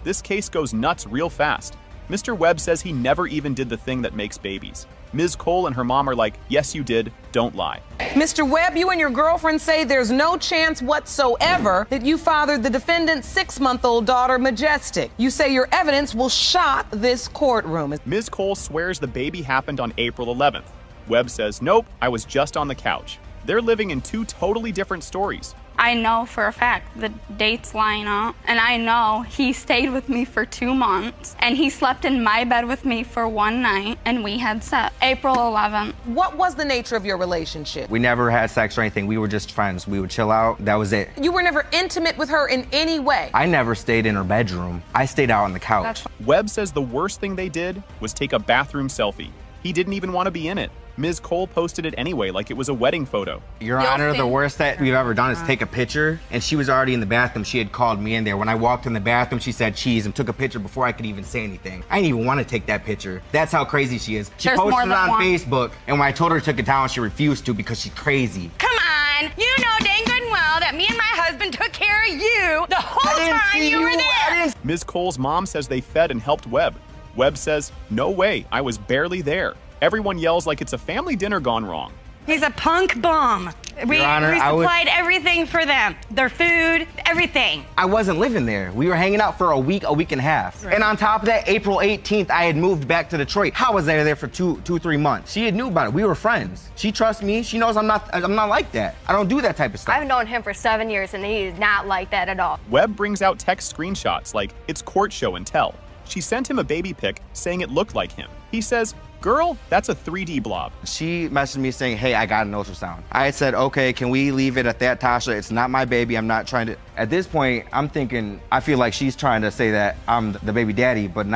This case goes nuts real fast. Mr. Webb says he never even did the thing that makes babies. Ms. Cole and her mom are like, yes, you did. Don't lie. Mr. Webb, you and your girlfriend say there's no chance whatsoever that you fathered the defendant's 6-month-old daughter, Majestic. You say your evidence will shock this courtroom. Ms. Cole swears the baby happened on April 11th. Webb says, nope, I was just on the couch. They're living in two totally different stories. I know for a fact the dates line up, and I know he stayed with me for 2 months, and he slept in my bed with me for one night, and we had sex. April 11th. What was the nature of your relationship? We never had sex or anything. We were just friends. We would chill out. That was it. You were never intimate with her in any way? I never stayed in her bedroom. I stayed out on the couch. Webb says the worst thing they did was take a bathroom selfie. He didn't even want to be in it. Ms. Cole posted it anyway like it was a wedding photo. Your Honor, the worst that we've ever done is take a picture, and she was already in the bathroom. She had called me in there. When I walked in the bathroom, she said cheese and took a picture before I could even say anything. I didn't even want to take that picture. That's how crazy she is. She posted it on Facebook, and when I told her to take it down, she refused to because she's crazy. Come on, you know dang good and well that me and my husband took care of you the whole time you were there. Ms. Cole's mom says they fed and helped Webb. Webb says, no way, I was barely there. Everyone yells like it's a family dinner gone wrong. He's a punk bum. We supplied everything for them. Their food, everything. I wasn't living there. We were hanging out for a week and a half. Right. And on top of that, April 18th, I had moved back to Detroit. How was I there for 3 months? She had knew about it. We were friends. She trusts me. She knows I'm not like that. I don't do that type of stuff. I've known him for 7 years and he's not like that at all. Webb brings out text screenshots like it's court show and tell. She sent him a baby pic saying it looked like him. He says, girl, that's a 3D blob. She messaged me saying, hey, I got an ultrasound. I said, okay, can we leave it at that, Tasha? It's not my baby. I'm not trying to. At this point, I'm thinking, I feel like she's trying to say that I'm the baby daddy, but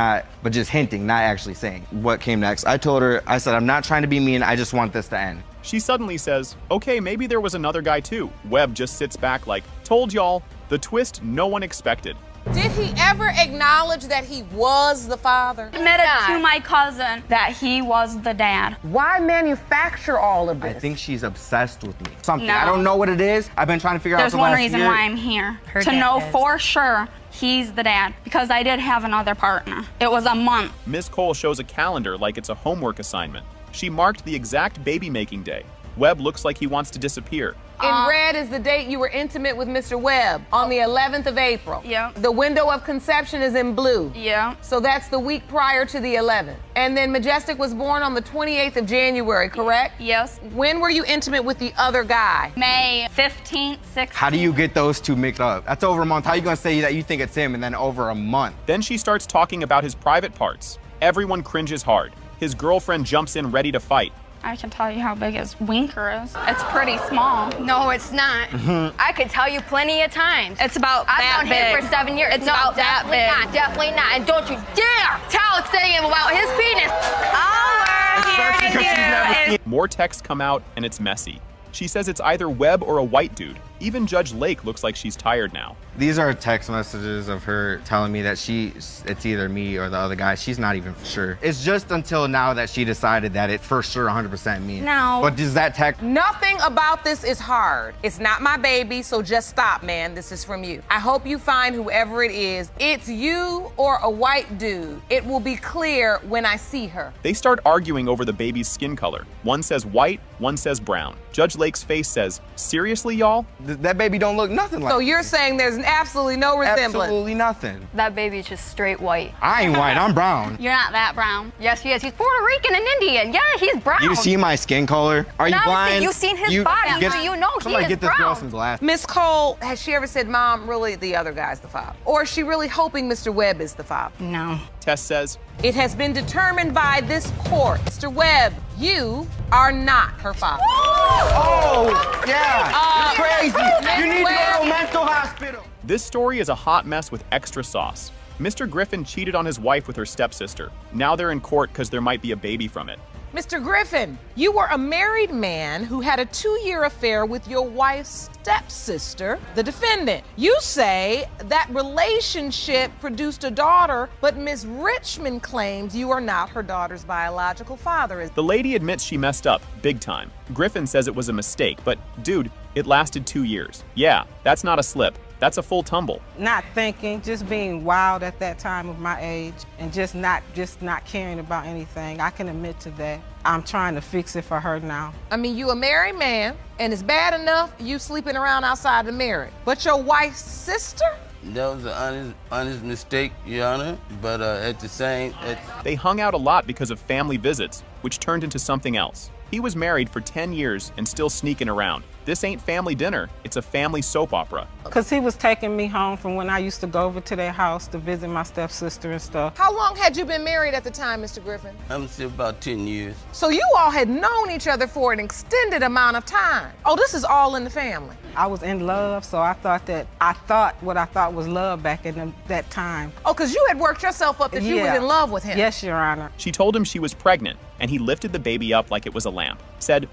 just hinting, not actually saying. What came next? I told her, I said, I'm not trying to be mean. I just want this to end. She suddenly says, okay, maybe there was another guy too. Webb just sits back like, told y'all, the twist no one expected. Did he ever acknowledge that he was the father? Admitted to my cousin that he was the dad. Why manufacture all of this? I think she's obsessed with me. Something. No. I don't know what it is. I've been trying to figure out There's for the last one reason year. why I'm here. To know for sure he's the dad. Because I did have another partner. It was a month. Ms. Cole shows a calendar like it's a homework assignment. She marked the exact baby-making day. Webb looks like he wants to disappear. In red is the date you were intimate with Mr. Webb, on the 11th of April. Yeah. The window of conception is in blue. Yeah. So that's the week prior to the 11th. And then Majestic was born on the 28th of January, correct? Yes. When were you intimate with the other guy? May 15th, 16th. How do you get those two mixed up? That's over a month. How are you gonna say that you think it's him and then over a month? Then she starts talking about his private parts. Everyone cringes hard. His girlfriend jumps in ready to fight. I can tell you how big his winker is. It's pretty small. No, it's not. I could tell you plenty of times. It's about that big. I've known him for 7 years. It's about that big. Not, definitely not. And don't you dare tell him about his penis. All we're here to do is... More texts come out and it's messy. She says it's either Webb or a white dude. Even Judge Lake looks like she's tired now. These are text messages of her telling me that it's either me or the other guy. She's not even for sure. It's just until now that she decided that it's for sure 100% me. No. But does that text? Nothing about this is hard. It's not my baby, so just stop, man. This is from you. I hope you find whoever it is. It's you or a white dude. It will be clear when I see her. They start arguing over the baby's skin color. One says white, one says brown. Judge Lake's face says, seriously, y'all? That baby don't look nothing like So you're saying there's absolutely no resemblance? Absolutely nothing. That baby's just straight white. I ain't white, I'm brown. You're not that brown. Yes, he is. He's Puerto Rican and Indian. Yeah, he's brown. You see my skin color? Are you blind? You've seen his body, so you know he somebody is get this brown. girl some glasses. Miss Cole, has she ever said, Mom, really the other guy's the father? Or is she really hoping Mr. Webb is the father? No. Tess says, it has been determined by this court. Mr. Webb, you are not her father. Oh, yeah. You're crazy. You need to go to a mental hospital. This story is a hot mess with extra sauce. Mr. Griffin cheated on his wife with her stepsister. Now they're in court because there might be a baby from it. Mr. Griffin, you were a married man who had a 2-year affair with your wife's stepsister, the defendant. You say that relationship produced a daughter, but Ms. Richmond claims you are not her daughter's biological father. The lady admits she messed up, big time. Griffin says it was a mistake, but dude, it lasted 2 years. Yeah, that's not a slip. That's a full tumble. Not thinking, just being wild at that time of my age and just not caring about anything. I can admit to that. I'm trying to fix it for her now. I mean, you a married man, and it's bad enough you sleeping around outside the marriage. But your wife's sister? That was an honest mistake, Your Honor, but at the same... They hung out a lot because of family visits, which turned into something else. He was married for 10 years and still sneaking around. This ain't family dinner, it's a family soap opera. Because he was taking me home from when I used to go over to their house to visit my stepsister and stuff. How long had you been married at the time, Mr. Griffin? I'm still about 10 years. So you all had known each other for an extended amount of time. Oh, this is all in the family. I was in love, so I thought what I thought was love back in that time. Oh, because you had worked yourself up that you was in love with him. Yes, Your Honor. She told him she was pregnant, and he lifted the baby up like it was a lamp, said,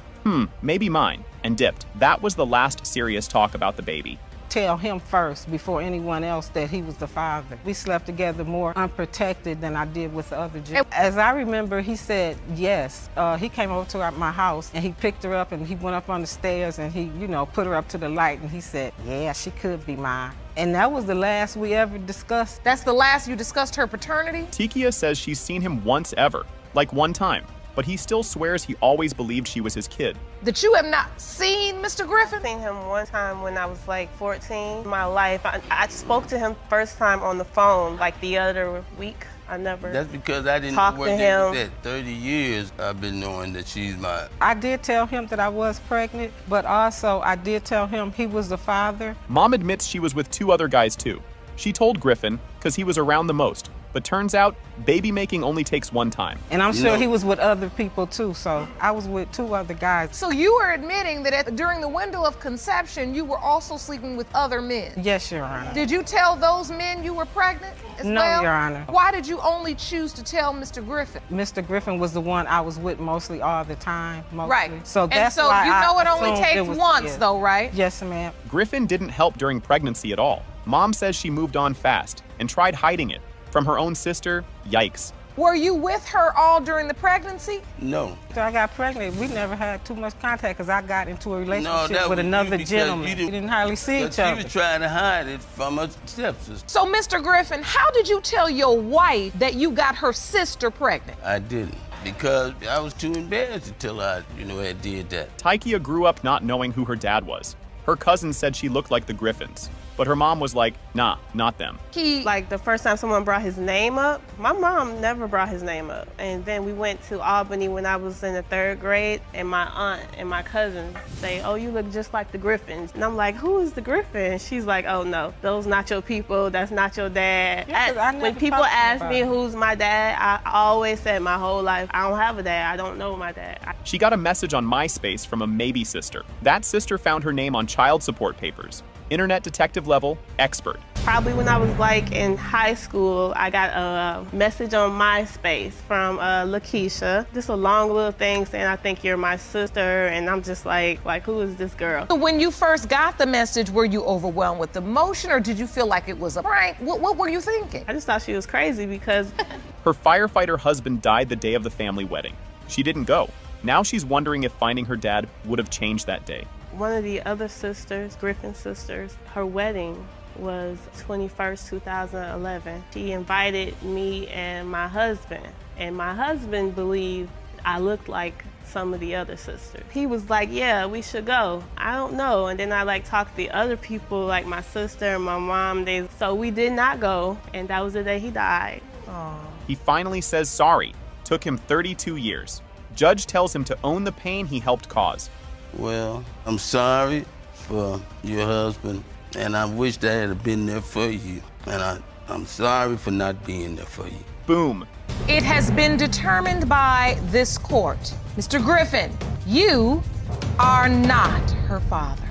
maybe mine, and dipped. That was the last serious talk about the baby. Tell him first before anyone else that he was the father. We slept together more unprotected than I did with the other Jews. As I remember, he said yes. He came over to my house and he picked her up and he went up on the stairs and he, put her up to the light and he said, yeah, she could be mine. And that was the last we ever discussed. That's the last you discussed her paternity? Tikia says she's seen him once ever, like one time, but he still swears he always believed she was his kid. That you have not seen Mr. Griffin? I seen him one time when I was like 14 in my life. I spoke to him first time on the phone like the other week. I never That's because I didn't talk work to there him. with that. 30 years I've been knowing that she's mine. I did tell him that I was pregnant, but also I did tell him he was the father. Mom admits she was with 2 other guys too. She told Griffin because he was around the most. But turns out, baby making only takes one time. And I'm sure he was with other people too, so I was with 2 other guys. So you were admitting that during the window of conception, you were also sleeping with other men? Yes, Your Honor. Did you tell those men you were pregnant as No, well? Your Honor. Why did you only choose to tell Mr. Griffin? Mr. Griffin was the one I was with mostly all the time. Mostly. Right. So that's and so why you know it only assumed takes was once his. though, right? Yes, ma'am. Griffin didn't help during pregnancy at all. Mom says she moved on fast and tried hiding it. From her own sister, yikes. Were you with her all during the pregnancy? No. After I got pregnant, we never had too much contact because I got into a relationship that with was another you because gentleman. you We didn't hardly see each other. She was trying to hide it from her stepsister. So, Mr. Griffin, how did you tell your wife that you got her sister pregnant? I didn't, because I was too embarrassed to tell her I did that. Tikia grew up not knowing who her dad was. Her cousin said she looked like the Griffins, but her mom was like, nah, not them. Like the first time someone brought his name up, my mom never brought his name up. And then we went to Albany when I was in the 3rd grade, and my aunt and my cousin say, oh, you look just like the Griffins. And I'm like, who is the Griffin? She's like, oh no, those not your people, that's not your dad. Yeah, when people ask me who's my dad, I always said my whole life, I don't have a dad, I don't know my dad. She got a message on MySpace from a maybe sister. That sister found her name on child support papers. Internet detective level, expert. Probably when I was like in high school, I got a message on MySpace from Lakeisha. Just a long little thing saying, I think you're my sister. And I'm just like, who is this girl? So when you first got the message, were you overwhelmed with emotion or did you feel like it was a prank? What were you thinking? I just thought she was crazy because her firefighter husband died the day of the family wedding. She didn't go. Now she's wondering if finding her dad would have changed that day. One of the other sisters, Griffin sisters, her wedding was 21st, 2011. She invited me and my husband believed I looked like some of the other sisters. He was like, yeah, we should go. I don't know. And then I talked to the other people, like my sister and my mom. So we did not go, and that was the day he died. Aww. He finally says sorry. Took him 32 years. Judge tells him to own the pain he helped cause. Well, I'm sorry for your husband, and I wish that I had been there for you. And I'm sorry for not being there for you. Boom. It has been determined by this court. Mr. Griffin, you are not her father.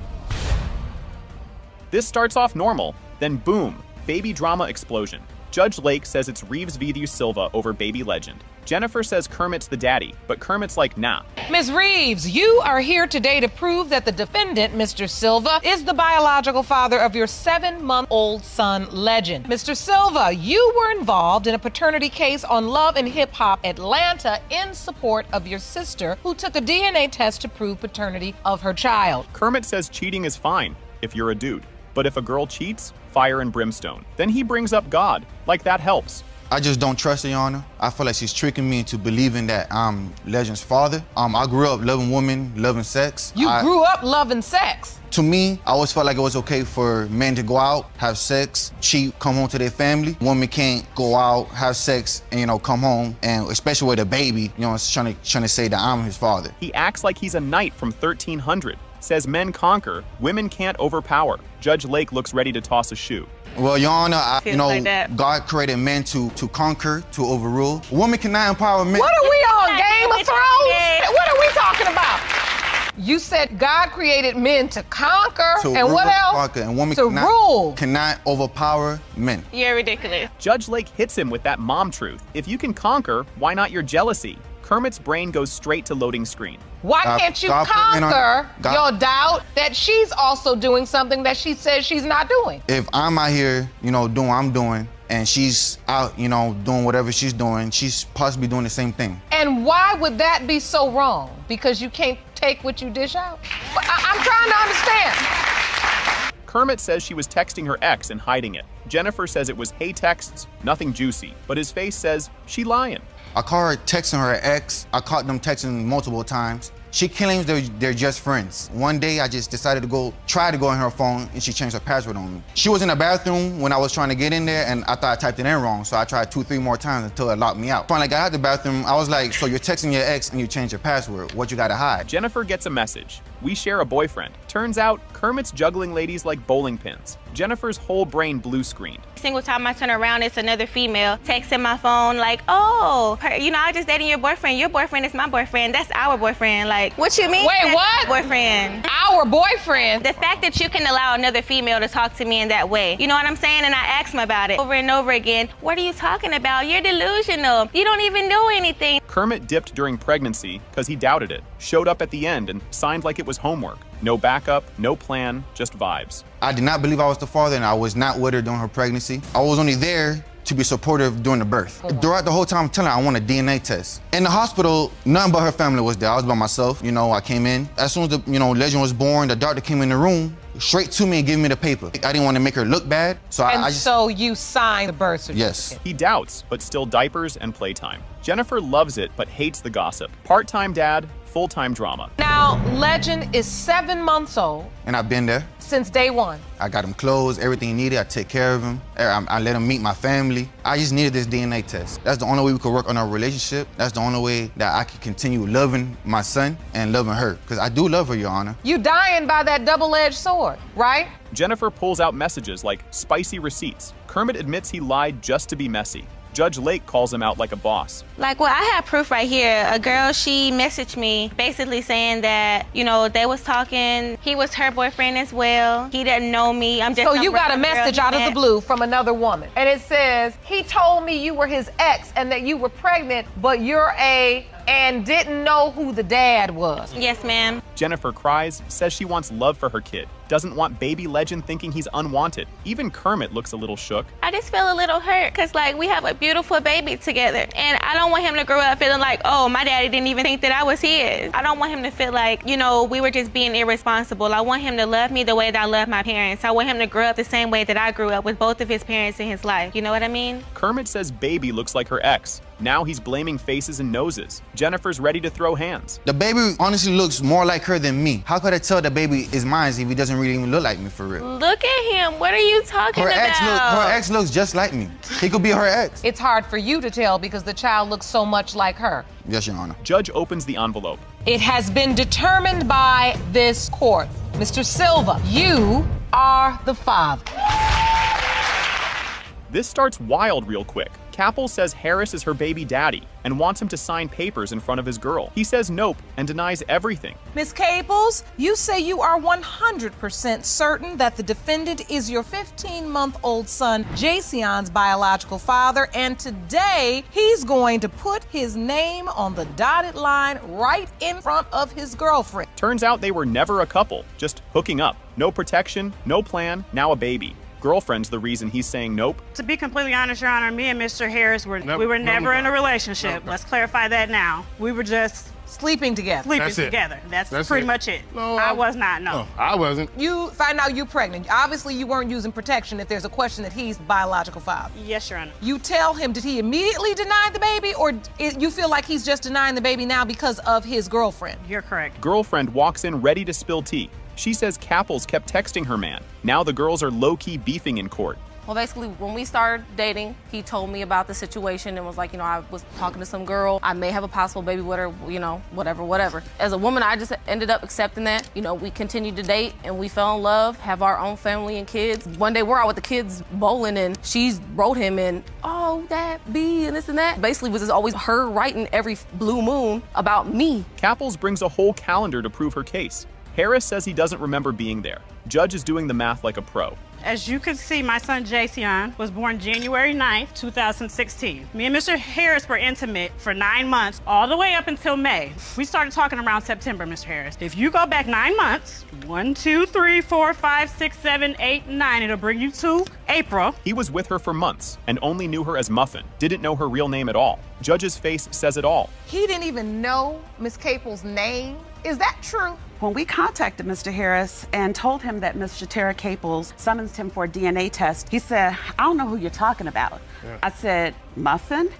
This starts off normal, then boom, baby drama explosion. Judge Lake says it's Reeves v. Silva over baby legend. Jennifer says Kermit's the daddy, but Kermit's like, nah. Ms. Reeves, you are here today to prove that the defendant, Mr. Silva, is the biological father of your 7-month-old son, Legend. Mr. Silva, you were involved in a paternity case on Love and Hip Hop Atlanta in support of your sister, who took a DNA test to prove paternity of her child. Kermit says cheating is fine if you're a dude, but if a girl cheats, fire and brimstone. Then he brings up God, like that helps. I just don't trust her, Your Honor. I feel like she's tricking me into believing that I'm Legend's father. I grew up loving women, loving sex. You grew up loving sex? To me, I always felt like it was okay for men to go out, have sex, cheat, come home to their family. Women can't go out, have sex, and, come home, and especially with a baby, trying to say that I'm his father. He acts like he's a knight from 1300. Says men conquer, women can't overpower. Judge Lake looks ready to toss a shoe. Well, Your Honor, like God created men to conquer, to overrule. A woman cannot empower men. What are we on, Game of Thrones? What are we talking about? You said God created men to conquer, To and rule what and else? conquer, and women To rule. cannot overpower men. You're ridiculous. Judge Lake hits him with that mom truth. If you can conquer, why not your jealousy? Kermit's brain goes straight to loading screen. Why can't you God put men on- conquer God- your doubt that she's also doing something that she says she's not doing? If I'm out here, doing what I'm doing, and she's out, doing whatever she's doing, she's possibly doing the same thing. And why would that be so wrong? Because you can't take what you dish out? I'm trying to understand. Kermit says she was texting her ex and hiding it. Jennifer says it was hey texts, nothing juicy, but his face says she lying. I caught her texting her ex. I caught them texting multiple times. She claims they're just friends. One day I just decided to try to go on her phone, and she changed her password on me. She was in the bathroom when I was trying to get in there, and I thought I typed it in wrong, so I tried 2-3 more times until it locked me out. Finally got out of the bathroom, I was like, so you're texting your ex and you changed your password. What you gotta hide? Jennifer gets a message. We share a boyfriend. Turns out Kermit's juggling ladies like bowling pins. Jennifer's whole brain blue screened. Single time I turn around, it's another female texting my phone like, oh, I just dating your boyfriend. Your boyfriend is my boyfriend. That's our boyfriend. Like, what you mean? Wait, that's what? Boyfriend. Our boyfriend? The fact that you can allow another female to talk to me in that way. You know what I'm saying? And I asked him about it over and over again. What are you talking about? You're delusional. You don't even know anything. Kermit dipped during pregnancy because he doubted it, showed up at the end and signed like it was homework. No backup, no plan, just vibes. I did not believe I was the father, and I was not with her during her pregnancy. I was only there to be supportive during the birth. Throughout the whole time, I'm telling her I want a DNA test. In the hospital, none but her family was there. I was by myself. I came in. As soon as the Legend was born, the doctor came in the room, straight to me and gave me the paper. I didn't want to make her look bad, so I just... So you signed the birth certificate? Yes. He doubts, but still diapers and playtime. Jennifer loves it, but hates the gossip. Part-time dad, full-time drama. Now, Legend is 7 months old. And I've been there. Since day one. I got him clothes, everything he needed. I take care of him. I let him meet my family. I just needed this DNA test. That's the only way we could work on our relationship. That's the only way that I can continue loving my son and loving her. Because I do love her, Your Honor. You dying by that double-edged sword, right? Jennifer pulls out messages like spicy receipts. Kermit admits he lied just to be messy. Judge Lake calls him out like a boss. Like, well, I have proof right here. A girl, she messaged me basically saying that, they was talking. He was her boyfriend as well. He didn't know me. I'm just So you got a message out of the blue from another woman. And it says, he told me you were his ex and that you were pregnant, but you're and didn't know who the dad was. Yes, ma'am. Jennifer cries, says she wants love for her kid. Doesn't want baby Legend thinking he's unwanted. Even Kermit looks a little shook. I just feel a little hurt because, we have a beautiful baby together. And I don't want him to grow up feeling like, oh, my daddy didn't even think that I was his. I don't want him to feel like, we were just being irresponsible. I want him to love me the way that I love my parents. I want him to grow up the same way that I grew up with both of his parents in his life. You know what I mean? Kermit says baby looks like her ex. Now he's blaming faces and noses. Jennifer's ready to throw hands. The baby honestly looks more like her than me. How could I tell the baby is mine if he doesn't really even look like me for real? Look at him. What are you talking about? Her ex looks just like me. He could be her ex. It's hard for you to tell because the child looks so much like her. Yes, Your Honor. Judge opens the envelope. It has been determined by this court. Mr. Silva, you are the father. This starts wild real quick. Capel says Harris is her baby daddy and wants him to sign papers in front of his girl. He says nope and denies everything. Ms. Caples, you say you are 100% certain that the defendant is your 15-month-old son, Jason's biological father, and today he's going to put his name on the dotted line right in front of his girlfriend. Turns out they were never a couple, just hooking up. No protection, no plan, now a baby. Girlfriend's the reason he's saying nope. To be completely honest, Your Honor, me and Mr. Harris were never in a relationship. Let's clarify that now. We were just sleeping together. That's pretty much it. No, I was not, no. I wasn't. You find out you're pregnant. Obviously, you weren't using protection if there's a question that he's the biological father. Yes, Your Honor. You tell him, did he immediately deny the baby, or you feel like he's just denying the baby now because of his girlfriend? You're correct. Girlfriend walks in ready to spill tea. She says Capels kept texting her man. Now the girls are low-key beefing in court. Well, basically, when we started dating, he told me about the situation and was like, I was talking to some girl. I may have a possible baby with her, whatever. As a woman, I just ended up accepting that. We continued to date and we fell in love, have our own family and kids. One day we're out with the kids bowling and she wrote him in, oh, that B and this and that. Basically, it was just always her writing every blue moon about me. Kapples brings a whole calendar to prove her case. Harris says he doesn't remember being there. Judge is doing the math like a pro. As you can see, my son Jason was born January 9th, 2016. Me and Mr. Harris were intimate for 9 months, all the way up until May. We started talking around September, Mr. Harris. If you go back 9 months, 1, 2, 3, 4, 5, 6, 7, 8, 9, it'll bring you to April. He was with her for months and only knew her as Muffin, didn't know her real name at all. Judge's face says it all. He didn't even know Miss Capel's name. Is that true? When we contacted Mr. Harris and told him that Ms. Shatera Caples summons him for a DNA test, he said, I don't know who you're talking about. Yeah. I said, Muffin?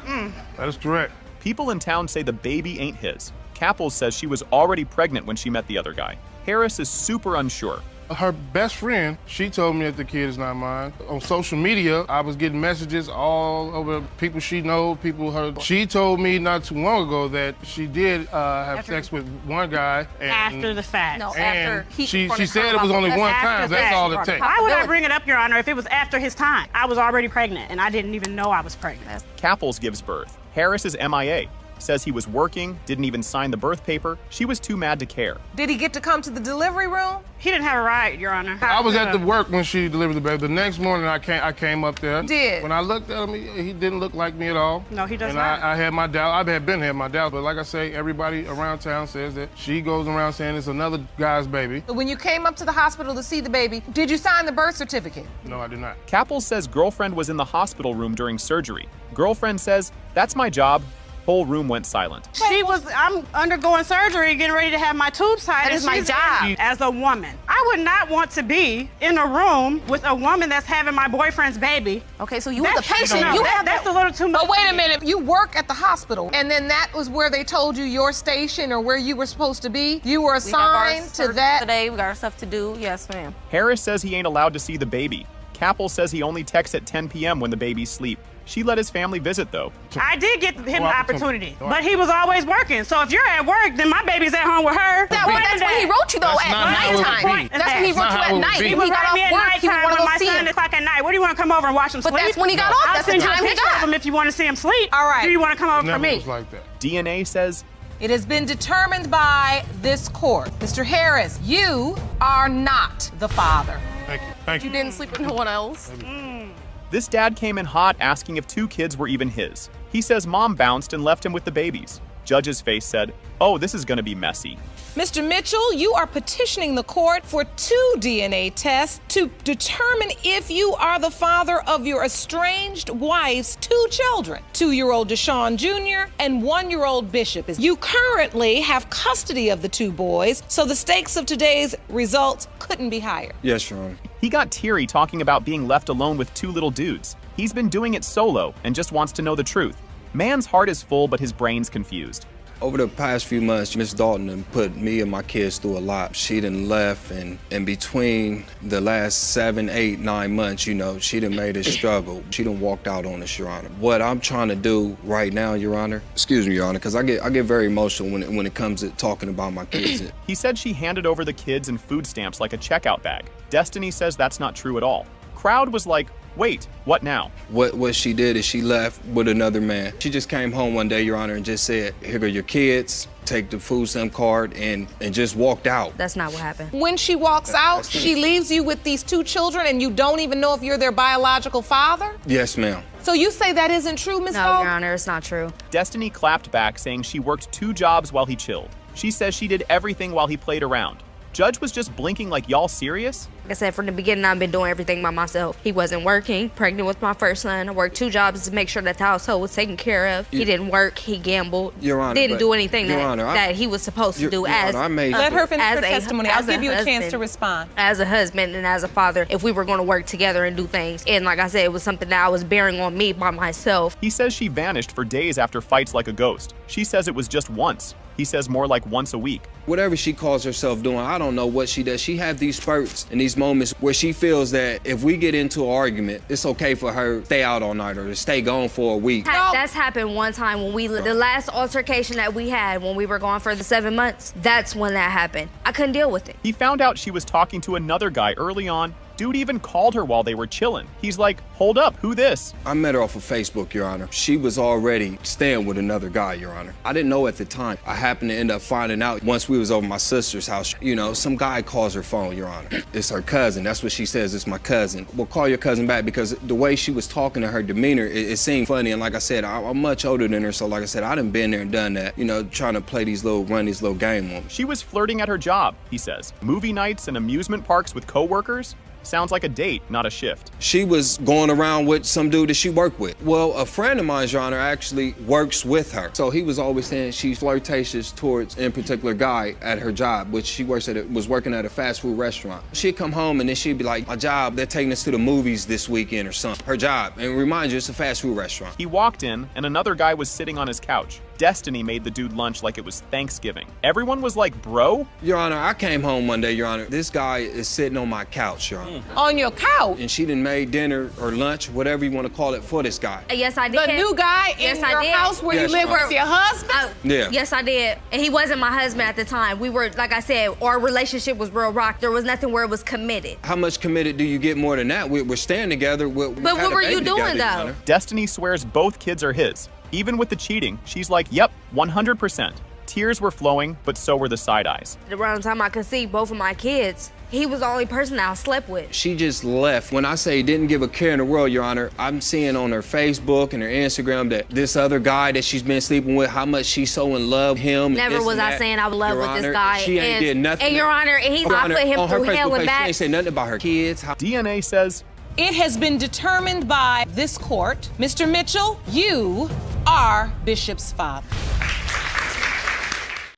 That is correct. People in town say the baby ain't his. Kapples says she was already pregnant when she met the other guy. Harris is super unsure. Her best friend, she told me that the kid is not mine. On social media, I was getting messages all over people she knows, people her. She told me not too long ago that she did have sex with one guy. And, after the fact. No, after she said it was only one time. That's all it takes. Why would I bring it up, Your Honor, if it was after his time? I was already pregnant, and I didn't even know I was pregnant. Kapples gives birth. Harris is MIA. Says he was working, didn't even sign the birth paper. She was too mad to care. Did he get to come to the delivery room? He didn't have a right, Your Honor. I was at the work when she delivered the baby. The next morning I came up there. Did? When I looked at him, he didn't look like me at all. No, he does and not. I had my doubt. I had been having my doubt, but like I say, everybody around town says that she goes around saying it's another guy's baby. When you came up to the hospital to see the baby, did you sign the birth certificate? No, I did not. Kapples says girlfriend was in the hospital room during surgery. Girlfriend says, that's my job. Whole room went silent. I'm undergoing surgery, getting ready to have my tubes tied. That is my job. As a woman, I would not want to be in a room with a woman that's having my boyfriend's baby. Okay, so you were the patient. That's a little too much. But wait a minute, you work at the hospital, and then that was where they told you your station or where you were supposed to be? You were assigned to that? Today, we got our stuff to do. Yes, ma'am. Harris says he ain't allowed to see the baby. Kapples says he only texts at 10 p.m. when the babies sleep. She let his family visit, though. I did get him the opportunity, but he was always working. So if you're at work, then my baby's at home with her. That's when he wrote you, though, at nighttime. That's when he wrote you at night. He was writing me at nighttime when my son o'clock at night. What do you want to come over and watch him sleep? But that's when he got off. That's the time he got. Him if you want to see him sleep. All right. Do you want to come over for me? Was like that. DNA says it has been determined by this court. Mr. Harris, you are not the father. Thank you. Thank you. You didn't sleep with no one else. This dad came in hot asking if 2 kids were even his. He says mom bounced and left him with the babies. Judge's face said, oh, this is gonna be messy. Mr. Mitchell, you are petitioning the court for 2 DNA tests to determine if you are the father of your estranged wife's 2 children, 2-year-old Deshaun Jr. and 1-year-old Bishop. You currently have custody of the 2 boys, so the stakes of today's results couldn't be higher. Yes, Your Honor. He got teary talking about being left alone with 2 little dudes. He's been doing it solo and just wants to know the truth. Man's heart is full, but his brain's confused. Over the past few months, Miss Dalton done put me and my kids through a lot. She done left, and in between the last 7, 8, 9 months, she done made us struggle. She done walked out on us, Your Honor. What I'm trying to do right now, Your Honor, excuse me, Your Honor, because I get very emotional when it comes to talking about my kids. He said she handed over the kids and food stamps like a checkout bag. Destiny says that's not true at all. Crowd was like, wait, what now? What she did is she left with another man. She just came home one day, Your Honor, and just said, here are your kids, take the food stamp card, and just walked out. That's not what happened. When she walks out, she leaves you with these 2 children and you don't even know if you're their biological father? Yes, ma'am. So you say that isn't true, Ms. No, Your Honor, it's not true. Destiny clapped back, saying she worked 2 jobs while he chilled. She says she did everything while he played around. Judge was just blinking like, y'all serious? Like I said, from the beginning, I've been doing everything by myself. He wasn't working, pregnant with my first son. I worked 2 jobs to make sure that the household was taken care of. He didn't work, he gambled. Your Honor, didn't do anything that he was supposed to do as Let her finish her testimony. I'll give you a chance to respond. As a husband and as a father, if we were going to work together and do things. And like I said, it was something that I was bearing on me by myself. He says she vanished for days after fights like a ghost. She says it was just once. He says more like once a week. Whatever she calls herself doing, I don't know what she does. She has these spurts and these moments where she feels that if we get into an argument, it's okay for her to stay out all night or to stay gone for a week. That's happened one time when the last altercation that we had when we were gone for the 7 months, that's when that happened. I couldn't deal with it. He found out she was talking to another guy early on. Dude even called her while they were chilling. He's like, hold up, who this? I met her off of Facebook, Your Honor. She was already staying with another guy, Your Honor. I didn't know at the time. I happened to end up finding out once we was over my sister's house. You know, some guy calls her phone, Your Honor. It's her cousin. That's what she says. It's my cousin. Well, call your cousin back, because the way she was talking to her demeanor, it seemed funny. And like I said, I'm much older than her. So like I said, I done been there and done that, you know, trying to run these little game on me. She was flirting at her job, he says. Movie nights and amusement parks with coworkers? Sounds like a date, not a shift. She was going around with some dude that she worked with. Well, a friend of mine, Your Honor, actually works with her. So he was always saying she's flirtatious towards in particular guy at her job, which she was working at a fast food restaurant. She'd come home and then she'd be like, my job, they're taking us to the movies this weekend or something. Her job. And remind you, it's a fast food restaurant. He walked in and another guy was sitting on his couch. Destiny made the dude lunch like it was Thanksgiving. Everyone was like, bro? Your Honor, I came home one day, Your Honor. This guy is sitting on my couch, Your Honor. On your couch? And she done made dinner or lunch, whatever you want to call it, for this guy. Yes, I did. The new guy in your house where you live with your husband? Yeah. Yes, I did. And he wasn't my husband at the time. We were, like I said, our relationship was real rock. There was nothing where it was committed. How much committed do you get more than that? We're staying together. But what were you doing, though? Destiny swears both kids are his. Even with the cheating, she's like, yep, 100%. Tears were flowing, but so were the side eyes. Around the time I conceived both of my kids, he was the only person I slept with. She just left. When I say didn't give a care in the world, Your Honor, I'm seeing on her Facebook and her Instagram that this other guy that she's been sleeping with, how much she's so in love with him. Never was I saying I was in love with this guy. She ain't did nothing. And Your Honor, I put him through hell and back. She ain't say nothing about her kids. DNA says, it has been determined by this court, Mr. Mitchell, you are Bishop's father.